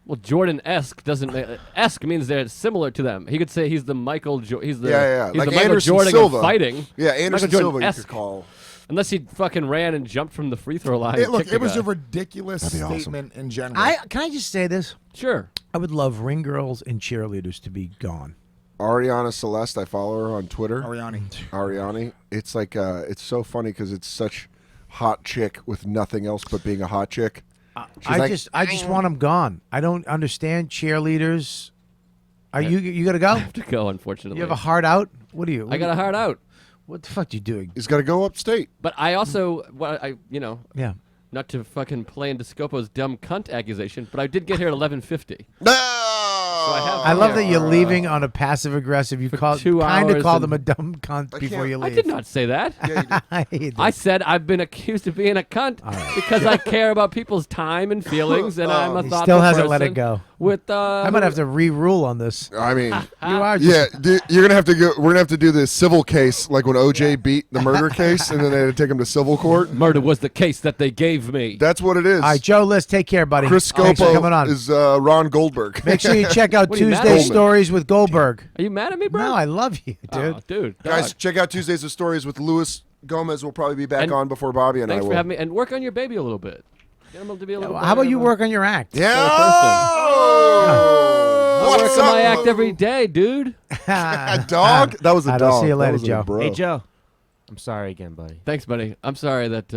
Well, Jordan-esque doesn't make esque means they're similar to them. He could say he's the Michael. He's the Yeah. He's Like the Michael Anderson Jordan Silva. of fighting. Yeah, Anderson Michael Silva you Jordan-esque. could call. Unless he fucking ran and jumped from the free throw line. and Look, kicked the it was guy. a ridiculous That'd be awesome. statement in general. Can I just say this? Sure. I would love ring girls and cheerleaders to be gone. Ariana Celeste, I follow her on Twitter. Ariani. It's like it's so funny because it's such hot chick with nothing else but being a hot chick. She's I like, just want them gone. I don't understand cheerleaders. Are you gotta go? I have to go, unfortunately. You have a heart out? What are you? I got a heart out. What the fuck you doing? he's got to go upstate. But I also, Yeah. not to fucking play into Scopo's dumb cunt accusation, but I did get here at 11:50. No! I love that you're leaving on a passive aggressive. You call 2 kind of hours call and- them a dumb cunt before you I leave. did not say that. I hate that. I said I've been accused of being a cunt because I care about people's time and feelings, and I'm a He thoughtful still hasn't let person it go. With I might have to re-rule on this. I mean, You are yeah, just, you're gonna have to go. We're gonna have to do this civil case, like when OJ beat the murder case, and then they had to take him to civil court. Murder was the case that they gave me. That's what it is. All right, Joe List, take care, buddy. Chris Thanks for coming Scopo on. is Ron Goldberg. Make sure you check out What are you mad Tuesday at? Stories with Goldberg. Are you mad at me, bro? No, I love you, dude. Oh, dude. Guys, dog. check out Tuesdays of Stories with Louis Gomez. We'll probably be back And on before Bobby and Thanks I for will. having me, and work on your baby a little bit. Get him to be a little. How about you work on your act? Yeah. I What's work on my up, act every day, dude. A dog? That was a I'll dog. see you That later, was a Joe. bro. Hey, Joe. I'm sorry again, buddy. Thanks, buddy. I'm sorry that.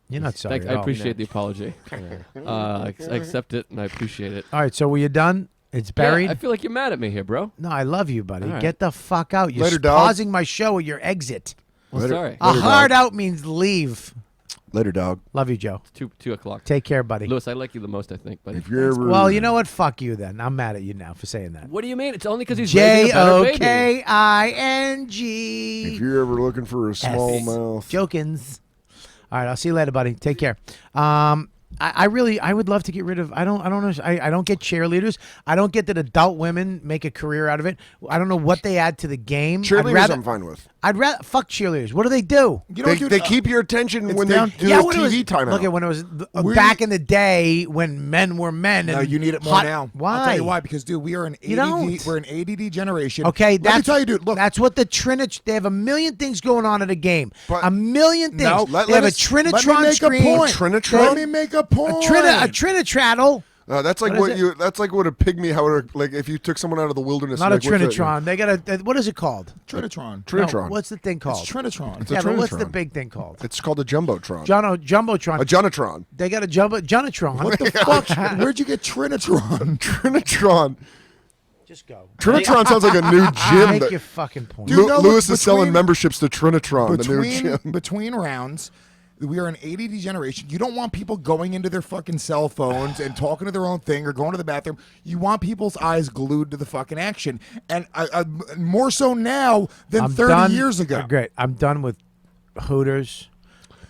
You're not sorry Thanks. at I all. appreciate the apology. I accept it and I appreciate it. All right, so were you done? It's buried? Yeah, I feel like you're mad at me here, bro. No, I love you, buddy. All right. Get the fuck out. You're Later, dog. pausing my show at your exit. Well, Later. sorry. A Later, hard dog. out means leave. Later, dog. Love you, Joe. It's 2 o'clock. Take care, buddy. Lewis, I like you the most, I think. But If you're ever, Well, you know what? Fuck you then. I'm mad at you now for saying that. what do you mean? It's only because he's raising a better baby. JOKING. if you're ever looking for a small mouth, Jokins. All right, I'll see you later, buddy. Take care. I would love to get rid of. I don't get cheerleaders. I don't get that adult women make a career out of it. I don't know what they add to the game. cheerleaders I'm fine with. I'd rather fuck cheerleaders. What do they do? You know what, dude? They keep your attention when down- they do Yeah, a when it was- TV timeout. Look at when it was back in the day when men were men. And No, you need it more hot- now. Why? I'll tell you why. Because, dude, we are an You ADD. don't. We're an ADD generation. Okay, Let that's me tell you, dude. Look, that's what the Trinity. They have a million things going on at a game. But- a million things. No, they have a let me Trinitron make screen. a point. Trinitron? Let me make a point. A trinitraddle. That's like What is what you. That's like what a pygmy. How like if you took someone out of the wilderness. Not a like, what's that? trinitron. They got a. What is it called? Trinitron. Trinitron. No, what's the thing called? It's Trinitron. It's a yeah, but what's the Trinitron. big thing called? It's called a jumbotron. Jumbotron. A Jonatron. They got a Jonatron. What the fuck? Where'd you get Trinitron? Trinitron. Just go. Trinitron sounds like a new gym. Make that- your fucking point. Dude, no, Lewis look, is selling between- memberships to Trinitron, the new gym. Between rounds, we are an ADD generation. You don't want people going into their fucking cell phones and talking to their own thing or going to the bathroom. You want people's eyes glued to the fucking action, and more so now than I'm 30 done. years ago. Great. I'm done with Hooters.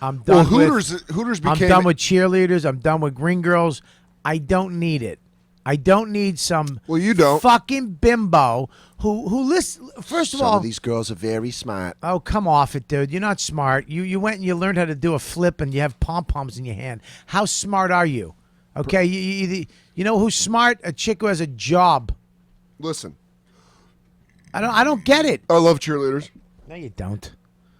I'm Well, done with. Hooters I'm became. done with cheerleaders. I'm done with green girls. I don't need it. I don't need some Well, you don't. fucking bimbo who listen. First of all, these girls are very smart. oh come off it, dude. You're not smart. You went and you learned how to do a flip and you have pom poms in your hand. How smart are you? Okay, you know who's smart? A chick who has a job. Listen, I don't get it. I love cheerleaders. No, you don't.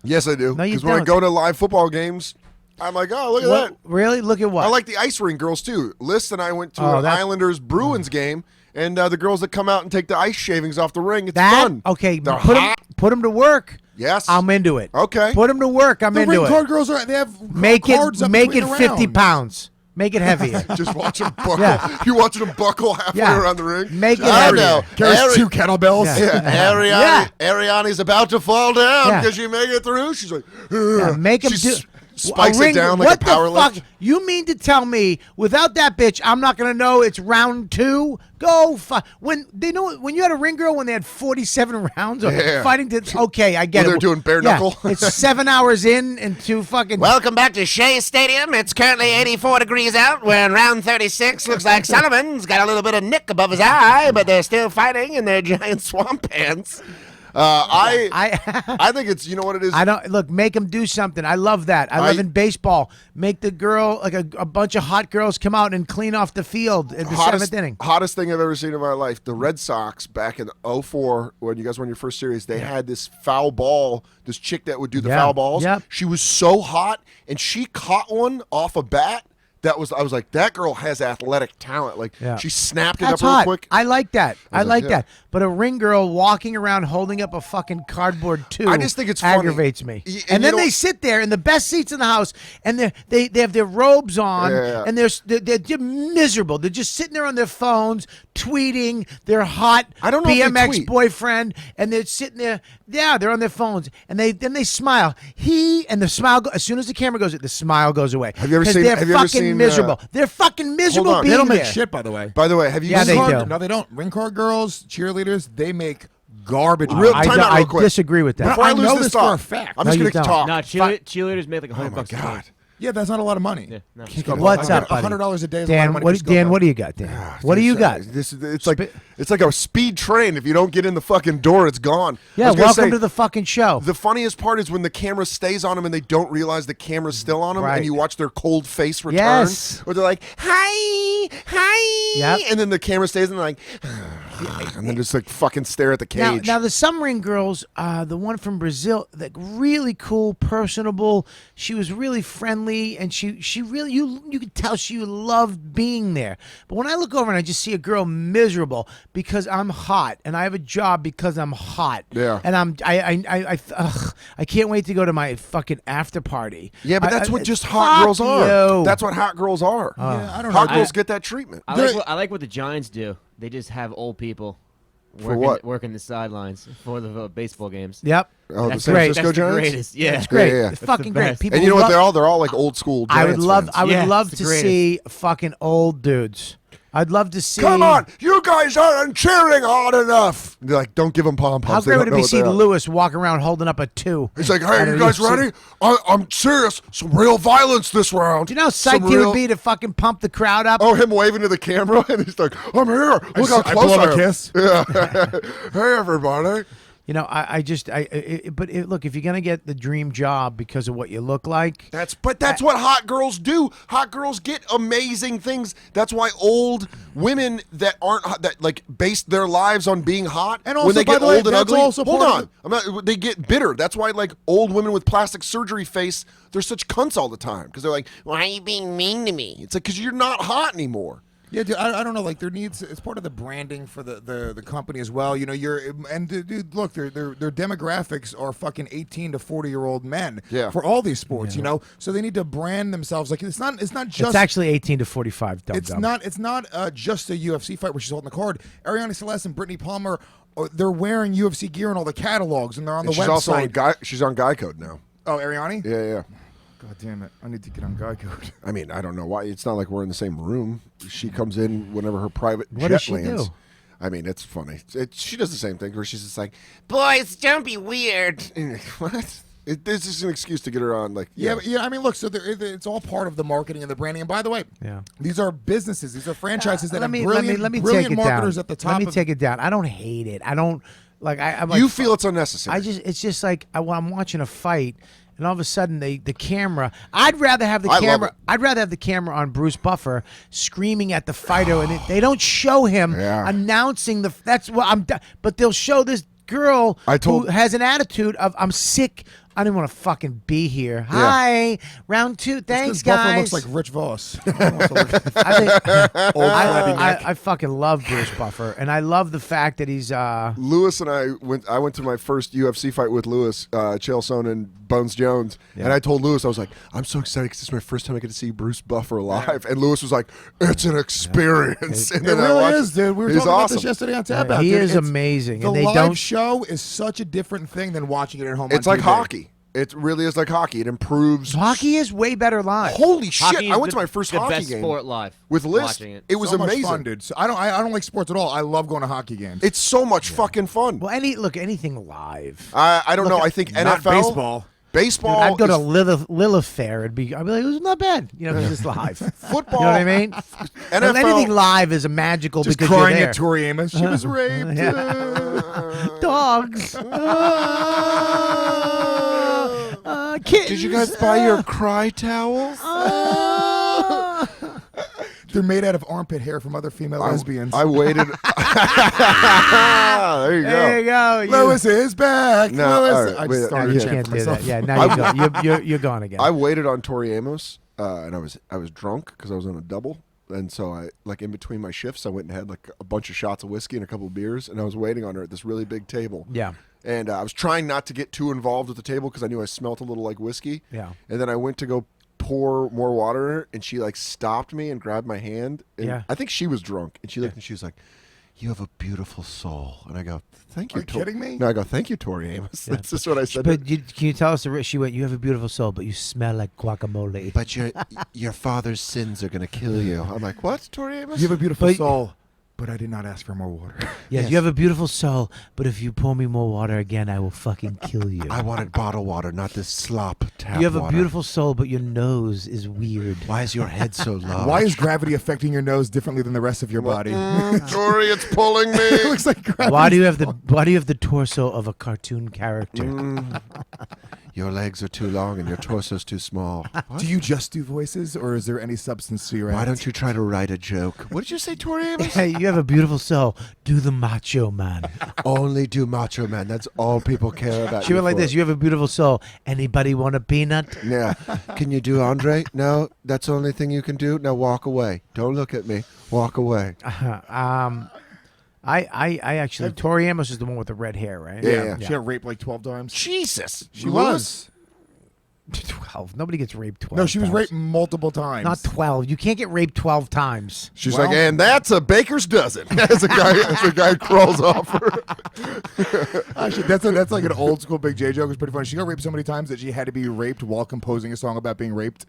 Yes, I do. No, you Because when I don't. go to live football games, I'm like, oh, look at What, that. really? Look at what? I like the ice rink girls too. List and I went to Oh, an that- Islanders Bruins game, and the girls that come out and take the ice shavings off the ring. It's that. fun. Okay, They're put hot. them to work. Yes. I'm into it. Okay. Put them to work. I'm The into ring it. card girls they have Make cards it up make between it the 50 rounds. pounds. Make it heavier. Just watch them buckle. Yeah. You watching them buckle halfway Yeah. around the ring. Make it I heavier. know. Carries two kettlebells. Yeah. Ariane, Ariane's about to fall down Yeah. because you make it through. She's like, Yeah, make him she do. spikes ring- it down like what a power the fuck? lift. You mean to tell me without that bitch, I'm not gonna know it's round 2? Go when they know when you had a ring girl when they had 47 rounds of Yeah. fighting to. Okay, I get When it. they're doing bare Yeah, knuckle. it's 7 hours in and 2 fucking. Welcome back to Shea Stadium. It's currently 84 degrees out. We're in round 36. Looks like Sullivan's got a little bit of nick above his eye, but they're still fighting in their giant swamp pants. I think it's, you know what it is? I don't look. Make them do something. I love that. I love in baseball. Make the girl like a bunch of hot girls come out and clean off the field at the hottest, 7th inning. hottest thing I've ever seen in my life. The Red Sox back in 04, when you guys won your first series, they had this foul ball, this chick that would do the Yeah. foul balls. Yep. She was so hot, and she caught one off a bat. I was like, that girl has athletic talent. Like, Yeah. she snapped it That's up real hot. quick. I like that. I was like like, yeah. that. But a ring girl walking around holding up a fucking cardboard tube I just think it's funny. aggravates me. And And you then know- they sit there in the best seats in the house, and they have their robes on, Yeah. and they're just miserable. They're just sitting there on their phones, tweeting their hot I don't know if they BMX tweet. boyfriend, and they're sitting there. Yeah, they're on their phones, and they smile. The smile as soon as the camera goes, the smile goes away. Have you ever 'Cause seen- They're have you ever fucking seen, miserable. They're fucking miserable on. being They don't make there. shit, by the way. By the way, have you Yeah, seen they Ring do. No, they don't. Ring card girls, cheerleaders, they make garbage. Real- money. time out I real quick. disagree with that. Before I I lose know this this for thought, a fact. I'm No, just you going to don't. talk. No, cheerleaders make like $100 Oh, my bucks a God. day. Yeah, that's not a lot of money. Yeah, no. What's up, buddy? $100 a day is a lot of Dan, money what, for Scopo. Dan, what do you got, Dan? What do you got? It's like a speed train. If you don't get in the fucking door, it's gone. I Yeah, was gonna welcome say, to the fucking show. The funniest part is when the camera stays on them and they don't realize the camera's still on them, Right. and you watch their cold face return. Yes. Or they're like, "Hi, hi," Yep. and then the camera stays and they're like, and then just like fucking stare at the cage. Now the submarine girls, the one from Brazil, like really cool, personable. She was really friendly, and she really you could tell she loved being there. But when I look over and I just see a girl miserable because I'm hot and I have a job because I'm hot. Yeah. And I can't wait to go to my fucking after party. Yeah, but that's I- what just hot girls fuck are. you. That's what hot girls are. Yeah, I don't Hot know. girls get that treatment. I like what the Giants do. They just have old people working the sidelines for the baseball games. Yep. Oh, the That's San great. Francisco That's the Giants? greatest. Yeah, That's great. Yeah, yeah. It's That's fucking the great. best. People And you know what? love- They're all like old school Giants I would love. fans. I would Yeah, love it's to the greatest. see fucking old dudes. I'd love to see. Come on, you guys aren't cheering hard enough. They're like, don't give them pom poms. How great would it be to see Lewis walk around holding up a 2? He's like, at hey, a you guys UFC? ready? I'm serious. Some real violence this round. Do you know how Some psyched he real- would be to fucking pump the crowd up? Oh, him waving to the camera, and he's like, I'm here. Look how I close blow I him a am. kiss. Yeah. Hey, everybody. You know, look, if you're gonna get the dream job because of what you look like, That's what hot girls do. Hot girls get amazing things. That's why old women that aren't hot, that like base their lives on being hot, And also, when they by get the way, old and that's ugly, also hold part on, of I'm not. They get bitter. That's why like old women with plastic surgery face, they're such cunts all the time because they're like, Why are you being mean to me? it's like because you're not hot anymore. Yeah, dude, I don't know. Like, it's part of the branding for the company as well. You know, dude, look, their demographics are fucking 18 to 40-year-old men. Yeah. For all these sports, you know, so they need to brand themselves. Like, it's not just. it's actually 18 to 45. It's not just a UFC fight where she's holding the card. Ariana Celeste and Brittany Palmer, they're wearing UFC gear in all the catalogs, and they're on the And she's website. also on she's on Guy Code now. Oh, Ariane? Yeah. God damn it! I need to get on Guy Code. I mean, I don't know why. It's not like we're in the same room. She comes in whenever her private What jet does she lands. do? I mean, it's funny. She does the same thing where she's just like, Boys, don't be weird. what? This is an excuse to get her on. Like, Yeah, I mean, look. So it's all part of the marketing and the branding. And by the way, these are businesses. These are franchises that have brilliant take it marketers down. at the top. Let me take it down. I don't hate it. I don't like. I'm like, you feel it's unnecessary. it's just like I'm watching a fight, and all of a sudden the camera. I'd rather have the I love camera. it. I'd rather have the camera on Bruce Buffer screaming at the fighter, and they don't show him Yeah. announcing the. That's what I'm. But they'll show this girl who has an attitude of I'm sick. I didn't want to fucking be here. Hi, round 2. Thanks, Buffer guys. looks like Rich Voss. I fucking love Bruce Buffer, and I love the fact that he's. Lewis and I went to my first UFC fight with Lewis, Chael Sonnen and Bones Jones, and I told Lewis, I was like, I'm so excited because it's my first time I get to see Bruce Buffer live, and Lewis was like, it's an experience. And It then I really watched is, dude. We were He's talking about awesome. this yesterday on Tap Out. he dude. is It's- amazing, The and they live don't. show is such a different thing than watching it at home. It's on like TV. hockey. It really is like hockey. It improves. Hockey is way better live. Holy shit! Hockey I is went to my first the hockey best game sport live. with Liz. Watching It was So much amazing. fun, dude. So I don't like sports at all. I love going to hockey games. It's so much fucking fun. Well, anything live. I don't know. I think not NFL, baseball. baseball. I'd go to is- Lilith Fair. I'd be like, it was not bad. You know, it's just live. football. You know what I mean? NFL. Anything live is a magical Just because crying you're there. at Tori Amos. She was raped. Dogs. Kittens. Did you guys buy your cry towels? They're made out of armpit hair from other female lesbians. I waited. There you go. There you go. Lois is back. No, Lois. all right, I wait, just started yeah. chanting Can't do myself. that. Yeah, now you go. You're gone again. I waited on Tori Amos, and I was drunk because I was on a double, and so I like in between my shifts, I went and had like a bunch of shots of whiskey and a couple of beers, and I was waiting on her at this really big table. Yeah. And I was trying not to get too involved at the table because I knew I smelt a little like whiskey. Yeah. And then I went to go pour more water in her, and she like stopped me and grabbed my hand. And Yeah. I think she was drunk, and she looked and she was like, "You have a beautiful soul." And I go, "Thank you." Are you kidding me? No, I go, "Thank you, Tori Amos." That's just what I said. But can you tell us? She went. You have a beautiful soul, but you smell like guacamole. But your father's sins are gonna kill you. I'm like, what, Tori Amos? You have a beautiful But- soul, but I did not ask for more water. Yes, you have a beautiful soul, but if you pour me more water again, I will fucking kill you. I wanted bottled water, not this slop tap You have a water. beautiful soul, but your nose is weird. Why is your head so large? Why is gravity affecting your nose differently than the rest of your body? Tori, it's pulling me. It looks like gravity. Why do you have the torso of a cartoon character? Your legs are too long and your torso's too small. Do you just do voices, or is there any substance to your Why act? don't you try to write a joke? What did you say, Tori Amos? Hey, you have a beautiful soul. Do the macho man. Only do Macho Man. That's all people care about. She went like for. this. You have a beautiful soul. Anybody want a peanut? Yeah. Can you do Andre? No, that's the only thing you can do. Now walk away. Don't look at me. Walk away. I actually, Tori Amos is the one with the red hair, right? Yeah. She got raped like 12 times. Jesus. She was. 12. Nobody gets raped 12 No, she was times. raped multiple times. Not 12. You can't get raped 12 times. She's Well- like, and that's a baker's dozen. As a guy crawls off her. Actually, that's like an old school Big J joke. It's pretty funny. She got raped so many times that she had to be raped while composing a song about being raped.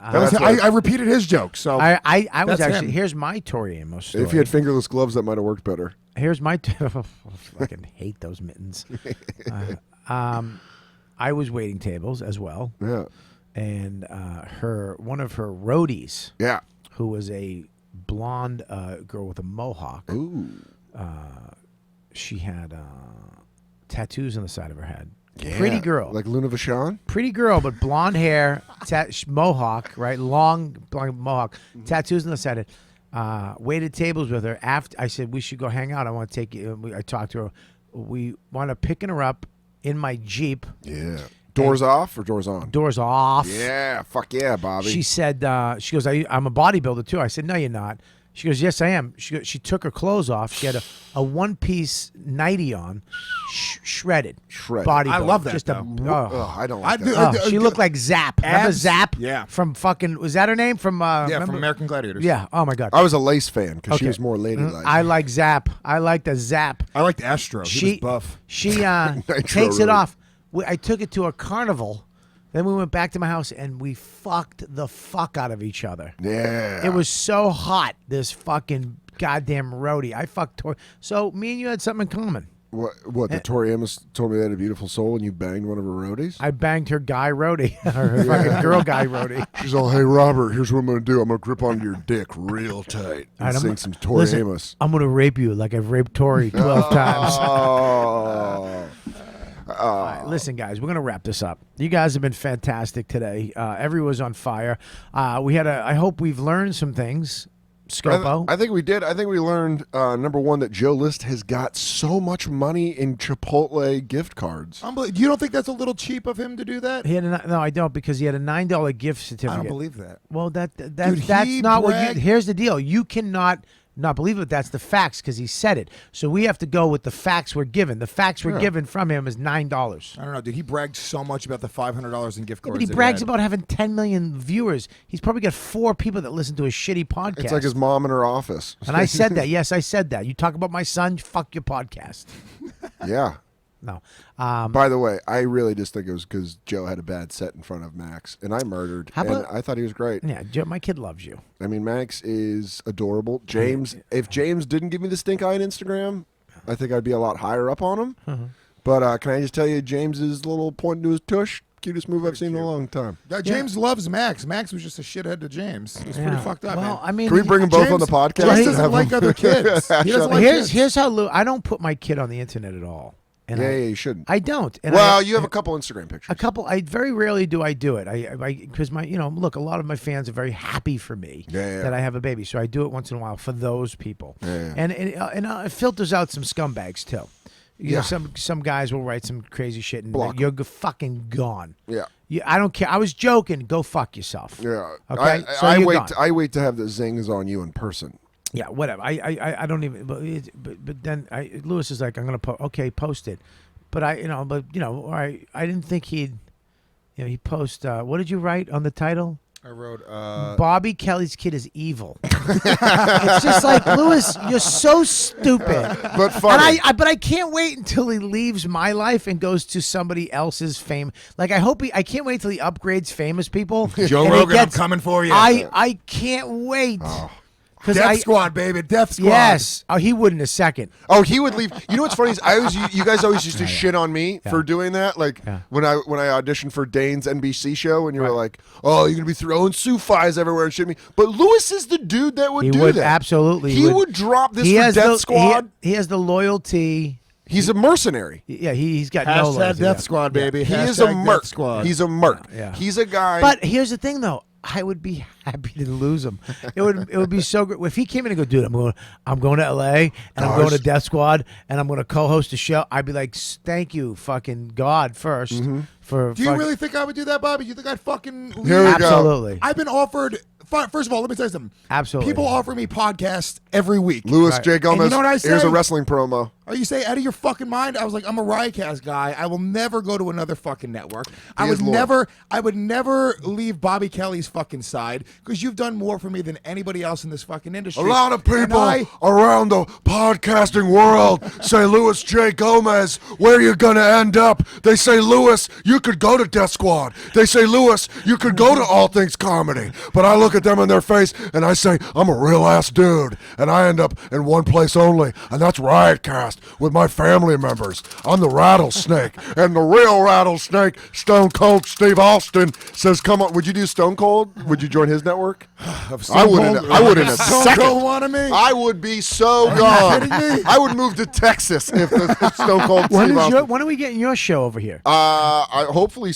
I repeated his joke. So I was That's actually, him. here's my Tori Amos story. If you had fingerless gloves, that might have worked better. Here's my. I fucking hate those mittens. I was waiting tables as well, Yeah. and one of her roadies, Yeah. who was a blonde girl with a mohawk. Ooh. she had tattoos on the side of her head. Yeah, Pretty girl. like Luna Vachon. Pretty girl, but blonde hair, mohawk, right? Long blonde mohawk, tattoos on the side. Waited tables with her. After I said we should go hang out. I want to take you. I talked to her. We wound up picking her up in my Jeep. Yeah. Doors off or doors on? Doors off. Yeah. Fuck yeah, Bobby. She said, she goes, I'm a bodybuilder too. I said, no, you're not. She goes, yes, I am. She took her clothes off. She had a one-piece nightie on, shredded. Bodybuilder. I love that, Just though. I don't like that. She looked like Zap. Remember Abs? Zap? Yeah. From fucking, was that her name? From Yeah, remember? from American Gladiators. Yeah. Oh my God. I was a Lace fan because she Okay. was more ladylike. I like Zap. I like the Zap. I liked Astro. He was buff. She Nitro, takes it really. off. I took it to a carnival. Then we went back to my house and we fucked the fuck out of each other. Yeah. It was so hot, this fucking goddamn roadie. I fucked Tori. So me and you had something in common. What? The Tori Amos told me they had a beautiful soul and you banged one of her roadies? I banged her guy roadie. Her fucking girl guy roadie. She's all, hey, Robert, here's what I'm going to do. I'm going to grip onto your dick real tight All and right, sing some Tori listen, Amos. I'm going to rape you like I've raped Tori 12 times. Oh. All right, listen, guys, we're gonna wrap this up. You guys have been fantastic today. Everyone's on fire. I hope we've learned some things. Scopo. I think we did. I think we learned, number one, that Joe List has got so much money in Chipotle gift cards. You don't think that's a little cheap of him to do that? He had no, I don't, because he had a $9 gift certificate. I don't believe that. Well, that's he not what you. bragged- Here's the deal: you cannot not believe it. That's the facts because he said it. So we have to go with the facts we're given. The facts we're given from him is $9. I don't know, dude. He bragged so much about the $500 in gift Yeah, cards. but he that brags had. about having 10 million viewers. He's probably got 4 people that listen to his shitty podcast. It's like his mom in her office. And I said that. Yes, I said that. You talk about my son, fuck your podcast. Yeah. No. By the way, I really just think it was because Joe had a bad set in front of Max, and I murdered. How about- and I thought he was great. Yeah, Joe, my kid loves you. I mean, Max is adorable. James, if James didn't give me the stink eye on Instagram, I think I'd be a lot higher up on him. But can I just tell you, James's little point to his tush, cutest move I've seen in a long time. James loves Max. Max was just a shithead to James. It's pretty fucked up, Well, man. I mean, Can we bring them both on the James- podcast? James and doesn't have like them- other kids. He doesn't like kids. here's how Lou. I don't put my kid on the internet at all. And Yeah, you shouldn't. I don't. And Well, you have a couple Instagram pictures. a couple. I very rarely do I do it. I because my look, a lot of my fans are very happy for me Yeah. that I have a baby, so I do it once in a while for those people. Yeah. And it filters out some scumbags too. You know, Yeah. some guys will write some crazy shit and Block 'em. you're fucking gone. Yeah. I don't care. I was joking. Go fuck yourself. Yeah. Okay. So I you're wait. gone. I wait to have the zings on you in person. Yeah, whatever. I don't even. But then Lewis is like, I'm gonna post it. But all right. I didn't think he'd. He post. What did you write on the title? I wrote, Bobby Kelly's kid is evil. It's just like, Lewis, you're so stupid. But funny. And but I can't wait until he leaves my life and goes to somebody else's fame. Like I can't wait till he upgrades famous people. Joe and he Rogan, I'm gets- coming for you. I can't wait. Death Squad, baby. Death Squad. Yes. Oh, he would in a second. Oh, he would leave. You know what's funny is you guys always used to shit on me for doing that. Like when I auditioned for Dane's NBC show, and you were like, "Oh, you're gonna be throwing Sufis everywhere and shit me." But Lewis is the dude that would He do would that. absolutely. He would drop this for has Death Squad. He has the loyalty. He's a mercenary. Yeah, he's got no Hashtag loyalty. Death yeah. Squad, baby. He is a Hashtag merc. Death Squad. He's a merc. Yeah. He's a guy. But here's the thing, though. I would be happy to lose him. It would be so great if he came in and go, dude. I'm going to L.A. and I'm going to Death Squad and I'm going to co-host a show. I'd be like, thank you, fucking God, first for. Do you really think I would do that, Bobby? You think I'd fucking leave? Here we go. Absolutely. I've been offered. First of all, let me tell you something. Absolutely. People offer me podcasts every week. Louis J. Gomez. And you know what I say? Here's a wrestling promo. Are you say out of your fucking mind? I was like, I'm a Riotcast guy. I will never go to another fucking network. I would never leave Bobby Kelly's fucking side because you've done more for me than anybody else in this fucking industry. A lot of And people I- around the podcasting world say, Louis J. Gomez, where you gonna end up? They say, Louis, you could go to Death Squad. They say, Louis, you could go to All Things Comedy. But I look at them in their face and I say, I'm a real ass dude. And I end up in one place only, and that's Riotcast. podcast with my family members. I'm the rattlesnake, and the real rattlesnake, Stone Cold Steve Austin, says, "Come on, would you do Stone Cold? Would you join his network?" I wouldn't. I would in a Stone second. Cold wanted me. I would be so gone. I would move to Texas if Stone Cold When, Steve Austin. when are we getting your show over here? Hopefully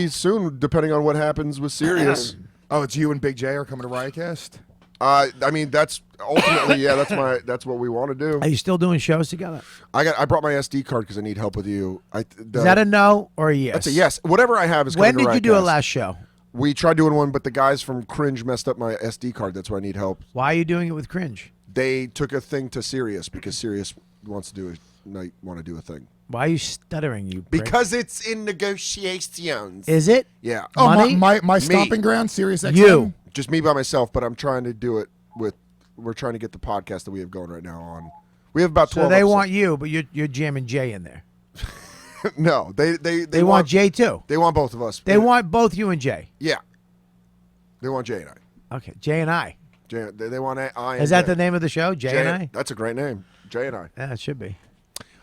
soon, depending on what happens with Sirius. Oh, it's you and Big J are coming to Riotcast? I mean, that's ultimately, that's what we want to do. Are you still doing shows together? I brought my SD card because I need help with you. Is that a no or a yes? That's a yes. Whatever I have is When coming to did you do a Riotcast. last show? We tried doing one, but the guys from Cringe messed up my SD card. That's why I need help. Why are you doing it with Cringe? They took a thing to Sirius because Sirius wants to do a thing. Why are you stuttering, you prick? Because it's in negotiations. Is it? Yeah. Oh, Money? my stomping ground, Sirius XM? You. Just me by myself, but I'm trying to do it we're trying to get the podcast that we have going right now on. We have about 12 So they episodes. want you, but you're jamming Jay in there. No, They want Jay too. They want both of us. They want both you and Jay. Yeah. They want Jay and I. Okay, Jay and I. Jay, they want I. Is that the name of the show? Jay and I? That's a great name. Jay and I. Yeah, it should be.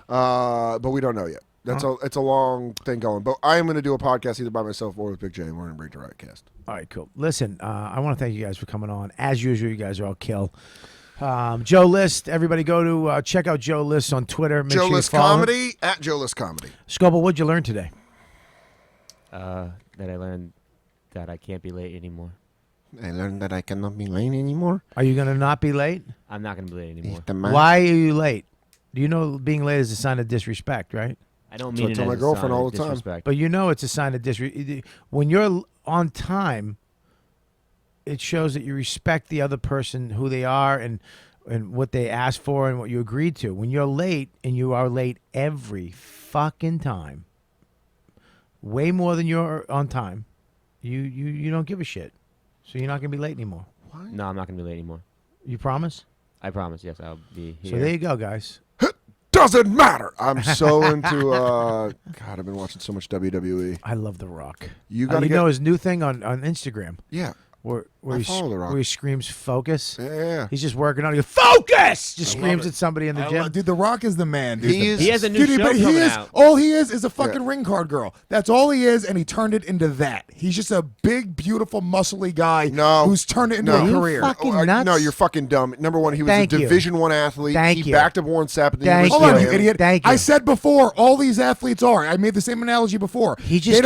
But we don't know yet. It's a long thing going. But I am going to do a podcast either by myself or with Big J, and we're going to bring it to Riotcast. All right, cool. Listen, I want to thank you guys for coming on. As usual, you guys are all kill. Joe List, everybody go to check out Joe List on Twitter. Make Joe sure you List follow him. Comedy at Joe List Comedy. Scopo, what'd you learn today? That I learned that I can't be late anymore. I learned that I cannot be late anymore. Are you going to not be late? I'm not going to be late anymore. Why are you late? Do you know being late is a sign of disrespect, right? I don't So I mean it tell as my a girlfriend sign all of the time. disrespect. But you know it's a sign of disrespect. When you're on time, it shows that you respect the other person, who they are, and what they asked for and what you agreed to. When you're late, and you are late every fucking time, way more than you're on time, you don't give a shit. So you're not going to be late anymore. No, I'm not going to be late anymore. You promise? I promise. Yes, I'll be here. So there you go, guys. Doesn't matter. I'm so into. God, I've been watching so much WWE. I love The Rock. You gotta get. know his new thing on Instagram Yeah. where I he follow The Rock. where he screams focus. Yeah. He's just working on it. He goes, focus! Just screams it. at somebody in the gym. Dude, The Rock is the man. Dude. He has a new Dude, show but coming out. all he is a fucking ring card girl. That's all he is, and he turned it into that. He's just a big, beautiful, muscly guy who's turned it into No. a You career. fucking Oh, nuts? no, you're fucking dumb. Number one, he was Thank a you. Division I athlete. Thank he you. backed up Warren Sapp at the Thank University Hold on, of you Miami. idiot. Thank you. I said before, all these athletes are. I made the same analogy before. He just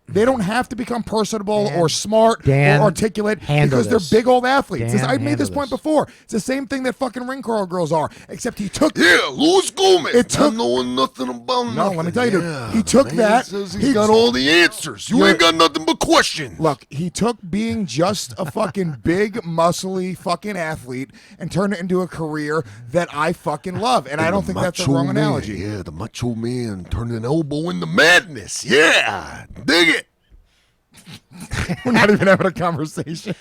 They don't have to become personable Dan, or smart Dan, or articulate handle because this. they're big old athletes. Dan, I made this handle point this. before. It's the same thing that fucking ring card girls are, except he took. Yeah, Louis Gomez. It took- not knowing nothing about No, nothing. let me tell you, dude. Yeah, He took man, that. He says He- he's got all the answers. You You're- ain't got nothing but questions. Look, he took being just a fucking big, muscly fucking athlete and turned it into a career that I fucking love. And I don't think that's a wrong analogy. Yeah, the macho man turned an elbow into madness. Yeah, dig it. We're not even having a conversation.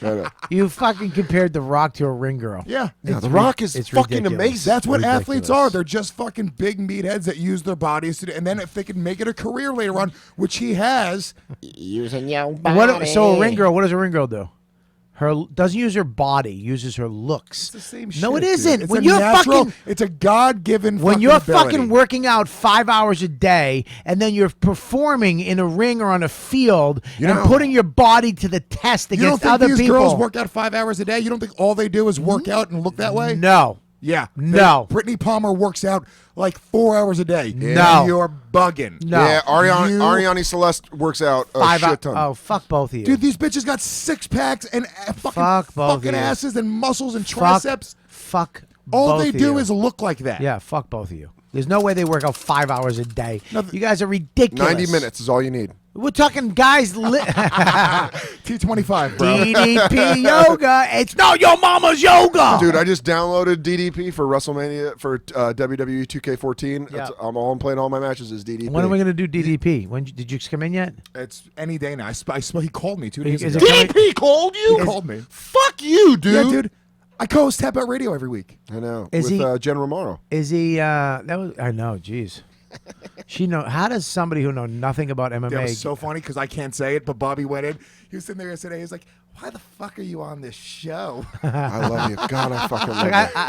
You fucking compared The Rock to a ring girl. Yeah. Yeah, The Rock is it's fucking ridiculous. amazing. That's what Ridiculous. athletes are. They're just fucking big meatheads that use their bodies to do. And then if they can make it a career later on, which he has, Using your body. So a ring girl, what does a ring girl do? Her doesn't use her body, uses her looks. it's the same shit. No, it dude. isn't. It's When a you're natural, fucking it's a God-given when fucking you're ability. fucking working out 5 hours a day and then you're performing in a ring or on a field You and know- putting your body to the test You don't against think other these people. girls work out 5 hours a day? You don't think all they do is work out and look that way? No. Yeah. No. Brittany Palmer works out like 4 hours a day. No. You're bugging. No. Yeah, You- Ariane Celeste works out a 5 shit hours. ton. Oh, fuck both of you. Dude, these bitches got six packs and Fuck both fucking of you. asses and muscles and fuck, triceps. fuck All both they of do you. is look like that. Yeah, fuck both of you. There's no way they work out 5 hours a day. Nothing- You guys are ridiculous. 90 minutes is all you need. We're talking guys. T25, bro. DDP yoga. It's not your mama's yoga. Dude, I just downloaded DDP for WrestleMania for WWE 2K14. Yeah. I'm playing all my matches as DDP. When are we gonna do DDP? When did you come in yet? It's any day now. He called me 2 days Is ago. it coming- DDP called you? He called me. Fuck you, dude. Yeah, dude. I co-host Tap Out Radio every week. I know. Is with he- Jen Romero. Is he? That was. I know. Jeez. How does somebody who know nothing about MMA? That was so funny because I can't say it, but Bobby went in. He was sitting there yesterday. He was like, "Why the fuck are you on this show?" I love you. God, I fucking love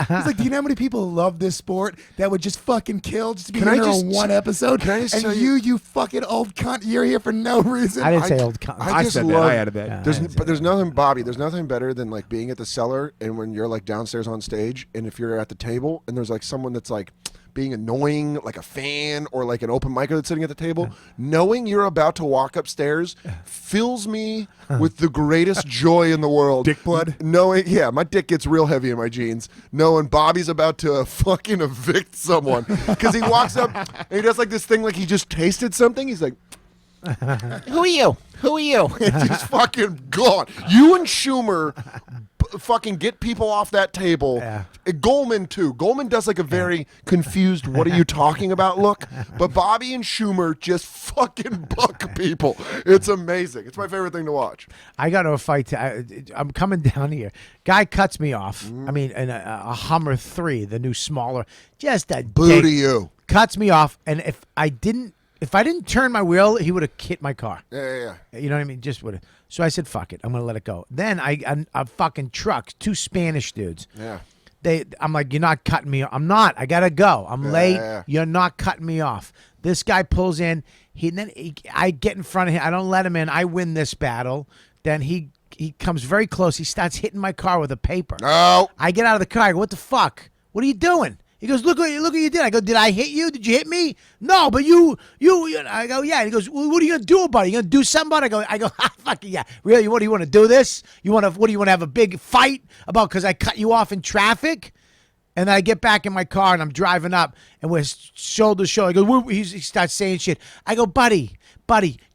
you. He's like, "Do you know how many people love this sport that would just fucking kill just to be Can I here just- on one episode? can I just and tell you fucking old cunt, you're here for no reason." I didn't say old cunt. I just said love, that. I added that. Yeah. There's nothing, Bobby. There's nothing better than like being at the cellar and when you're like downstairs on stage, and if you're at the table and there's like someone that's like being annoying, like a fan or like an open micer that's sitting at the table, knowing you're about to walk upstairs fills me with the greatest joy in the world. Dick blood? Knowing, yeah, my dick gets real heavy in my jeans. Knowing Bobby's about to fucking evict someone because he walks up and he does like this thing like he just tasted something. He's like, Who are you? Who are you? it's just fucking gone. You and Schumer fucking get people off that table. Yeah. Goldman too. Goldman does like a very confused, what are you talking about look. But Bobby and Schumer just fucking buck people. It's amazing. It's my favorite thing to watch. I got to a fight. I'm coming down here. Guy cuts me off. I mean, in a Hummer 3, the new smaller, just a Boo dick, to you. cuts me off. And if I didn't turn my wheel, he would have hit my car. Yeah. You know what I mean? Just would have. So I said, "Fuck it, I'm gonna let it go." Then a fucking truck, 2 Spanish dudes. Yeah. I'm like, "You're not cutting me off." I'm not. I gotta go. I'm late. Yeah. You're not cutting me off. This guy pulls in. I get in front of him. I don't let him in. I win this battle. Then he comes very close. He starts hitting my car with a paper. No. I get out of the car. I go, "What the fuck? What are you doing?" He goes, look what you did. I go, "Did I hit you? Did you hit me?" "No, but you." I go, "Yeah." And he goes, "Well, what are you gonna do about it? You gonna do something about it?" I go, "Fuck yeah, really? What do you want to do this? What do you want to have a big fight about because I cut you off in traffic?" And then I get back in my car and I'm driving up and we're shoulder to shoulder. I go, he starts saying shit. I go, buddy,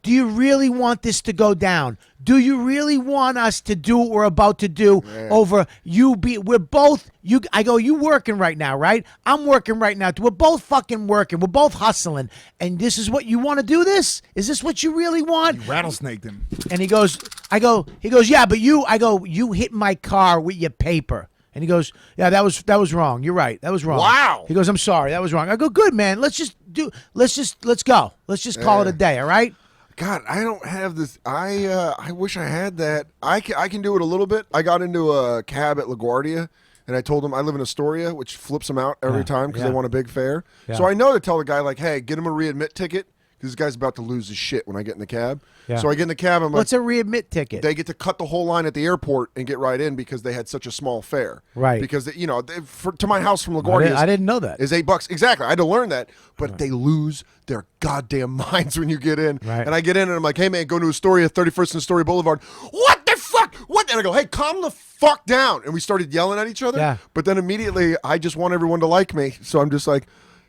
do you really want this to go down? Do you really want us to do what we're about to do over we're both, I go, you working right now, right? I'm working right now. We're both fucking working. We're both hustling. And this is what you want to do this? Is this what you really want? You rattlesnaked him. And he goes, "Yeah, but you hit my car with your paper." And he goes, "Yeah, that was wrong. You're right. That was wrong." Wow. He goes, "I'm sorry. That was wrong." I go, "Good, man. Let's go. Let's just call it a day, all right?" God, I don't have this. I wish I had that. I can do it a little bit. I got into a cab at LaGuardia, and I told him I live in Astoria, which flips them out every time because they want a big fare. Yeah. So I know to tell the guy, like, hey, get him a readmit ticket because this guy's about to lose his shit when I get in the cab. Yeah. So I get in the cab, I'm like, What's a readmit ticket? they get to cut the whole line at the airport and get right in because they had such a small fare. Right. Because, to my house from LaGuardia I didn't know that. is $8. Exactly. I had to learn that. But they lose their goddamn minds when you get in. Right. And I get in and I'm like, hey, man, go to Astoria, 31st and Astoria Boulevard. What the fuck? What? And I go, hey, calm the fuck down. And we started yelling at each other. Yeah. But then immediately I just want everyone to like me. So I'm just like,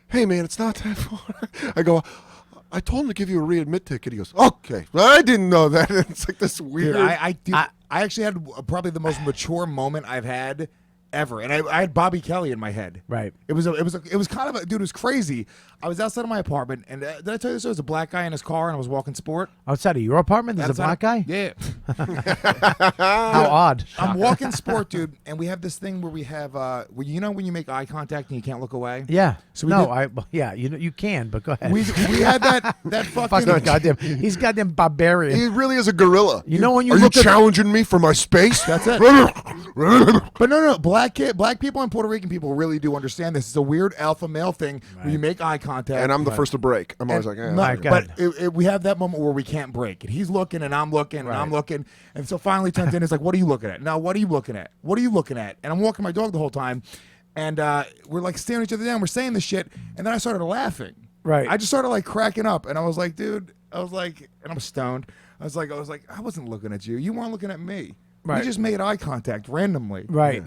hey, man, it's not that far. I go, I told him to give you a readmit ticket. He goes, okay. I didn't know that. It's like this weird. Dude, I actually had probably the most mature moment I've had ever, and I had Bobby Kelly in my head. Right. It was kind of a dude. It was crazy. I was outside of my apartment, and did I tell you this? There was a black guy in his car, and I was walking Sport. Outside of your apartment, there's a black guy? Yeah. How odd. I'm walking Sport, dude, and we have this thing where we have, when you make eye contact and you can't look away. Yeah. So we you can, but go ahead. We had that fucking. Fucking goddamn. He's goddamn barbarian. He really is a gorilla. You know when you Are you look at challenging me for my space? That's it. But no, black people and Puerto Rican people really do understand this. It's a weird alpha male thing where you make eye contact. And I'm the first to break. I'm always like, No, My God. but we have that moment where we can't break, and he's looking, and I'm looking, and I'm looking, and so finally turns in. It's like, what are you looking at? Now, what are you looking at? What are you looking at? And I'm walking my dog the whole time, and we're like staring each other down. We're saying this shit, and then I started laughing. Right. I just started like cracking up, and I was like, dude, and I'm stoned. I was like, I wasn't looking at you. You weren't looking at me. Right. We just made eye contact randomly. Right.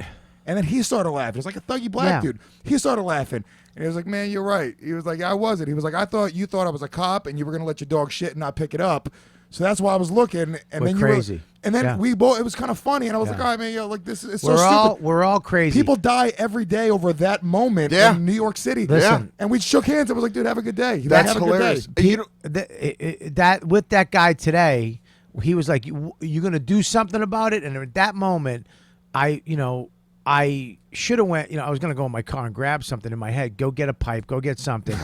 And then he started laughing. It's like a thuggy black Yeah. dude. He started laughing. And he was like, man, you're right. He was like, I wasn't. He was like, you thought I was a cop and you were going to let your dog shit and not pick it up. So that's why I was looking. And We're then crazy. And then Yeah. we both, it was kind of funny. And I was like, Yeah. all right, man, like this is so We're stupid. all crazy. People die every day over that moment Yeah. in New York City. Listen. And we shook hands. I was like, dude, have a good day. Like, That's have a hilarious. Good day. You know, that with that guy today, he was like, "You gonna do something about it?" And at that moment, I I should have went. I was gonna go in my car and grab something in my head. Go get a pipe. Go get something,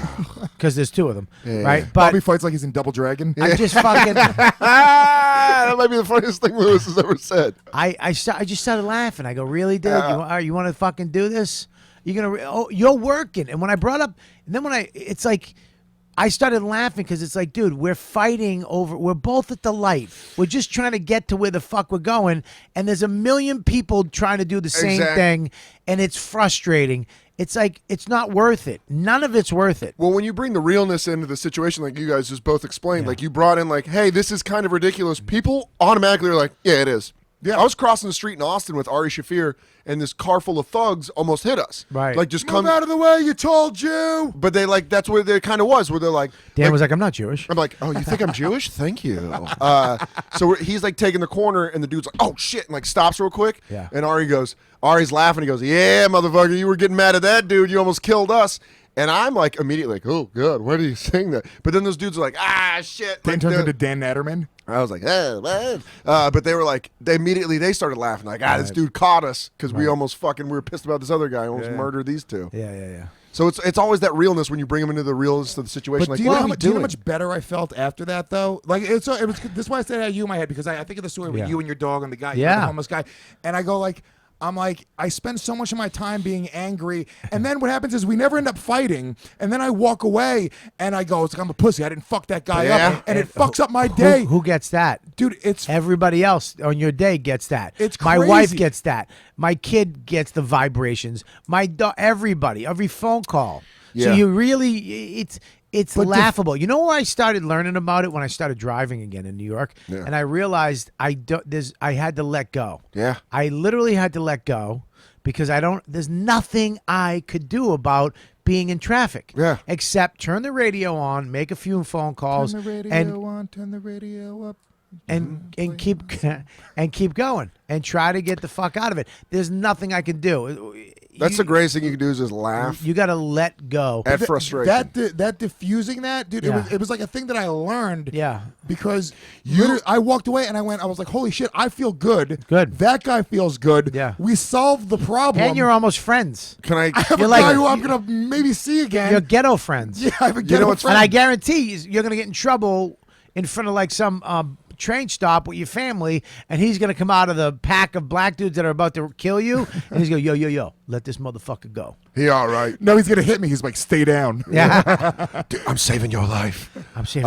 because there's two of them, right? But Bobby fights like he's in Double Dragon. I just fucking. That might be the funniest thing Lewis has ever said. I just started laughing. I go, really, dude? You want to fucking do this? You're working. And when I brought up, and then it's like, I started laughing because it's like, dude, we're fighting over. We're both at the light. We're just trying to get to where the fuck we're going, and there's a million people trying to do the same thing, and it's frustrating. It's like, it's not worth it. None of it's worth it. Well, when you bring the realness into the situation, like you guys just both explained, like you brought in, like, hey, this is kind of ridiculous. People automatically are like, yeah, it is. Yeah, I was crossing the street in Austin with Ari Shafir, and this car full of thugs almost hit us. Right. Like, just Move come out of the way, you told you. But they that's where they kind of was, where they're like, Dan was like, I'm not Jewish. I'm like, oh, you think I'm Jewish? Thank you. So he's like taking the corner, and the dude's like, oh shit, and like stops real quick. Yeah. And Ari's laughing. He goes, yeah, motherfucker, you were getting mad at that dude. You almost killed us. And I'm like immediately like, oh god, why are you saying that? But then those dudes are like, ah, shit. Dan Like, turns into Dan Natterman. I was like, oh, what? But they were like, they started laughing like, this dude caught us because we were pissed about this other guy, almost murdered these two. Yeah. So it's always that realness when you bring them into the realness of the situation. But Like, do you what know are how we much, do you know doing? how much better I felt after that though? Like it was this is why I said I had you in my head, because I think of the story with you and your dog and the guy, the homeless guy, and I go like, I'm like, I spend so much of my time being angry, and then what happens is we never end up fighting, and then I walk away, and I go, it's like I'm a pussy. I didn't fuck that guy up, and it fucks up my day. Who gets that? Dude, it's everybody else on your day gets that. It's my wife crazy. gets that. My kid gets the vibrations. Everybody, every phone call. So Yeah. you really, it's laughable. You know where I started learning about it? When I started driving again in New York, and I realized I had to let go. Yeah. I literally had to let go because there's nothing I could do about being in traffic. Yeah. Except turn the radio on, make a few phone calls, turn the radio and on, turn the radio up. and keep going and try to get the fuck out of it. There's nothing I can do. That's the greatest thing you can do is just laugh You got to let go. at frustration. That diffusing that, dude, it was like a thing that I learned. Yeah. Because I walked away and I was like, holy shit, I feel good. Good. That guy feels good. Yeah. We solved the problem. And you're almost friends. Can I? I have You're a like- guy who I'm gonna maybe see again. You're ghetto friends. Yeah, I have a know ghetto what's friend. And I guarantee you're going to get in trouble in front of like some train stop with your family, and he's going to come out of the pack of black dudes that are about to kill you, and he's going, yo, let this motherfucker go. He all right. No, he's gonna hit me. He's like, stay down. Yeah. Dude, I'm saving your life. I'm saying,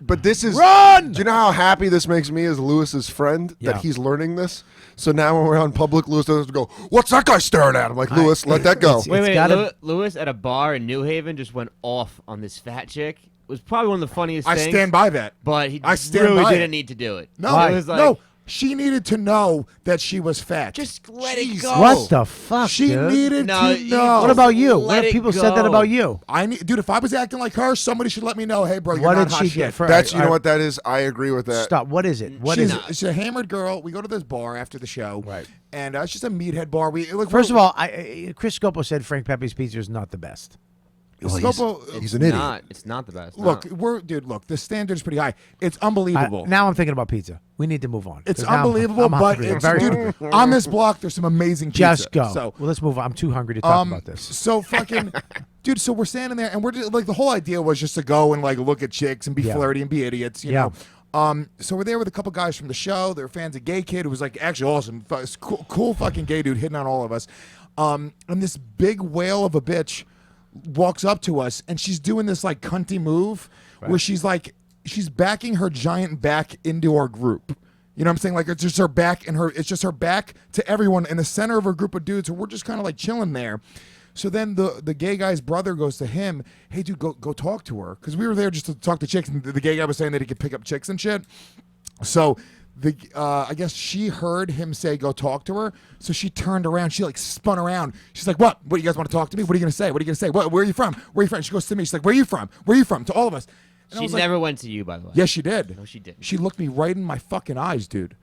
But this is Run! Do you know how happy this makes me as Lewis's friend Yeah. that he's learning this? So now when we're out in public, Lewis doesn't have to go, what's that guy staring at? I'm like, Lewis, let that go. Wait, gotta- Lewis at a bar in New Haven just went off on this fat chick. It was probably one of the funniest I things. stand by that. But he I stand really by didn't it. need to do it. No, It was like, no. She needed to know that she was fat. just let Jeez. it go. what the fuck, She dude? needed No, to you- know. What about you? What Let if it people said that go. about you? Dude, if I was acting like her, somebody should let me know. Hey, bro, you're What not did hot she shit. get for? That's you know what that is. I agree with that. Stop. What is it? What she's, is it? she's a hammered girl. We go to this bar after the show, Right. And it's just a meathead bar. First of all, Chris Scopo said Frank Pepe's pizza is not the best. Scopo, He's an idiot. It's not the best. look, no. look, the standard's pretty high. It's unbelievable. Now I'm thinking about pizza. We need to move on. It's 'Cause now unbelievable, I'm but hungry. it's, Very dude, hungry. on this block, there's some amazing pizza. Just go. So, Well, let's move on. I'm too hungry to talk about this. So fucking, dude. So we're standing there, and we're just, like, the whole idea was just to go and like look at chicks and be Yeah. flirty and be idiots, you Yeah. know. So we're there with a couple guys from the show. They're fans of Gay Kid, who was like actually awesome, cool fucking gay dude hitting on all of us. And this big whale of a bitch walks up to us, and she's doing this like cunty move where she's backing her giant back into our group. You know what I'm saying? Like it's just her back and it's just her back to everyone in the center of a group of dudes. So we're just kind of like chilling there. So then the gay guy's brother goes to him, hey dude, go talk to her. Cause we were there just to talk to chicks, and the gay guy was saying that he could pick up chicks and shit. So I guess she heard him say go talk to her, so she turned around. She like spun around. She's like, "What? What, you guys want to talk to me? What are you gonna say? What are you gonna say? What? Where are you from? Where are you from?" She goes to me. She's like, "Where are you from? Where are you from?" To all of us. And I She was like, never went to you, by the way. yes, she did. No, she didn't. She looked me right in my fucking eyes, dude.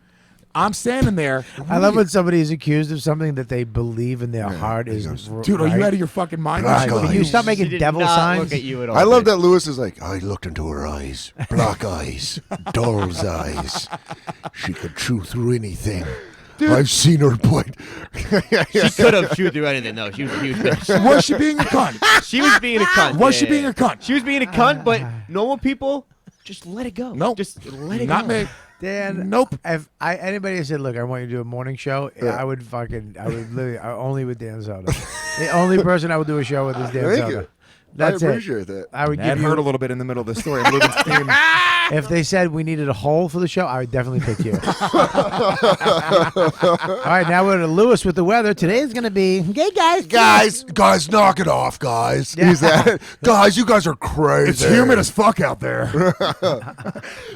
I'm standing there. I love when somebody is accused of something that they believe in their heart is. Dude, are you right. out of your fucking mind? Black She looked eyes. Can you stop She making did devil not signs? look at you at all. I love dude. that Lewis is like, I looked into her eyes, black eyes, doll's eyes. She could chew through anything. Dude. I've seen her butt. She could have. She would do anything. No, she was a huge bitch. Was she being a cunt? She was being a cunt. Was she being a cunt? She was being a cunt, but normal people just let it go. Nope. Just let it Not go. me. Dan, Nope. If anybody said, "Look, I want you to do a morning show," I would literally only with Dan Soder. The only person I would do a show with is Dan Thank Soder. you. That's I it. appreciate that. I would That give hurt a you. little bit in the middle of the story. I'm losing steam. If they said we needed a hole for the show, I would definitely pick you. All right, now we're to Lewis with the weather. Today is going to be. Hey, guys. Guys, knock it off, guys. He's that. Guys, you guys are crazy. It's humid as fuck out there.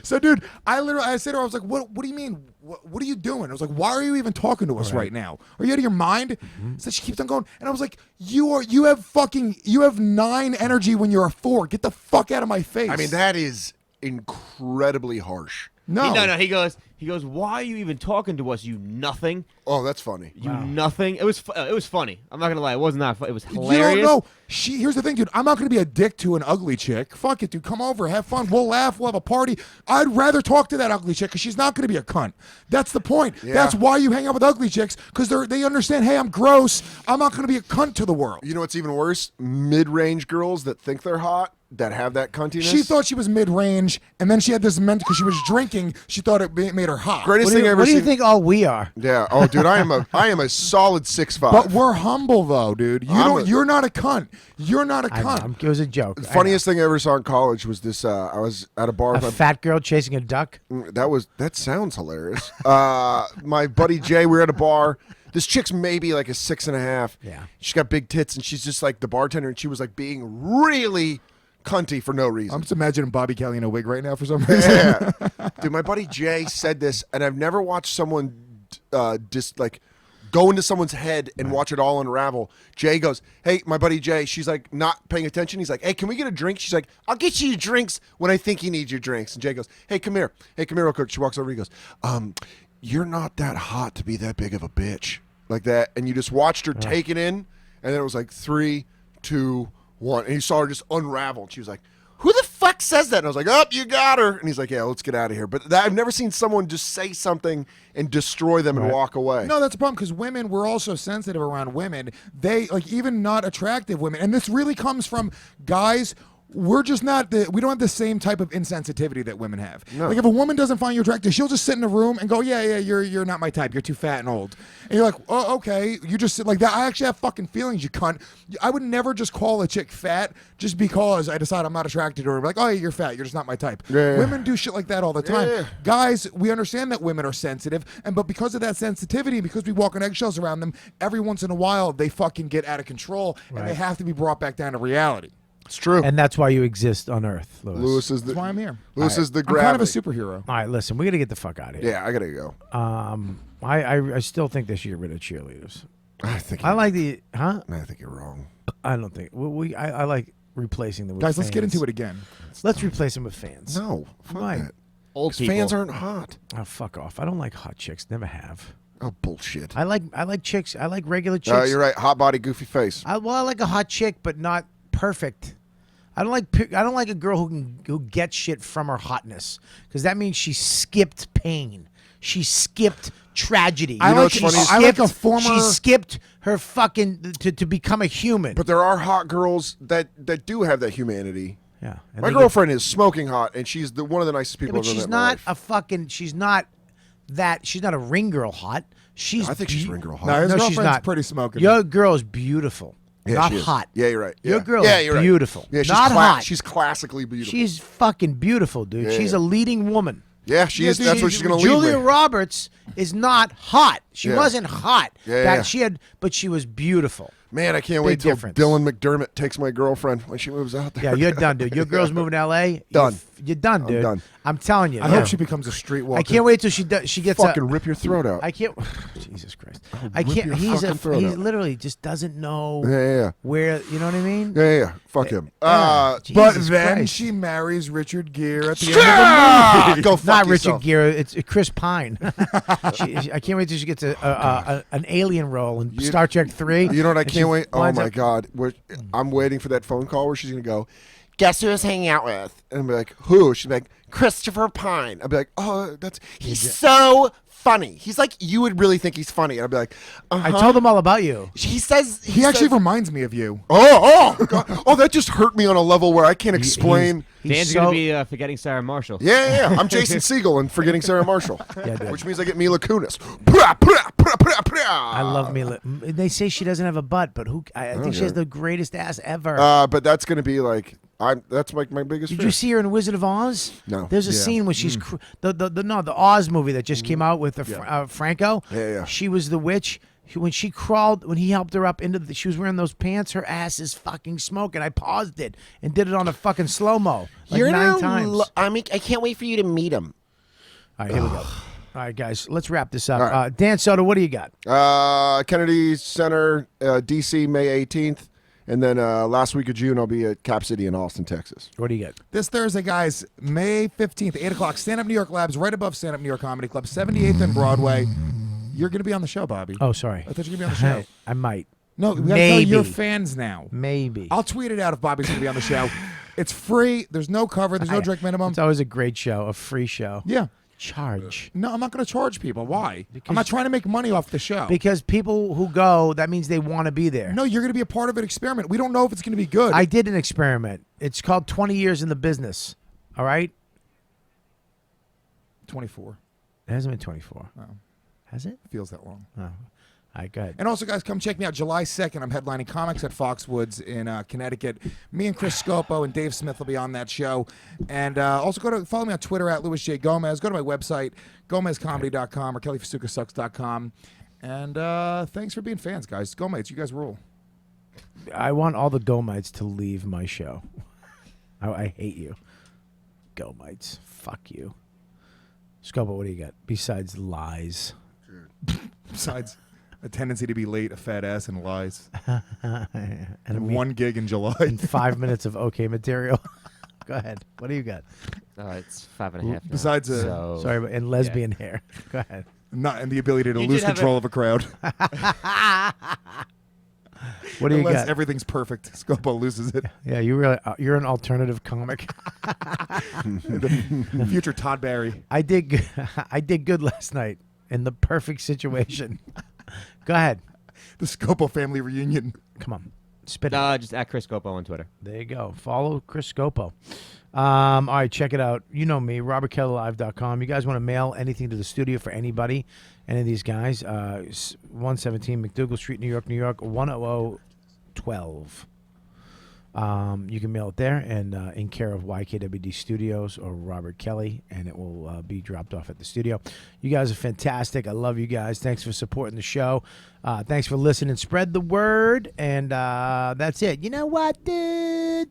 So, dude, I said to her, I was like, what do you mean? What are you doing? I was like, why are you even talking to us right now? Are you out of your mind? So she keeps on going. And I was like, you have 9 energy when you're a 4. Get the fuck out of my face. I mean, that is incredibly harsh. No. No. He goes. Why are you even talking to us? You nothing. Oh, that's funny. You nothing. It was funny. I'm not gonna lie. It wasn't that. It was You hilarious. don't know. Here's the thing, dude. I'm not going to be a dick to an ugly chick. Fuck it, dude. Come over, have fun. We'll laugh. We'll have a party. I'd rather talk to that ugly chick because she's not going to be a cunt. That's the point. Yeah. That's why you hang out with ugly chicks, because they understand. Hey, I'm gross. I'm not going to be a cunt to the world. You know what's even worse? Mid-range girls that think they're hot, that have that cuntiness. She thought she was mid-range, and then she had this mental because she was drinking. She thought it made her hot. Greatest What thing I ever do you seen. think all we are? Yeah. Oh, dude, I am a solid 6'5". But we're humble though, dude. You're not a cunt. You're not a I cunt. know, it was a joke. The funniest thing I ever saw in college was this. I was at a bar. A with my fat girl chasing a duck. That sounds hilarious. My buddy Jay, we were at a bar. This chick's maybe like a 6.5. Yeah. She's got big tits, and she's just like the bartender, and she was like being really cunty for no reason. I'm just imagining Bobby Kelly in a wig right now for some reason. Yeah. Dude, my buddy Jay said this, and I've never watched someone just like go into someone's head and watch it all unravel. Jay goes, hey, my buddy Jay, she's like not paying attention. He's like, hey, can we get a drink? She's like, I'll get you your drinks when I think you need your drinks. And Jay goes, hey, come here. Hey, come here real quick. She walks over. He goes, you're not that hot to be that big of a bitch. Like that. And you just watched her take it in, and then it was like 3, 2, 1. And you saw her just unravel. And she was like, who the fuck says that? And I was like, oh, you got her. And he's like, yeah, let's get out of here. But I've never seen someone just say something and destroy them and walk away. No, that's a problem because women, we're also sensitive around women. They, like, even not attractive women, and this really comes from guys. We're just not we don't have the same type of insensitivity that women have. No. Like if a woman doesn't find you attractive, she'll just sit in a room and go, yeah, you're not my type. You're too fat and old. And you're like, oh, okay. You just sit like that. I actually have fucking feelings, you cunt. I would never just call a chick fat just because I decide I'm not attracted to her. Like, oh, yeah, you're fat. You're just not my type. Yeah. Women do shit like that all the time. Yeah. Guys, we understand that women are sensitive, but because of that sensitivity, because we walk on eggshells around them, every once in a while they fucking get out of control and they have to be brought back down to reality. It's true. And that's why you exist on Earth, Lewis. Lewis is That's why I'm here. Lewis is the I'm kind of a gravity. superhero. All right, listen, we got to get the fuck out of here. Yeah, I gotta go. I still think they should get rid of cheerleaders. I think I like the huh? I think you're wrong. I don't think I like replacing them with Guys, let's get fans. into it again. Let's replace them with fans. No, fuck Why? that. Old 'Cause people. fans aren't hot. Oh, fuck off. I don't like hot chicks. Never have. Oh, bullshit. I like chicks. I like regular chicks. You're right. Hot body, goofy face. I like a hot chick, but not perfect. I don't like a girl who gets shit from her hotness, because that means she skipped pain. She skipped tragedy. I know like what's funny? I like a former. She skipped her fucking to become a human. But there are hot girls that do have that humanity. yeah, and My they get- girlfriend is smoking hot, and she's one of the nicest Yeah, people but I've ever she's met in my not life. a fucking. She's not that. She's not a ring girl hot. She's. I think she's beau- ring girl hot. No, his No, she's girlfriend's not. pretty smoking. Your girl is beautiful. Yeah, not she is. hot. Yeah, you're right. Your Yeah. girl yeah, is you're right. beautiful. Yeah, she's not hot. She's classically beautiful. She's fucking beautiful, dude. Yeah, She's yeah. a leading woman. yeah, she is. dude, That's what she's gonna lead Julia with. Roberts is not hot. She Yeah. wasn't hot. Yeah, That yeah. she had, but she was beautiful. Man, I can't Big wait till difference. Dylan McDermott takes my girlfriend when she moves out there. Yeah, you're done, dude. Your girl's moving to L.A. Done. You're done, dude. done. I'm telling you. I yeah. hope she becomes a streetwalker. I can't wait till she gets Fucking a. rip your throat out. I can't. Jesus Christ. I rip can't. your He's fucking throat he out. literally just doesn't know yeah. where. You know what I mean? Yeah. Fuck him. Yeah. But Jesus then Christ. she marries Richard Gere at the end of the movie. Go fuck Not yourself. Richard Gere. It's Chris Pine. I can't wait till she gets an alien role in Star Trek 3. You know what I and she can't wait? Oh winds my up- god! I'm waiting for that phone call where she's gonna go. Guess who I was hanging out with? And I'm like, who? She's like, Christopher Pine. I'd be like, oh, he's so funny. He's like, you would really think he's funny. And I'd be like, I told them all about you. He says He actually reminds me of you. Oh, God. Oh, that just hurt me on a level where I can't explain. Dan's going to be forgetting Sarah Marshall. Yeah. I'm Jason Segel and forgetting Sarah Marshall, dude. which means I get Mila Kunis. Pra, pra, pra, pra, pra. I love Mila. They say she doesn't have a butt, but I think she has the greatest ass ever. But that's going to be like, that's like my biggest Did fear. you see her in Wizard of Oz? No. There's a scene when she's the Oz movie that just came out with Franco. Yeah. She was the witch. When she crawled, when he helped her up into she was wearing those pants. Her ass is fucking smoking. I paused it and did it on a fucking slow mo. Like You're 9 times. I can't wait for you to meet him. All right, here we go. All right, guys, let's wrap this up. All Dan Soder, what do you got? Kennedy Center, DC, May 18th. And then last week of June, I'll be at Cap City in Austin, Texas. What do you get? This Thursday, guys, May 15th, 8 o'clock, Stand Up New York Labs, right above Stand Up New York Comedy Club, 78th and Broadway. You're going to be on the show, Bobby. Oh, sorry. I thought you were going to be on the show. I might. No, we got to tell Maybe. your fans now. Maybe. I'll tweet it out if Bobby's going to be on the show. It's free. There's no cover. There's no drink minimum. It's always a great show, a free show. Yeah. Charge. No, I'm not going to charge people. Why? I'm not trying to make money off the show. Because people who go, that means they want to be there. No, you're going to be a part of an experiment. We don't know if it's going to be good. I did an experiment. It's called 20 Years in the Business. All right? 24. It hasn't been 24. Oh. Has it? Feels that long. Oh. All right, go ahead. And also, guys, come check me out. July 2nd, I'm headlining Comics at Foxwoods in Connecticut. Me and Chris Scopo and Dave Smith will be on that show. And also follow me on Twitter at Louis J. Gomez. Go to my website, gomezcomedy.com or kellyfasucasucks.com. And thanks for being fans, guys. Gomez, you guys rule. I want all the Gomites to leave my show. I hate you. Gomites. Fuck you. Scopo, what do you got? Besides lies. Besides a tendency to be late, a fat ass, and lies. And One gig in July. and 5 minutes of okay material. Go ahead. What do you got? It's 5.5 now. Besides so, Sorry, and lesbian hair. Go ahead. and the ability to You lose did have control of a crowd. What do you Unless got? everything's perfect. Scopo loses it. Yeah, you're an alternative comic. Future Todd Barry. I did good last night in the perfect situation. Go ahead. The Scopo family reunion. Come on. Spit it. just at Chris Scopo on Twitter. There you go. Follow Chris Scopo. All right, check it out. You know me, robertkellylive.com. You guys want to mail anything to the studio for anybody, any of these guys, 117 McDougal Street, New York, 10012. You can mail it there and in care of YKWD Studios or Robert Kelly, and it will be dropped off at the studio. You guys are fantastic. I love you guys. Thanks for supporting the show. Thanks for listening. Spread the word, and that's it. You know what, dude?